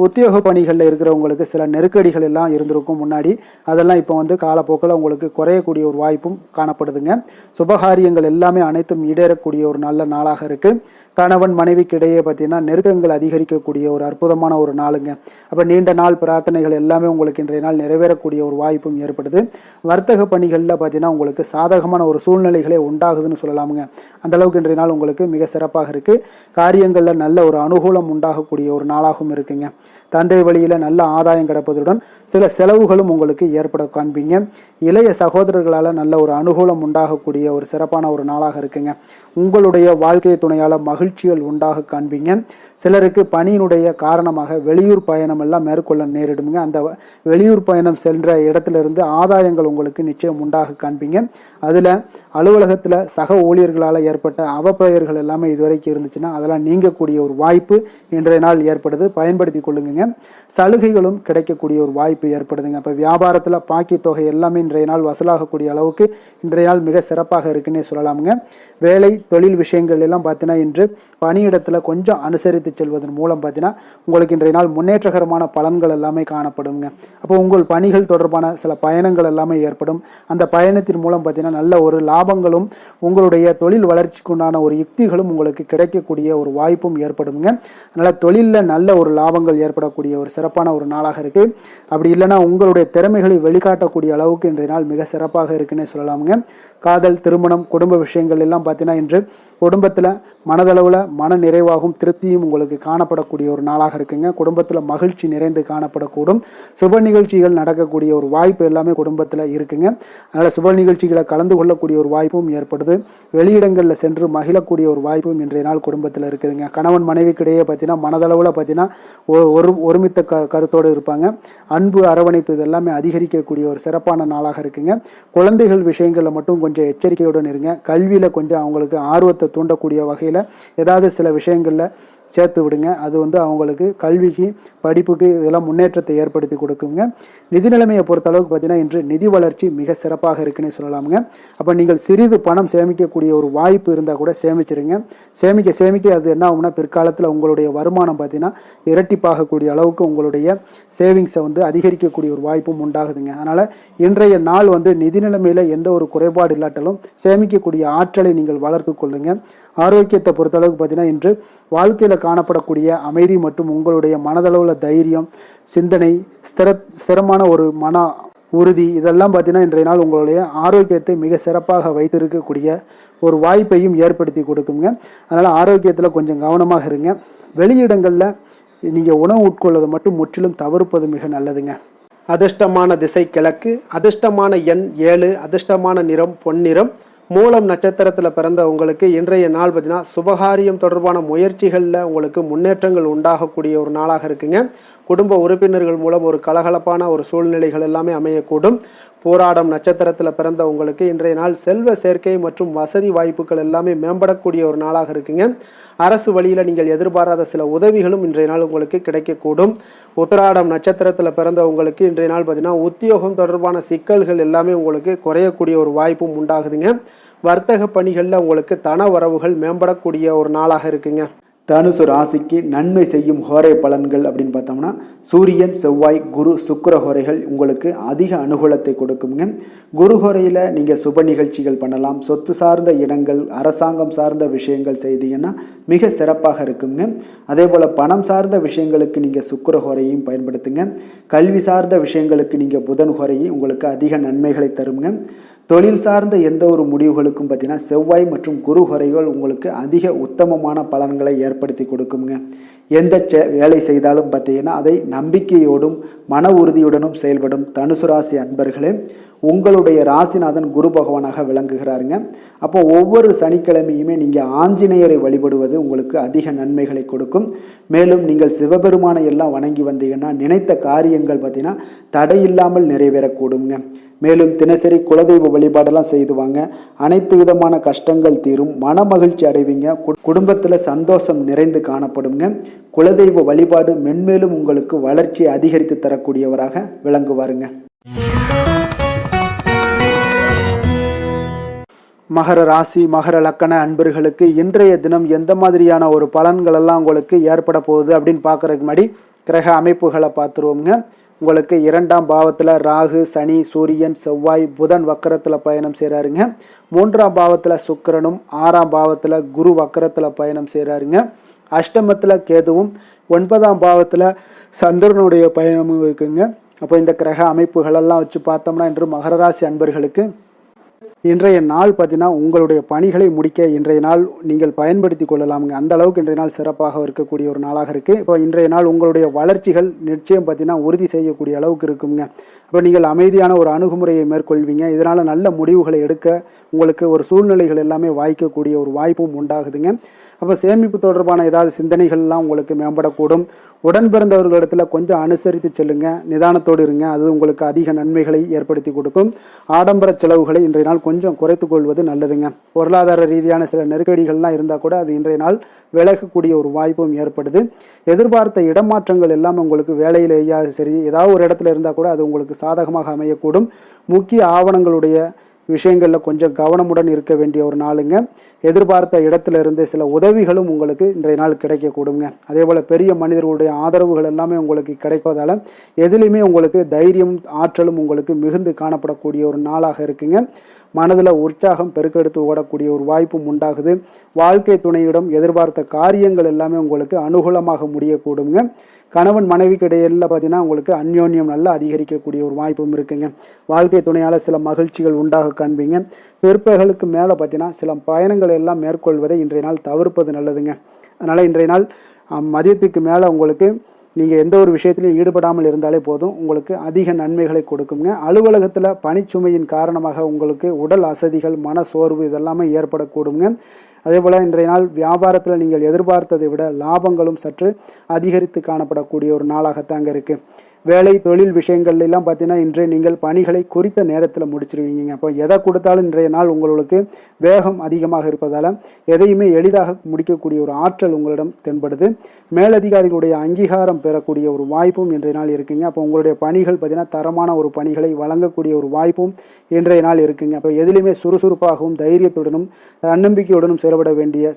உத்தியோக பணிகளில் இருக்கிறவங்களுக்கு சில நெருக்கடிகள் எல்லாம் இருந்திருக்கும் முன்னாடி, அதெல்லாம் இப்போ காலப்போக்கில் உங்களுக்கு குறையக்கூடிய ஒரு வாய்ப்பும் காணப்படுதுங்க. சுபகாரியங்கள் எல்லாமே அனைத்தும் ஈடேறக்கூடிய ஒரு நல்ல நாளாக இருக்குது. கணவன் மனைவிக்கு இடையே பார்த்தீங்கன்னா நெருக்கங்கள் அதிகரிக்கக்கூடிய ஒரு அற்புதமான ஒரு நாளுங்க. அப்போ நீண்ட நாள் பிரார்த்தனைகள் எல்லாமே உங்களுக்கு இன்றைய நாள் நிறைவேறக்கூடிய ஒரு வாய்ப்பும் ஏற்படுது. வர்த்தக பணிகளில் பார்த்தீங்கன்னா உங்களுக்கு சாதகமான ஒரு சூழ்நிலைகளே உண்டாகுதுன்னு சொல்லலாமுங்க. அந்த அளவுக்கு இன்றைய நாள் உங்களுக்கு மிக சிறப்பாக இருக்குது. காரியங்களில் நல்ல ஒரு அனுகூலம் உண்டாகக்கூடிய ஒரு நாளாகவும் இருக்குங்க. தந்தை வழியில் நல்ல ஆதாயம் கிடைப்பதுடன் சில செலவுகளும் உங்களுக்கு ஏற்பட காண்பீங்க. இளைய சகோதரர்களால் நல்ல ஒரு அனுகூலம் உண்டாகக்கூடிய ஒரு சிறப்பான ஒரு நாளாக இருக்குங்க. உங்களுடைய வாழ்க்கை துணையால் மகிழ்ச்சிகள் உண்டாக காண்பீங்க. சிலருக்கு பணியினுடைய காரணமாக வெளியூர் பயணம் எல்லாம் மேற்கொள்ள நேரிடுங்க. அந்த வெளியூர் பயணம் சென்ற இடத்திலிருந்து ஆதாயங்கள் உங்களுக்கு நிச்சயம் உண்டாக காண்பீங்க. அதில் அலுவலகத்தில் சக ஊழியர்களால் ஏற்பட்ட அவப்பெயர்கள் எல்லாமே இதுவரைக்கும் இருந்துச்சுன்னா அதெல்லாம் நீங்கக்கூடிய ஒரு வாய்ப்பு இன்றைய நாள் ஏற்படுது. பயன்படுத்தி கொள்ளுங்க. சலுகைகளும் கிடைக்கக்கூடிய ஒரு வாய்ப்பு ஏற்படுதுங்க. இப்போ வியாபாரத்தில் பாக்கி தொகை எல்லாமே இன்றைய நாள் வசூலாகக்கூடிய அளவுக்கு இன்றைய நாள் மிக சிறப்பாக இருக்குன்னே சொல்லலாமுங்க. வேலை தொழில் விஷயங்கள் எல்லாம் பார்த்தீங்கன்னா இன்று பணியிடத்தில் கொஞ்சம் அனுசரித்து செல்வதன் மூலம் பார்த்தீங்கன்னா உங்களுக்கு இன்றைய நாள் முன்னேற்றகரமான பலன்கள் எல்லாமே காணப்படுங்க. அப்போ உங்கள் பணிகள் தொடர்பான சில பயணங்கள் எல்லாமே ஏற்படும். அந்த பயணத்தின் மூலம் பார்த்தீங்கன்னா நல்ல ஒரு லாபங்களும் உங்களுடைய தொழில் வளர்ச்சிக்கு உண்டான ஒரு யுக்திகளும் உங்களுக்கு கிடைக்கக்கூடிய ஒரு வாய்ப்பும் ஏற்படுங்க. அதனால் தொழிலில் நல்ல ஒரு லாபங்கள் ஏற்படக்கூடிய ஒரு சிறப்பான ஒரு நாளாக இருக்குது. அப்படி இல்லைன்னா உங்களுடைய திறமைகளை வெளிக்காட்டக்கூடிய அளவுக்கு இன்றைய நாள் மிக சிறப்பாக இருக்குன்னே சொல்லலாமுங்க. காதல், திருமணம், குடும்ப விஷயங்கள் எல்லாம் பார்த்தீங்கன்னா இன்று குடும்பத்தில் மனதளவில் மன நிறைவாகவும் திருப்தியும் உங்களுக்கு காணப்படக்கூடிய ஒரு நாளாக இருக்குங்க. குடும்பத்தில் மகிழ்ச்சி நிறைந்து காணப்படக்கூடும். சுப நிகழ்ச்சிகள் நடக்கக்கூடிய ஒரு வாய்ப்பு எல்லாமே குடும்பத்தில் இருக்குங்க. அதனால் சுப நிகழ்ச்சிகளை கலந்து கொள்ளக்கூடிய ஒரு வாய்ப்பும் ஏற்படுது. வெளியிடங்களில் சென்று மகிழக்கூடிய ஒரு வாய்ப்பும் இன்றைய நாள் குடும்பத்தில் இருக்குதுங்க. கணவன் மனைவிக்கிடையே பார்த்தீங்கன்னா மனதளவில் பார்த்தீங்கன்னா ஒருமித்த கருத்தோடு இருப்பாங்க. அன்பு, அரவணைப்பு இதெல்லாமே அதிகரிக்கக்கூடிய ஒரு சிறப்பான நாளாக இருக்குங்க. குழந்தைகள் விஷயங்களில் மட்டும் கொஞ்சம் எச்சரிக்கையுடன் இருங்க. கல்வியில் கொஞ்சம் அவங்களுக்கு ஆர்வத்தை தூண்டக்கூடிய வகையில் ஏதாவது சில விஷயங்களில் சேர்த்து விடுங்க. அது அவங்களுக்கு கல்விக்கு, படிப்புக்கு இதெல்லாம் முன்னேற்றத்தை ஏற்படுத்தி கொடுக்குங்க. நிதி நிலைமையை பொறுத்தளவுக்கு பார்த்தீங்கன்னா இன்று நிதி வளர்ச்சி மிக சிறப்பாக இருக்குன்னு சொல்லலாமுங்க. அப்போ நீங்கள் சிறிது பணம் சேமிக்கக்கூடிய ஒரு வாய்ப்பு இருந்தால் கூட சேமிச்சிருங்க. சேமிக்க அது என்ன ஆகும்னா பிற்காலத்தில் உங்களுடைய வருமானம் பார்த்தீங்கன்னா இரட்டிப்பாகக்கூடிய அளவுக்கு உங்களுடைய சேவிங்ஸை அதிகரிக்கக்கூடிய ஒரு வாய்ப்பும் உண்டாகுதுங்க. அதனால் இன்றைய நாள் நிதி நிலைமையில் எந்த ஒரு குறைபாடு இல்லாட்டாலும் சேமிக்கக்கூடிய ஆற்றலை நீங்கள் வளர்த்து கொள்ளுங்க. ஆரோக்கியத்தை பொறுத்தளவுக்கு பார்த்தீங்கன்னா இன்று வாழ்க்கையில் காணப்படக்கூடிய அமைதி மற்றும் உங்களுடைய மனதளவில் தைரியம், சிந்தனை, ஸ்திரமான ஒரு மன உறுதி இதெல்லாம் பார்த்தீங்கன்னா இன்றைய நாள் உங்களுடைய ஆரோக்கியத்தை மிக சிறப்பாக வைத்திருக்கக்கூடிய ஒரு வாய்ப்பையும் ஏற்படுத்தி கொடுக்குங்க. அதனால் ஆரோக்கியத்தில் கொஞ்சம் கவனமாக இருங்க. வெளியிடங்களில் நீங்கள் உணவு உட்கொள்வதை மட்டும் முற்றிலும் தவிர்ப்பது மிக நல்லதுங்க. அதிர்ஷ்டமான திசை கிழக்கு, அதிர்ஷ்டமான எண் 7, அதிர்ஷ்டமான நிறம் பொன்னிறம். மூலம் நட்சத்திரத்தில் பிறந்த உங்களுக்கு இன்றைய நாள் பார்த்தீங்கன்னா சுபகாரியம் தொடர்பான முயற்சிகளில் உங்களுக்கு முன்னேற்றங்கள் உண்டாகக்கூடிய ஒரு நாளாக இருக்குங்க. குடும்ப உறுப்பினர்கள் மூலம் ஒரு கலகலப்பான ஒரு சூழ்நிலைகள் எல்லாமே அமையக்கூடும். போராடம் நட்சத்திரத்தில் பிறந்த உங்களுக்கு இன்றைய நாள் செல்வ சேர்க்கை மற்றும் வசதி வாய்ப்புகள் எல்லாமே மேம்படக்கூடிய ஒரு நாளாக இருக்குங்க. அரசு வழியில் நீங்கள் எதிர்பாராத சில உதவிகளும் இன்றைய நாள் உங்களுக்கு கிடைக்கக்கூடும். உத்திராடம் நட்சத்திரத்தில் பிறந்த உங்களுக்கு இன்றைய நாள் பார்த்தீங்கன்னா உத்தியோகம் தொடர்பான சிக்கல்கள் எல்லாமே உங்களுக்கு குறையக்கூடிய ஒரு வாய்ப்பும் உண்டாகுதுங்க. வர்த்தக பணிகளில் உங்களுக்கு தன வரவுகள் மேம்படக்கூடிய ஒரு நாளாக இருக்குங்க. தனுசு ராசிக்கு நன்மை செய்யும் ஹோரை பலன்கள் அப்படின்னு பார்த்தோம்னா சூரியன், செவ்வாய், குரு, சுக்கிர ஹோரைகள் உங்களுக்கு அதிக அனுகூலத்தை கொடுக்குங்க. குரு ஹோரையில் நீங்கள் சுப நிகழ்ச்சிகள் பண்ணலாம். சொத்து சார்ந்த இடங்கள், அரசாங்கம் சார்ந்த விஷயங்கள் செய்தீங்கன்னா மிக சிறப்பாக இருக்குங்க. அதே போல் பணம் சார்ந்த விஷயங்களுக்கு நீங்கள் சுக்கிர ஹோரையும் பயன்படுத்துங்க. கல்வி சார்ந்த விஷயங்களுக்கு நீங்கள் புதன் ஹோரையும் உங்களுக்கு அதிக நன்மைகளை தருங்க. தொழில் சார்ந்த எந்த ஒரு முடிவுகளுக்கும் பார்த்தீங்கன்னா செவ்வாய் மற்றும் குரு ஹோரைகள் உங்களுக்கு அதிக உத்தமமான பலன்களை ஏற்படுத்தி கொடுக்குங்க. எந்த வேலை செய்தாலும் பார்த்தீங்கன்னா அதை நம்பிக்கையோடும் மன உறுதியுடனும் செயல்படும் தனுசு ராசி அன்பர்களே, உங்களுடைய ராசிநாதன் குரு பகவானாக விளங்குகிறாருங்க. அப்போ ஒவ்வொரு சனிக்கிழமையுமே நீங்கள் ஆஞ்சநேயரை வழிபடுவது உங்களுக்கு அதிக நன்மைகளை கொடுக்கும். மேலும் நீங்கள் சிவபெருமானை எல்லாம் வணங்கி வந்தீங்கன்னா நினைத்த காரியங்கள் பார்த்தீங்கன்னா தடையில்லாமல் நிறைவேறக்கூடுங்க. மேலும் தினசரி குலதெய்வ வழிபாடெல்லாம் செய்துவாங்க. அனைத்து விதமான கஷ்டங்கள் தீரும், மன மகிழ்ச்சி அடைவீங்க. குடும்பத்தில் சந்தோஷம் நிறைந்து காணப்படுங்க. குலதெய்வ வழிபாடு மென்மேலும் உங்களுக்கு வளர்ச்சியை அதிகரித்து தரக்கூடியவராக விளங்குவாருங்க. மகர ராசி, மகர லக்கண அன்பர்களுக்கு இன்றைய தினம் எந்த மாதிரியான ஒரு பலன்கள் எல்லாம் உங்களுக்கு ஏற்பட போகுது அப்படின்னு பார்க்கறதுக்கு முன்னாடி கிரக அமைப்புகளை பார்த்துருவோங்க. உங்களுக்கு 2ஆம் பாவத்தில் ராகு, சனி, சூரியன், செவ்வாய், புதன் வக்கரத்தில் பயணம் செய்கிறாருங்க. 3ஆம் பாவத்தில் சுக்கிரனும், 6ஆம் பாவத்தில் குரு வக்கரத்தில் பயணம் செய்கிறாருங்க. அஷ்டமத்தில் கேதுவும், 9ஆம் பாவத்தில் சந்திரனுடைய பயணமும் இருக்குங்க. அப்போ இந்த கிரக அமைப்புகளெல்லாம் வச்சு பார்த்தோம்னா இன்று மகர ராசி அன்பர்களுக்கு இன்றைய நாள் பார்த்தீங்கன்னா உங்களுடைய பணிகளை முடிக்க இன்றைய நாள் நீங்கள் பயன்படுத்தி கொள்ளலாமுங்க. அந்த அளவுக்கு இன்றைய நாள் சிறப்பாக இருக்கக்கூடிய ஒரு நாளாக இருக்குது. இப்போ இன்றைய நாள் உங்களுடைய வளர்ச்சிகள் நிச்சயம் பார்த்தீங்கன்னா உறுதி செய்யக்கூடிய அளவுக்கு இருக்குங்க. இப்போ நீங்கள் அமைதியான ஒரு அணுகுமுறையை மேற்கொள்வீங்க. இதனால் நல்ல முடிவுகளை எடுக்க உங்களுக்கு ஒரு சூழ்நிலைகள் எல்லாமே வாய்க்கக்கூடிய ஒரு வாய்ப்பும் உண்டாகுதுங்க. அப்போ சேமிப்பு தொடர்பான ஏதாவது சிந்தனைகள்லாம் உங்களுக்கு மேம்படக்கூடும். உடன் பிறந்தவர்களிடத்தில் கொஞ்சம் அனுசரித்து செல்லுங்க, நிதானத்தோடு இருங்க. அது உங்களுக்கு அதிக நன்மைகளை ஏற்படுத்தி கொடுக்கும். ஆடம்பர செலவுகளை இன்றைய நாள் கொஞ்சம் குறைத்துக் கொள்வது நல்லதுங்க. பொருளாதார ரீதியான சில நெருக்கடிகள்லாம் இருந்தால் கூட அது இன்றைய நாள் விலகக்கூடிய ஒரு வாய்ப்பும் ஏற்படுது. எதிர்பார்த்த இடமாற்றங்கள் எல்லாம் உங்களுக்கு வேலையிலேயா சரி, ஏதாவது ஒரு இடத்துல இருந்தால் கூட அது உங்களுக்கு சாதகமாக அமையக்கூடும். முக்கிய ஆவணங்களுடைய விஷயங்களில் கொஞ்சம் கவனமுடன் இருக்க வேண்டிய ஒரு நாளுங்க. எதிர்பார்த்த இடத்துல இருந்து சில உதவிகளும் உங்களுக்கு இன்றைய நாள் கிடைக்கக்கூடுங்க. அதே போல் பெரிய மனிதர்களுடைய ஆதரவுகள் எல்லாமே உங்களுக்கு கிடைப்பதால் எதிலையுமே உங்களுக்கு தைரியம் ஆற்றலும் உங்களுக்கு மிகுந்து காணப்படக்கூடிய ஒரு நாளாக இருக்குங்க. மனதில் உற்சாகம் பெருக்கெடுத்து ஓடக்கூடிய ஒரு வாய்ப்பும் உண்டாகுது. வாழ்க்கை துணையிடம் எதிர்பார்த்த காரியங்கள் எல்லாமே உங்களுக்கு அனுகூலமாக முடியக்கூடுங்க. கணவன் மனைவிக்கு இடையில பார்த்தீங்கன்னா உங்களுக்கு அந்யோன்யம் நல்லா அதிகரிக்கக்கூடிய ஒரு வாய்ப்பும் இருக்குங்க. வாழ்க்கை துணையால் சில மகிழ்ச்சிகள் உண்டாக காண்பீங்க. பிற்பகலுக்கு மேலே பார்த்தீங்கன்னா சில பயணங்களை எல்லாம் மேற்கொள்வதை இன்றைய நாள் தவிர்ப்பது நல்லதுங்க. அதனால் இன்றைய நாள் மதியத்துக்கு மேலே உங்களுக்கு நீங்கள் எந்த ஒரு விஷயத்திலையும் ஈடுபடாமல் இருந்தாலே போதும், உங்களுக்கு அதிக நன்மைகளை கொடுக்குங்க. அலுவலகத்தில் பணிச்சுமையின் காரணமாக உங்களுக்கு உடல் அசதிகள், மன சோர்வு இதெல்லாமே ஏற்படக்கூடுங்க. அதே போல் இன்றைய நாள் வியாபாரத்தில் நீங்கள் எதிர்பார்த்ததை விட லாபங்களும் சற்று அதிகரித்து காணப்படக்கூடிய ஒரு நாளாகத்தாங்க இருக்குது. வேலை தொழில் விஷயங்கள்லாம் பார்த்தீங்கன்னா இன்று நீங்கள் பணிகளை குறித்த நேரத்தில் முடிச்சிருவீங்க. அப்போ எதை கொடுத்தாலும் இன்றைய நாள் உங்களுக்கு வேகம் அதிகமாக இருப்பதால் எதையுமே எளிதாக முடிக்கக்கூடிய ஒரு ஆற்றல் உங்களிடம் தென்படுது. மேலதிகாரிகளுடைய அங்கீகாரம் பெறக்கூடிய ஒரு வாய்ப்பும் இன்றைய நாள் இருக்குங்க. அப்போ உங்களுடைய பணிகள் பார்த்தீங்கன்னா தரமான ஒரு பணிகளை வழங்கக்கூடிய ஒரு வாய்ப்பும் இன்றைய நாள் இருக்குங்க. அப்போ எதிலுமே சுறுசுறுப்பாகவும் தைரியத்துடனும் தன்னம்பிக்கையுடனும்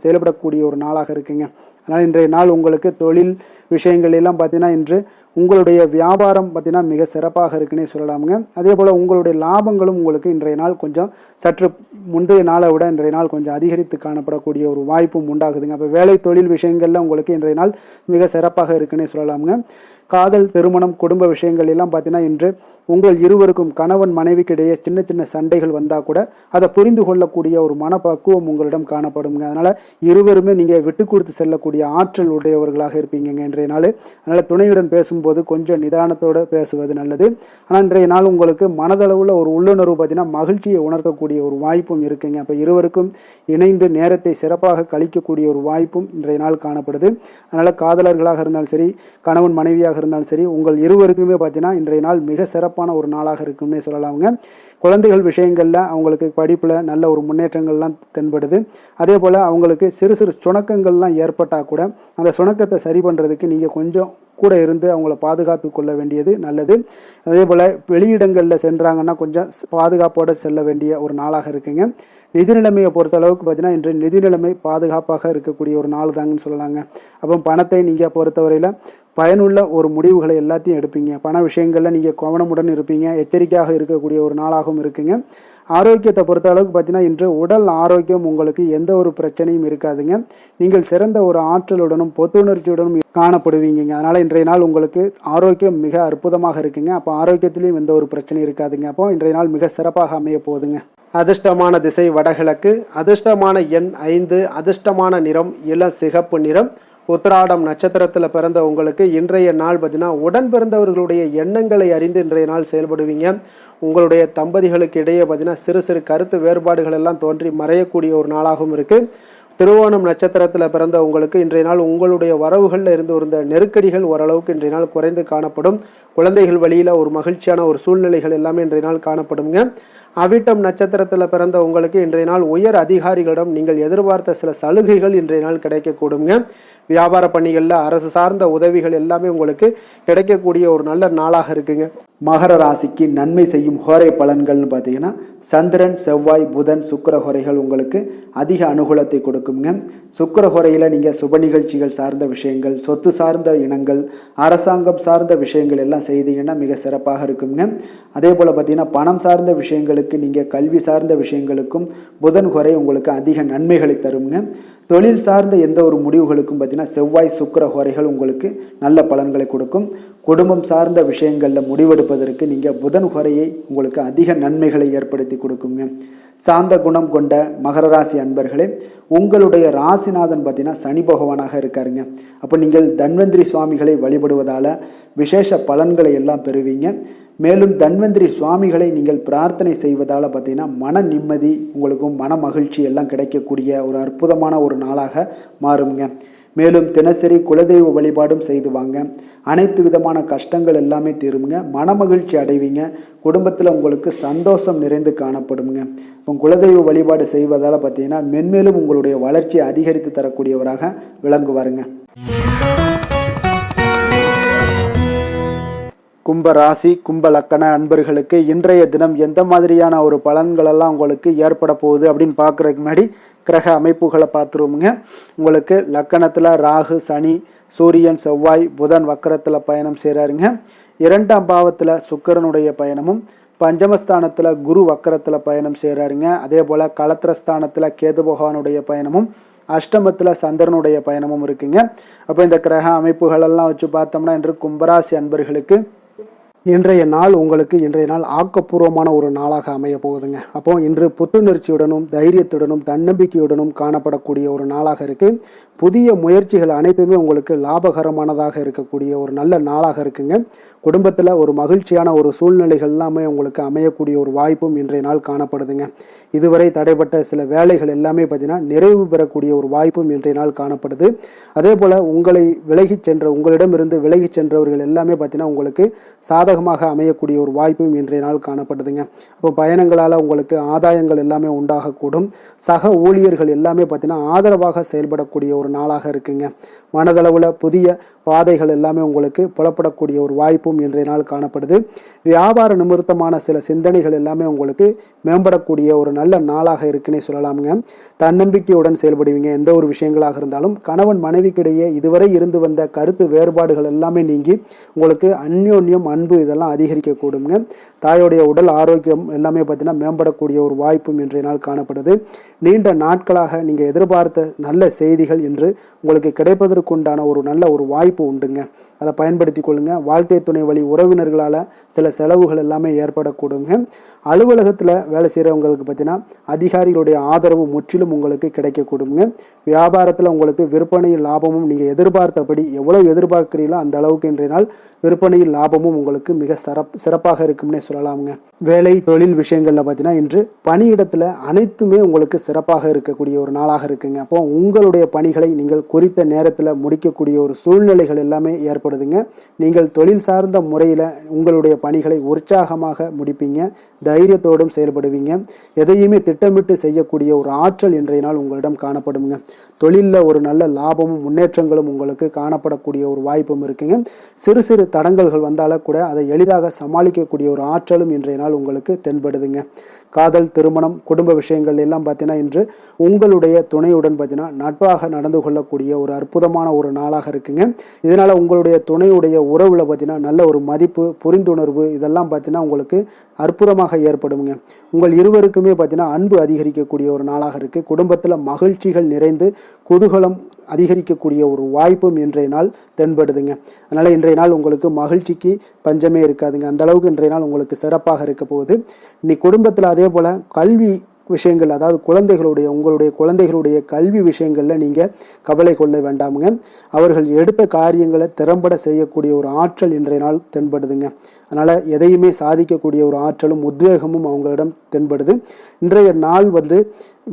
செயல்படக்கூடிய ஒரு நாளாக இருக்குங்க. அதனால் இன்றைய நாள் உங்களுக்கு தொழில் விஷயங்கள் எல்லாம் பார்த்தீங்கன்னா இன்று உங்களுடைய வியாபாரம் பார்த்தீங்கன்னா மிக சிறப்பாக இருக்குன்னே சொல்லலாமுங்க. அதே போல் உங்களுடைய லாபங்களும் உங்களுக்கு இன்றைய நாள் கொஞ்சம் சற்று முந்தைய நாளை விட இன்றைய நாள் கொஞ்சம் அதிகரித்து காணப்படக்கூடிய ஒரு வாய்ப்பும் உண்டாகுதுங்க. அப்போ வேலை தொழில் விஷயங்களில் உங்களுக்கு இன்றைய நாள் மிக சிறப்பாக இருக்குன்னே சொல்லலாமுங்க. காதல், திருமணம், குடும்ப விஷயங்கள் எல்லாம் பார்த்தீங்கன்னா இன்று உங்கள் இருவருக்கும் கணவன் மனைவிக்கு இடையே சின்ன சின்ன சண்டைகள் வந்தால் கூட அதை புரிந்து கொள்ளக்கூடிய ஒரு மனப்பக்குவம் உங்களிடம் காணப்படுங்க. அதனால் இருவருமே நீங்கள் விட்டு கொடுத்து செல்லக்கூடிய ஆற்றல் உடையவர்களாக இருப்பீங்க இன்றைய நாள். அதனால் துணையுடன் பேசும்போது கொஞ்சம் நிதானத்தோடு பேசுவது நல்லது. ஆனால் இன்றைய நாள் உங்களுக்கு மனதளவில் ஒரு உள்ளுணர்வு பார்த்தீங்கன்னா மகிழ்ச்சியை உணர்த்தக்கூடிய ஒரு வாய்ப்பும் இருக்குங்க. அப்போ இருவருக்கும் இணைந்து நேரத்தை சிறப்பாக கழிக்கக்கூடிய ஒரு வாய்ப்பும் இன்றைய நாள் காணப்படுது. அதனால் காதலர்களாக இருந்தாலும் சரி, கணவன் மனைவியாக இருந்தாலும் சரி, உங்கள் இருவருக்குமே பார்த்தீங்கன்னா இன்றைய நாள் மிக சிறப்பான ஒரு நாளாக இருக்கும்னே சொல்லலாமுங்க. குழந்தைகள் விஷயங்களில் அவங்களுக்கு படிப்பில் நல்ல ஒரு முன்னேற்றங்கள்லாம் தென்படுது. அதே போல் அவங்களுக்கு சிறு சிறு சுணக்கங்கள்லாம் ஏற்பட்டால் கூட அந்த சுணக்கத்தை சரி பண்ணுறதுக்கு நீங்கள் கொஞ்சம் கூட இருந்து அவங்கள பாதுகாத்து கொள்ள வேண்டியது நல்லது. அதே போல் வெளியிடங்களில் சென்றாங்கன்னா கொஞ்சம் பாதுகாப்போடு செல்ல வேண்டிய ஒரு நாளாக இருக்குங்க. நிதி நிலைமையை பொறுத்த அளவுக்கு பார்த்தீங்கன்னா இன்று நிதி நிலைமை பாதுகாப்பாக இருக்கக்கூடிய ஒரு நாள் தாங்கன்னு சொல்லலாங்க. அப்போ பணத்தை நீங்கள் பொறுத்தவரையில் பயனுள்ள ஒரு முடிவுகளை எல்லாத்தையும் எடுப்பீங்க. பண விஷயங்களில் நீங்கள் கவனமுடன் இருப்பீங்க. எச்சரிக்கையாக இருக்கக்கூடிய ஒரு நாளாகவும் இருக்குங்க. ஆரோக்கியத்தை பொறுத்த அளவுக்கு பார்த்தீங்கன்னா இன்று உடல் ஆரோக்கியம் உங்களுக்கு எந்த ஒரு பிரச்சனையும் இருக்காதுங்க. நீங்கள் சிறந்த ஒரு ஆற்றலுடனும் புத்துணர்ச்சியுடனும் காணப்படுவீங்க. அதனால் இன்றைய நாள் உங்களுக்கு ஆரோக்கியம் மிக அற்புதமாக இருக்குங்க. அப்போ ஆரோக்கியத்திலையும் எந்த ஒரு பிரச்சனையும் இருக்காதுங்க. அப்போ இன்றைய நாள் மிக சிறப்பாக அமைய போகுதுங்க. அதிர்ஷ்டமான திசை வடகிழக்கு, அதிர்ஷ்டமான எண் 5, அதிர்ஷ்டமான நிறம் இளம் சிகப்பு நிறம். உத்திராடம் நட்சத்திரத்தில் பிறந்த உங்களுக்கு இன்றைய நாள் பார்த்தீங்கன்னா உடன் பிறந்தவர்களுடைய எண்ணங்களை அறிந்து இன்றைய நாள் செயல்படுவீங்க. உங்களுடைய தம்பதிகளுக்கு இடையே பார்த்தீங்கன்னா சிறு சிறு கருத்து வேறுபாடுகள் எல்லாம் தோன்றி மறையக்கூடிய ஒரு நாளாகவும் இருக்குது. திருவோணம் நட்சத்திரத்தில் பிறந்த உங்களுக்கு இன்றைய நாள் உங்களுடைய வரவுகளில் இருந்து இருந்த நெருக்கடிகள் ஓரளவுக்கு இன்றைய நாள் குறைந்து காணப்படும். குழந்தைகள் வழியில் ஒரு மகிழ்ச்சியான ஒரு சூழ்நிலைகள் எல்லாமே இன்றைய நாள் காணப்படுங்க. அவிட்டம் நட்சத்திரத்தில் பிறந்த உங்களுக்கு இன்றைய நாள் உயர் அதிகாரிகளிடம் நீங்கள் எதிர்பார்த்த சில சலுகைகள் இன்றைய நாள் கிடைக்கக்கூடுங்க. வியாபார பணிகளில் அரசு சார்ந்த உதவிகள் எல்லாமே உங்களுக்கு கிடைக்கக்கூடிய ஒரு நல்ல நாளாக இருக்குங்க. மகர ராசிக்கு நன்மை செய்யும் ஹோரை பலன்கள்னு பார்த்தீங்கன்னா சந்திரன், செவ்வாய், புதன், சுக்கிர ஹோரைகள் உங்களுக்கு அதிக அனுகூலத்தை கொடுக்குங்க. சுக்கிர ஹோரையில் நீங்கள் சுப நிகழ்ச்சிகள் சார்ந்த விஷயங்கள், சொத்து சார்ந்த இனங்கள், அரசாங்கம் சார்ந்த விஷயங்கள் எல்லாம் செய்தீங்கன்னா மிக சிறப்பாக இருக்குங்க. அதே போல் பார்த்தீங்கன்னா பணம் சார்ந்த விஷயங்களுக்கு, நீங்கள் கல்வி சார்ந்த விஷயங்களுக்கும் புதன் ஹோரை உங்களுக்கு அதிக நன்மைகளை தருங்க. தொழில் சார்ந்த எந்த ஒரு முடிவுகளுக்கும் பார்த்தீங்கன்னா செவ்வாய் சுக்கிர ஹோரைகள் உங்களுக்கு நல்ல பலன்களை கொடுக்கும். குடும்பம் சார்ந்த விஷயங்களில் முடிவெடுப்பதற்கு நீங்கள் புதன் ஹோரையை உங்களுக்கு அதிக நன்மைகளை ஏற்படுத்தி கொடுக்குங்க. சாந்த குணம் கொண்ட மகர ராசி அன்பர்களே, உங்களுடைய ராசிநாதன் பார்த்தீங்கன்னா சனி பகவானாக இருக்காருங்க. அப்போ நீங்கள் தன்வந்திரி சுவாமிகளை வழிபடுவதால் விசேஷ பலன்களை எல்லாம் பெறுவீங்க. மேலும் தன்வந்திரி சுவாமிகளை நீங்கள் பிரார்த்தனை செய்வதால் பார்த்தீங்கன்னா மன நிம்மதி உங்களுக்கும் மன மகிழ்ச்சி எல்லாம் கிடைக்கக்கூடிய ஒரு அற்புதமான ஒரு நாளாக மாறுங்க. மேலும் தினசரி குலதெய்வ வழிபாடும் செய்து வாங்க. அனைத்து விதமான கஷ்டங்கள் எல்லாமே தீருங்க. மனமகிழ்ச்சி அடைவீங்க. குடும்பத்தில் உங்களுக்கு சந்தோஷம் நிறைந்து காணப்படுங்க. இப்போ குலதெய்வ வழிபாடு செய்வதால் பார்த்தீங்கன்னா மென்மேலும் உங்களுடைய வளர்ச்சியை அதிகரித்து தரக்கூடியவராக விளங்குவாருங்க. கும்ப ராசி கும்ப லக்கண அன்பர்களுக்கு இன்றைய தினம் எந்த மாதிரியான ஒரு பலன்களெல்லாம் உங்களுக்கு ஏற்பட போகுது அப்படின்னு பார்க்குறதுக்கு முன்னாடி கிரக அமைப்புகளை பார்த்துருவோமுங்க. உங்களுக்கு லக்கணத்தில் ராகு, சனி, சூரியன், செவ்வாய், புதன் வக்கரத்தில் பயணம் செய்கிறாருங்க. 2ஆம் பாவத்தில் சுக்கிரனுடைய பயணமும், பஞ்சமஸ்தானத்தில் குரு வக்கரத்தில் பயணம் செய்கிறாருங்க. அதே போல் களத்திரஸ்தானத்தில் கேது பகவானுடைய பயணமும், அஷ்டமத்தில் சந்திரனுடைய பயணமும் இருக்குங்க. அப்போ இந்த கிரக அமைப்புகளெல்லாம் வச்சு பார்த்தோம்னா இன்று கும்பராசி அன்பர்களுக்கு இன்றைய நாள் ஆக்கப்பூர்வமான ஒரு நாளாக அமைய போகுதுங்க. அப்போ இன்று புத்துணர்ச்சியுடனும் தைரியத்துடனும் தன்னம்பிக்கையுடனும் காணப்படக்கூடிய ஒரு நாளாக இருக்கு. புதிய முயற்சிகள் அனைத்துமே உங்களுக்கு லாபகரமானதாக இருக்கக்கூடிய ஒரு நல்ல நாளாக இருக்குங்க. குடும்பத்தில் ஒரு மகிழ்ச்சியான ஒரு சூழ்நிலைகள் எல்லாமே உங்களுக்கு அமையக்கூடிய ஒரு வாய்ப்பும் இன்றைய நாள் காணப்படுதுங்க. இதுவரை தடைப்பட்ட சில வேலைகள் எல்லாமே பார்த்தீங்கன்னா நிறைவு பெறக்கூடிய ஒரு வாய்ப்பும் இன்றைய நாள் காணப்படுது. அதே போல் உங்களிடமிருந்து விலகி சென்றவர்கள் எல்லாமே பார்த்தீங்கன்னா உங்களுக்கு சாதகமாக அமையக்கூடிய ஒரு வாய்ப்பும் இன்றைய நாள் காணப்படுதுங்க. அப்போ பயணங்களால் உங்களுக்கு ஆதாயங்கள் எல்லாமே உண்டாகக்கூடும். சக ஊழியர்கள் எல்லாமே பார்த்தீங்கன்னா ஆதரவாக செயல்படக்கூடிய ஒரு நாளாக இருக்குங்க. மனதளவில் புதிய பாதைகள் எல்லாமே உங்களுக்கு புலப்படக்கூடிய ஒரு வாய்ப்பும் இன்றைய நாள் காணப்படுது. வியாபார நிமித்தமான சில சிந்தனைகள் எல்லாமே உங்களுக்கு மேம்படக்கூடிய ஒரு நல்ல நாளாக இருக்குன்னே சொல்லலாமுங்க. தன்னம்பிக்கையுடன் செயல்படுவீங்க. எந்த ஒரு விஷயங்களாக இருந்தாலும் கணவன் மனைவிக்கிடையே இதுவரை இருந்து வந்த கருத்து வேறுபாடுகள் எல்லாமே நீங்கி உங்களுக்கு அந்யோன்யம், அன்பு இதெல்லாம் அதிகரிக்கக்கூடுங்க. தாயோடைய உடல் ஆரோக்கியம் எல்லாமே பார்த்தீங்கன்னா மேம்படக்கூடிய ஒரு வாய்ப்பும் இன்றைய நாள் காணப்படுது. நீண்ட நாட்களாக நீங்கள் எதிர்பார்த்த நல்ல செய்திகள் இன்று உங்களுக்கு கிடைப்பதற்குண்டான ஒரு நல்ல ஒரு வாய்ப்பு உண்டுங்க. அதை பயன்படுத்தி கொள்ளுங்க. வாழ்க்கை துணை வழி உறவினர்களால் சில செலவுகள் எல்லாமே ஏற்படக்கூடுங்க. அலுவலகத்தில் வேலை செய்கிறவங்களுக்கு பார்த்தீங்கன்னா அதிகாரிகளுடைய ஆதரவு முற்றிலும் உங்களுக்கு கிடைக்கக்கூடுங்க. வியாபாரத்தில் உங்களுக்கு விற்பனையில் லாபமும் நீங்கள் எதிர்பார்த்தபடி எவ்வளவு எதிர்பார்க்கிறீங்களோ அந்த அளவுக்கு இன்றைய நாள் விற்பனையில் லாபமும் உங்களுக்கு மிக சிறப்பாக இருக்கும்னே சொல்லலாமுங்க. வேலை தொழில் விஷயங்களில் பார்த்தீங்கன்னா இன்று பணியிடத்தில் அனைத்துமே உங்களுக்கு சிறப்பாக இருக்கக்கூடிய ஒரு நாளாக இருக்குங்க. அப்போ உங்களுடைய பணிகளை நீங்கள் குறித்த நேரத்தில் முடிக்கக்கூடிய ஒரு சூழ்நிலைகள் எல்லாமே ஏற்படுதுங்க. நீங்கள் தொழில் சார்ந்த முறையில் உங்களுடைய பணிகளை உற்சாகமாக முடிப்பீங்க. தைரியத்தோடும் செயல்படுவீங்க. எதையுமே திட்டமிட்டு செய்யக்கூடிய ஒரு ஆற்றல் இன்றைய நாள் உங்களிடம் காணப்படுங்க. தொழிலில் ஒரு நல்ல லாபமும் முன்னேற்றங்களும் உங்களுக்கு காணப்படக்கூடிய ஒரு வாய்ப்பும் இருக்குங்க. சிறு சிறு தடங்கல்கள் வந்தாலும் கூட அதை எளிதாக சமாளிக்கக்கூடிய ஒரு ஆற்றலும் இன்றைய நாள் உங்களுக்கு தென்படுதுங்க. காதல், திருமணம், குடும்ப விஷயங்கள் எல்லாம் பார்த்தீங்கன்னா இன்று உங்களுடைய துணையுடன் பார்த்தீங்கன்னா நட்பாக நடந்து கொள்ளக்கூடிய ஒரு அற்புதமான ஒரு நாளாக இருக்குங்க. இதனால் உங்களுடைய துணையுடைய உறவில் பார்த்தீங்கன்னா நல்ல ஒரு மதிப்பு, புரிந்துணர்வு இதெல்லாம் பார்த்தீங்கன்னா உங்களுக்கு அற்புதமாக ஏற்படுங்க. உங்கள் இருவருக்குமே பார்த்தீங்கன்னா அன்பு அதிகரிக்கக்கூடிய ஒரு நாளாக இருக்குது. குடும்பத்தில் மகிழ்ச்சிகள் நிறைந்து குதூகலம் அதிகரிக்கக்கூடிய ஒரு வாய்ப்பும் இன்றைய நாள் தென்படுதுங்க. அதனால் இன்றைய நாள் உங்களுக்கு மகிழ்ச்சிக்கு பஞ்சமே இருக்காதுங்க. அந்த அளவுக்கு இன்றைய நாள் உங்களுக்கு சிறப்பாக இருக்க போகுது. இன்னைக்கு குடும்பத்தில் அதே போல் கல்வி விஷயங்கள், அதாவது உங்களுடைய குழந்தைகளுடைய கல்வி விஷயங்களில் நீங்கள் கவலை கொள்ள வேண்டாமுங்க. அவர்கள் எடுத்த காரியங்களை திறம்பட செய்யக்கூடிய ஒரு ஆற்றல் இன்றைய நாள் தென்படுதுங்க. அதனால் எதையுமே சாதிக்கக்கூடிய ஒரு ஆற்றலும் உத்வேகமும் அவங்களிடம் தென்படுது. இன்றைய நாள்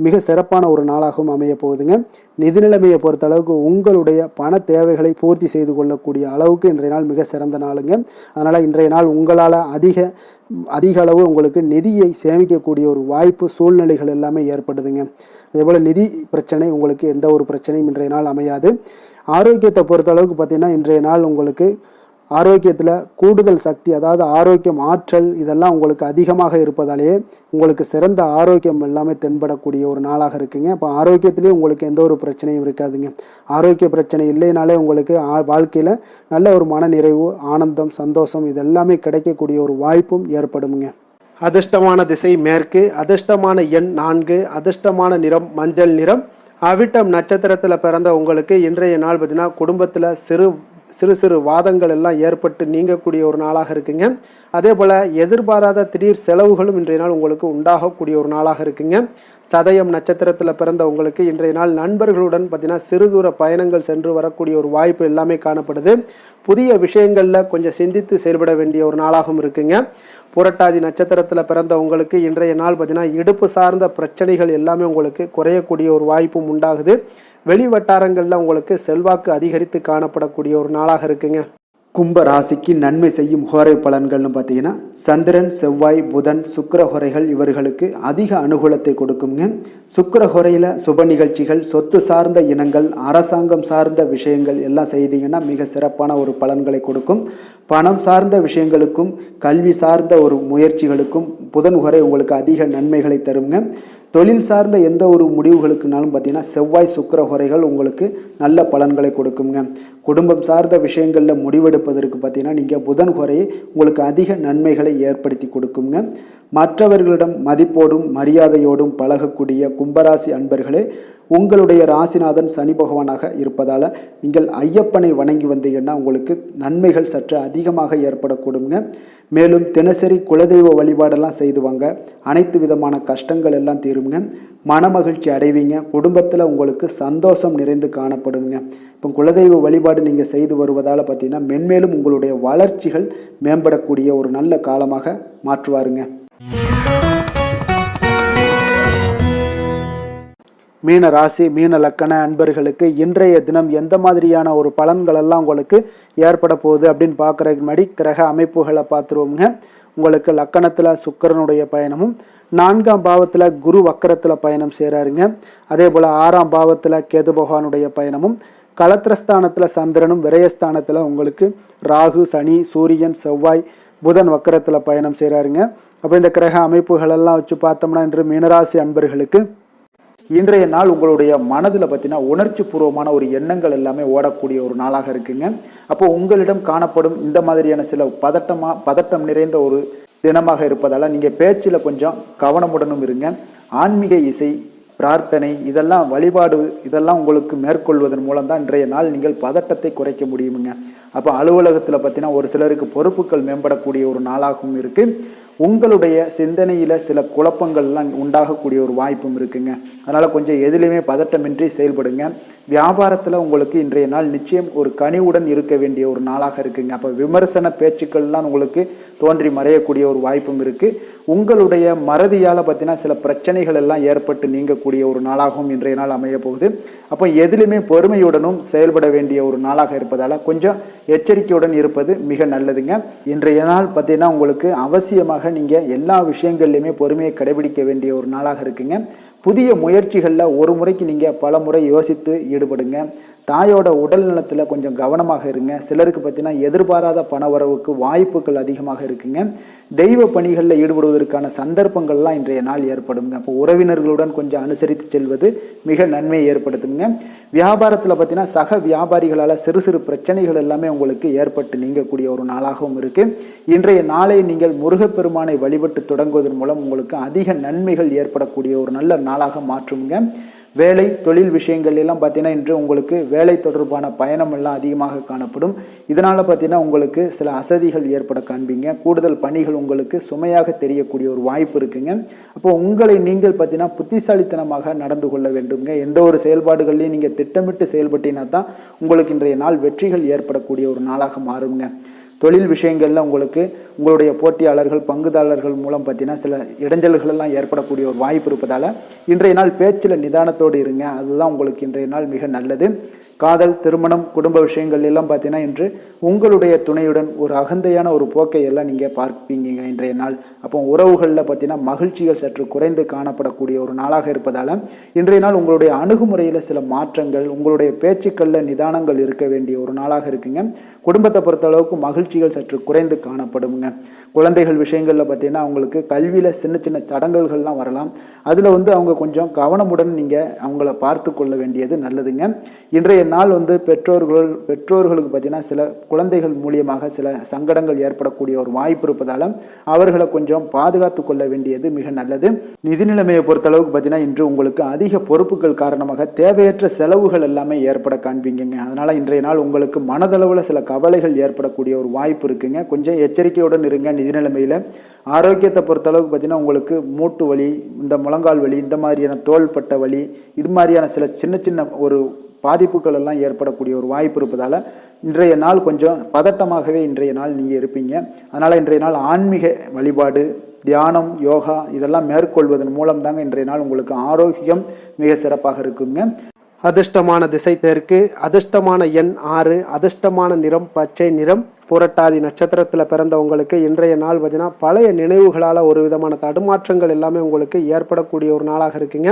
மிக சிறப்பான ஒரு நாளாகவும் அமைய போகுதுங்க. நிதி நிலைமையை பொறுத்த அளவுக்கு உங்களுடைய பண தேவைகளை பூர்த்தி செய்து கொள்ளக்கூடிய அளவுக்கு இன்றைய நாள் மிக சிறந்த நாளுங்க. அதனால் இன்றைய நாள் உங்களால் அதிக அளவு உங்களுக்கு நிதியை சேமிக்கக்கூடிய ஒரு வாய்ப்பு, சூழ்நிலைகள் எல்லாமே ஏற்படுதுங்க. அதேபோல் நிதி பிரச்சனை உங்களுக்கு எந்த ஒரு பிரச்சனையும் இன்றைய நாள் அமையாது. ஆரோக்கியத்தை பொறுத்த அளவுக்கு பார்த்தீங்கன்னா இன்றைய நாள் உங்களுக்கு ஆரோக்கியத்தில் கூடுதல் சக்தி, அதாவது ஆரோக்கியம், ஆற்றல் இதெல்லாம் உங்களுக்கு அதிகமாக இருப்பதாலேயே உங்களுக்கு சிறந்த ஆரோக்கியம் எல்லாமே தென்படக்கூடிய ஒரு நாளாக இருக்குங்க. இப்போ ஆரோக்கியத்திலேயே உங்களுக்கு எந்த ஒரு பிரச்சனையும் இருக்காதுங்க. ஆரோக்கிய பிரச்சனை இல்லைனாலே உங்களுக்கு வாழ்க்கையில் நல்ல ஒரு மன நிறைவு, ஆனந்தம், சந்தோஷம் இதெல்லாமே கிடைக்கக்கூடிய ஒரு வாய்ப்பும் ஏற்படுங்க. அதிர்ஷ்டமான திசை மேற்கு, அதிர்ஷ்டமான எண் 4, அதிர்ஷ்டமான நிறம் மஞ்சள் நிறம், அவிட்டம் நட்சத்திரத்தில் பிறந்த உங்களுக்கு இன்றைய நாள் பார்த்தீங்கன்னா குடும்பத்தில் சிறு சிறு வாதங்கள் எல்லாம் ஏற்பட்டு நீங்கக்கூடிய ஒரு நாளாக இருக்குங்க. அதே போல் எதிர்பாராத திடீர் செலவுகளும் இன்றைய நாள் உங்களுக்கு உண்டாகக்கூடிய ஒரு நாளாக இருக்குங்க. சதயம் நட்சத்திரத்தில் பிறந்த உங்களுக்கு இன்றைய நாள் நண்பர்களுடன் பார்த்தீங்கன்னா சிறு தூர பயணங்கள் சென்று வரக்கூடிய ஒரு வாய்ப்பு எல்லாமே காணப்படுது. புதிய விஷயங்களில் கொஞ்சம் சிந்தித்து செயல்பட வேண்டிய ஒரு நாளாகவும் இருக்குங்க. புரட்டாதி நட்சத்திரத்தில் பிறந்த உங்களுக்கு இன்றைய நாள் பார்த்தீங்கன்னா இடுப்பு சார்ந்த பிரச்சனைகள் எல்லாமே உங்களுக்கு குறையக்கூடிய ஒரு வாய்ப்பும் உண்டாகுது. வெளி வட்டாரங்களில் உங்களுக்கு செல்வாக்கு அதிகரித்து காணப்படக்கூடிய ஒரு நாளாக இருக்குங்க. கும்ப ராசிக்கு நன்மை செய்யும் ஹோரை பலன்கள்னு பார்த்தீங்கன்னா சந்திரன், செவ்வாய், புதன், சுக்கிர ஹோரைகள் இவர்களுக்கு அதிக அனுகூலத்தை கொடுக்குங்க. சுக்கிர ஹோரையில் சுப நிகழ்ச்சிகள், சொத்து சார்ந்த இனங்கள், அரசாங்கம் சார்ந்த விஷயங்கள் எல்லாம் செய்தீங்கன்னா மிக சிறப்பான ஒரு பலன்களை கொடுக்கும். பணம் சார்ந்த விஷயங்களுக்கும் கல்வி சார்ந்த ஒரு முயற்சிகளுக்கும் புதன் ஹோரை உங்களுக்கு அதிக நன்மைகளை தருங்க. தொழில் சார்ந்த எந்த ஒரு முடிவுகளுக்குனாலும் பார்த்தீங்கன்னா செவ்வாய், சுக்கிர ஹோரைகள் உங்களுக்கு நல்ல பலன்களை கொடுக்குங்க. குடும்பம் சார்ந்த விஷயங்களில் முடிவெடுப்பதற்கு பார்த்தீங்கன்னா நீங்கள் புதன் ஹோரையை உங்களுக்கு அதிக நன்மைகளை ஏற்படுத்தி கொடுக்குங்க. மற்றவர்களிடம் மதிப்போடும் மரியாதையோடும் பழகக்கூடிய கும்பராசி அன்பர்களே, உங்களுடைய ராசிநாதன் சனி பகவானாக இருப்பதால் நீங்கள் ஐயப்பனை வணங்கி வந்தீங்கன்னா உங்களுக்கு நன்மைகள் சற்று அதிகமாக ஏற்படக்கூடுங்க. மேலும் தினசரி குலதெய்வ வழிபாடெல்லாம் செய்துவாங்க. அனைத்து விதமான கஷ்டங்கள் எல்லாம் தீருங்க. மனமகிழ்ச்சி அடைவீங்க. குடும்பத்தில் உங்களுக்கு சந்தோஷம் நிறைந்து காணப்படுங்க. இப்போ குலதெய்வ வழிபாடு நீங்கள் செய்து வருவதால் பார்த்தீங்கன்னா மென்மேலும் உங்களுடைய வளர்ச்சிகள் மேம்படக்கூடிய ஒரு நல்ல காலமாக மாற்றுவாருங்க. மீன ராசி மீன லக்கண அன்பர்களுக்கு இன்றைய தினம் எந்த மாதிரியான ஒரு பலன்கள் எல்லாம் உங்களுக்கு ஏற்பட போகுது அப்படின்னு பார்க்குறதுக்கு முன்னாடி கிரக அமைப்புகளை பார்த்துருவோங்க. உங்களுக்கு லக்கணத்தில் சுக்கிரனுடைய பயணமும், 4ஆம் பாவத்தில் குரு வக்கரத்தில் பயணம் செய்கிறாருங்க. அதே போல் 6ஆம் பாவத்தில் கேது பகவானுடைய பயணமும், களத்திரஸ்தானத்தில் சந்திரனும், விரயஸ்தானத்தில் உங்களுக்கு ராகு, சனி, சூரியன், செவ்வாய், புதன் வக்கரத்தில் பயணம் செய்கிறாருங்க. அப்போ இந்த கிரக அமைப்புகளெல்லாம் வச்சு பார்த்தோம்னா இன்று மீனராசி அன்பர்களுக்கு இன்றைய நாள் உங்களுடைய மனதில் பார்த்தீங்கன்னா உணர்ச்சி பூர்வமான ஒரு எண்ணங்கள் எல்லாமே ஓடக்கூடிய ஒரு நாளாக இருக்குங்க. அப்போ உங்களிடம் காணப்படும் இந்த மாதிரியான சில பதட்டம் நிறைந்த ஒரு தினமாக இருப்பதால் நீங்கள் பேச்சில் கொஞ்சம் கவனமுடனும் இருங்க. ஆன்மீக இசை, பிரார்த்தனை, இதெல்லாம் வழிபாடு இதெல்லாம் உங்களுக்கு மேற்கொள்வதன் மூலம் தான் இன்றைய நாள் நீங்கள் பதட்டத்தை குறைக்க முடியுமுங்க. அப்போ அலுவலகத்தில் பார்த்தீங்கன்னா ஒரு சிலருக்கு பொறுப்புகள் மேம்படக்கூடிய ஒரு நாளாகவும் இருக்குது. உங்களுடைய சிந்தனையில் சில குழப்பங்கள்லாம் உண்டாகக்கூடிய ஒரு வாய்ப்பும் இருக்குங்க. அதனால் கொஞ்சம் எதிலுமே பதட்டமின்றி செயல்படுங்க. வியாபாரத்தில் உங்களுக்கு இன்றைய நாள் நிச்சயம் ஒரு கனிவுடன் இருக்க வேண்டிய ஒரு நாளாக இருக்குங்க. அப்போ விமர்சன பேச்சுக்கள்லாம் உங்களுக்கு தோன்றி மறையக்கூடிய ஒரு வாய்ப்பும் இருக்குது. உங்களுடைய மறதியால் பார்த்தீங்கன்னா சில பிரச்சனைகள் எல்லாம் ஏற்பட்டு நீங்கக்கூடிய ஒரு நாளாகவும் இன்றைய நாள் அமைய போகுது. அப்போ எதிலுமே பொறுமையுடனும் செயல்பட வேண்டிய ஒரு நாளாக இருப்பதால் கொஞ்சம் எச்சரிக்கையுடன் இருப்பது மிக நல்லதுங்க. இன்றைய நாள் பார்த்தீங்கன்னா உங்களுக்கு அவசியமாக நீங்கள் எல்லா விஷயங்கள்லையுமே பொறுமையை கடைபிடிக்க வேண்டிய ஒரு நாளாக இருக்குங்க. புதிய முயற்சிகளில் ஒரு முறைக்கு நீங்கள் பல முறை யோசித்து ஈடுபடுங்க. தாயோட உடல் நலத்தில் கொஞ்சம் கவனமாக இருங்க. சிலருக்கு பார்த்தீங்கன்னா எதிர்பாராத பணவரவுக்கு வாய்ப்புகள் அதிகமாக இருக்குங்க. தெய்வ பணிகளில் ஈடுபடுவதற்கான சந்தர்ப்பங்கள்லாம் இன்றைய நாள் ஏற்படுங்க. அப்போ உறவினர்களுடன் கொஞ்சம் அனுசரித்து செல்வது மிக நன்மையை ஏற்படுத்துங்க. வியாபாரத்தில் பார்த்தீங்கன்னா சக வியாபாரிகளால் சிறு சிறு பிரச்சனைகள் எல்லாமே உங்களுக்கு ஏற்பட்டு நீங்கக்கூடிய ஒரு நாளாகவும் இருக்குது. இன்றைய நாளை நீங்கள் முருகப்பெருமானை வழிபட்டு தொடங்குவதன் மூலம் உங்களுக்கு அதிக நன்மைகள் ஏற்படக்கூடிய ஒரு நல்ல நாளாக மாற்றுங்க. வேலை தொழில் விஷயங்கள் எல்லாம் பார்த்தீங்கன்னா இன்று உங்களுக்கு வேலை தொடர்பான பயணம் எல்லாம் அதிகமாக காணப்படும். இதனால் பார்த்தீங்கன்னா உங்களுக்கு சில அசதிகள் ஏற்பட காண்பீங்க. கூடுதல் பணிகள் உங்களுக்கு சுமையாக தெரியக்கூடிய ஒரு வாய்ப்பு இருக்குங்க. அப்போ உங்களை நீங்கள் பார்த்தீங்கன்னா புத்திசாலித்தனமாக நடந்து கொள்ள வேண்டுங்க. எந்த ஒரு செயல்பாடுகள்லையும் நீங்கள் திட்டமிட்டு செயல்பட்டீங்கன்னா தான் உங்களுக்கு இன்றைய நாள் வெற்றிகள் ஏற்படக்கூடிய ஒரு நாளாக மாறுங்க. தொழில் விஷயங்களில் உங்களுக்கு உங்களுடைய போட்டியாளர்கள், பங்குதாரர்கள் மூலம் பார்த்தீங்கன்னா சில இடைஞ்சல்கள் எல்லாம் ஏற்படக்கூடிய ஒரு வாய்ப்பு இருப்பதால் இன்றைய நாள் பேச்சில் நிதானத்தோடு இருங்க. அதுதான் உங்களுக்கு இன்றைய நாள் மிக நல்லது. காதல், திருமணம், குடும்ப விஷயங்கள் எல்லாம் பார்த்தீங்கன்னா இன்று உங்களுடைய துணையுடன் ஒரு அகந்தையான ஒரு போக்கை எல்லாம் நீங்கள் பார்ப்பீங்க இன்றைய நாள். அப்போ உறவுகளில் பார்த்தீங்கன்னா மகிழ்ச்சிகள் சற்று குறைந்து காணப்படக்கூடிய ஒரு நாளாக இருப்பதால் இன்றைய நாள் உங்களுடைய அணுகுமுறையில் சில மாற்றங்கள், உங்களுடைய பேச்சுக்களில் நிதானங்கள் இருக்க வேண்டிய ஒரு நாளாக இருக்குங்க. குடும்பத்தை பொறுத்த அளவுக்கு மகிழ்ச்சி மகிழ்ச்சிகள் சற்று குறைந்து காணப்படுங்க. குழந்தைகள் விஷயங்களில் பார்த்தீங்கன்னா அவங்களுக்கு கல்வியில் சின்ன சின்ன தடங்கல்கள்லாம் வரலாம். அதில் அவங்க கொஞ்சம் கவனமுடன் நீங்கள் அவங்கள பார்த்து கொள்ள வேண்டியது நல்லதுங்க. இன்றைய நாள் பெற்றோர்களுக்கு பார்த்தீங்கன்னா சில குழந்தைகள் மூலியமாக சில சங்கடங்கள் ஏற்படக்கூடிய ஒரு வாய்ப்பு இருப்பதால் அவர்களை கொஞ்சம் பாதுகாத்து கொள்ள வேண்டியது மிக நல்லது. நிதி நிலைமையை பொறுத்தளவுக்கு பார்த்தீங்கன்னா இன்று உங்களுக்கு அதிக பொறுப்புகள் காரணமாக தேவையற்ற செலவுகள் எல்லாமே ஏற்பட காண்பீங்க. அதனால் இன்றைய நாள் உங்களுக்கு மனதளவில் சில கவலைகள் ஏற்படக்கூடிய ஒரு வாய்ப்பு இருக்குங்க. கொஞ்சம் எச்சரிக்கையுடன் இருங்க. நிதி நிலைமையில் ஆரோக்கியத்தை பொறுத்தளவுக்கு பார்த்தீங்கன்னா உங்களுக்கு மூட்டு வலி, இந்த முழங்கால் வலி, இந்த மாதிரியான தோள்பட்ட வலி, இது மாதிரியான சில சின்ன சின்ன ஒரு பாதிப்புகள் எல்லாம் ஏற்படக்கூடிய ஒரு வாய்ப்பு இருப்பதால் இன்றைய நாள் கொஞ்சம் பதட்டமாகவே இன்றைய நாள் நீங்கள் இருப்பீங்க. அதனால் இன்றைய நாள் ஆன்மீக வழிபாடு, தியானம், யோகா இதெல்லாம் மேற்கொள்வதன் மூலம் தாங்க இன்றைய நாள் உங்களுக்கு ஆரோக்கியம் மிக சிறப்பாக இருக்குங்க. அதிர்ஷ்டமான திசை தெற்கு, அதிர்ஷ்டமான எண் 6, அதிர்ஷ்டமான நிறம் பச்சை நிறம். புரட்டாதி நட்சத்திரத்தில் பிறந்தவங்களுக்கு இன்றைய நாள் பார்த்தீங்கன்னா பழைய நினைவுகளால் ஒரு விதமான தடுமாற்றங்கள் எல்லாமே உங்களுக்கு ஏற்படக்கூடிய ஒரு நாளாக இருக்குங்க.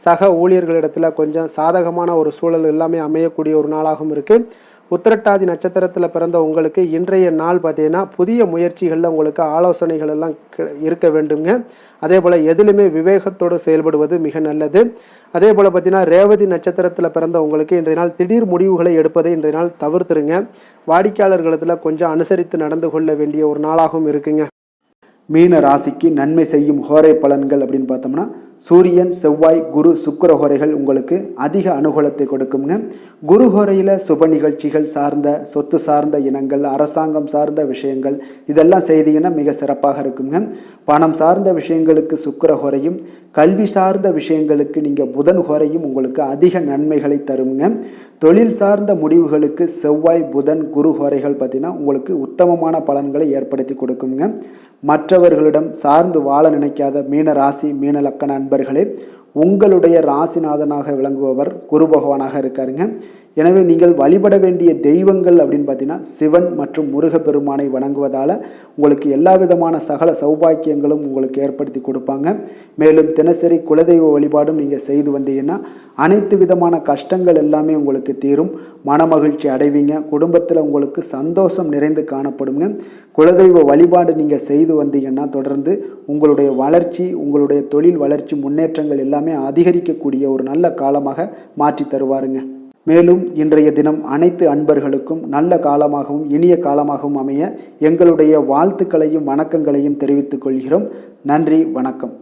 சக ஊழியர்களிடத்தில் கொஞ்சம் சாதகமான ஒரு சூழல் எல்லாமே அமையக்கூடிய ஒரு நாளாகவும் இருக்குது. உத்திரட்டாதி நட்சத்திரத்தில் பிறந்த உங்களுக்கு இன்றைய நாள் பார்த்தீங்கன்னா புதிய முயற்சிகளில் உங்களுக்கு ஆலோசனைகள் எல்லாம் இருக்க வேண்டுங்க. அதே போல் எதிலுமே விவேகத்தோடு செயல்படுவது மிக நல்லது. அதே போல் பார்த்தீங்கன்னா ரேவதி நட்சத்திரத்தில் பிறந்த உங்களுக்கு இன்றைய நாள் திடீர் முடிவுகளை எடுப்பதை இன்றைய நாள் தவிர்த்துருங்க. வாடிக்கையாளர்களிடத்தில் கொஞ்சம் அனுசரித்து நடந்து கொள்ள வேண்டிய ஒரு நாளாகவும் இருக்குங்க. மீன ராசிக்கு நன்மை செய்யும் ஹோரை பலன்கள் அப்படின்னு பார்த்தோம்னா சூரியன், செவ்வாய், குரு, சுக்கிர ஹோரைகள் உங்களுக்கு அதிக அனுகூலத்தை கொடுக்குங்க. குரு ஹோரையில் சுப நிகழ்ச்சிகள் சார்ந்த, சொத்து சார்ந்த இனங்கள், அரசாங்கம் சார்ந்த விஷயங்கள் இதெல்லாம் செய்தீங்கன்னா மிக சிறப்பாக இருக்குங்க. பணம் சார்ந்த விஷயங்களுக்கு சுக்கிர ஹோரையும், கல்வி சார்ந்த விஷயங்களுக்கு நீங்கள் புதன் ஹோரையும் உங்களுக்கு அதிக நன்மைகளை தருங்க. தொழில் சார்ந்த முடிவுகளுக்கு செவ்வாய், புதன், குரு ஹோரைகள் பார்த்தீங்கன்னா உங்களுக்கு உத்தமமான பலன்களை ஏற்படுத்தி கொடுக்குங்க. மற்றவர்களிடம் சார்ந்து வாழ நினைக்காத மீன ராசி, மீன லக்கண அன்பர்களே, உங்களுடைய ராசிநாதனாக விளங்குபவர் குரு பகவானாக இருக்காருங்க. எனவே நீங்கள் வழிபட வேண்டிய தெய்வங்கள் அப்படின்னு பார்த்தீங்கன்னா சிவன் மற்றும் முருகப்பெருமானை வணங்குவதால் உங்களுக்கு எல்லா விதமான சகல சௌபாக்கியங்களும் உங்களுக்கு ஏற்படுத்தி கொடுப்பாங்க. மேலும் தினசரி குலதெய்வ வழிபாடும் நீங்கள் செய்து வந்தீங்கன்னா அனைத்து விதமான கஷ்டங்கள் எல்லாமே உங்களுக்கு தீரும். மனமகிழ்ச்சி அடைவீங்க. குடும்பத்தில் உங்களுக்கு சந்தோஷம் நிறைந்து காணப்படுங்க. குலதெய்வ வழிபாடு நீங்கள் செய்து வந்தீங்கன்னா தொடர்ந்து உங்களுடைய வளர்ச்சி, உங்களுடைய தொழில் வளர்ச்சி, முன்னேற்றங்கள் எல்லாமே அதிகரிக்கக்கூடிய ஒரு நல்ல காலமாக மாற்றி தருவாருங்க. மேலும் இன்றைய தினம் அனைத்து அன்பர்களுக்கும் நல்ல காலமாகவும் இனிய காலமாகவும் அமைய எங்களுடைய வாழ்த்துக்களையும் வணக்கங்களையும் தெரிவித்துக் கொள்கிறோம். நன்றி, வணக்கம்.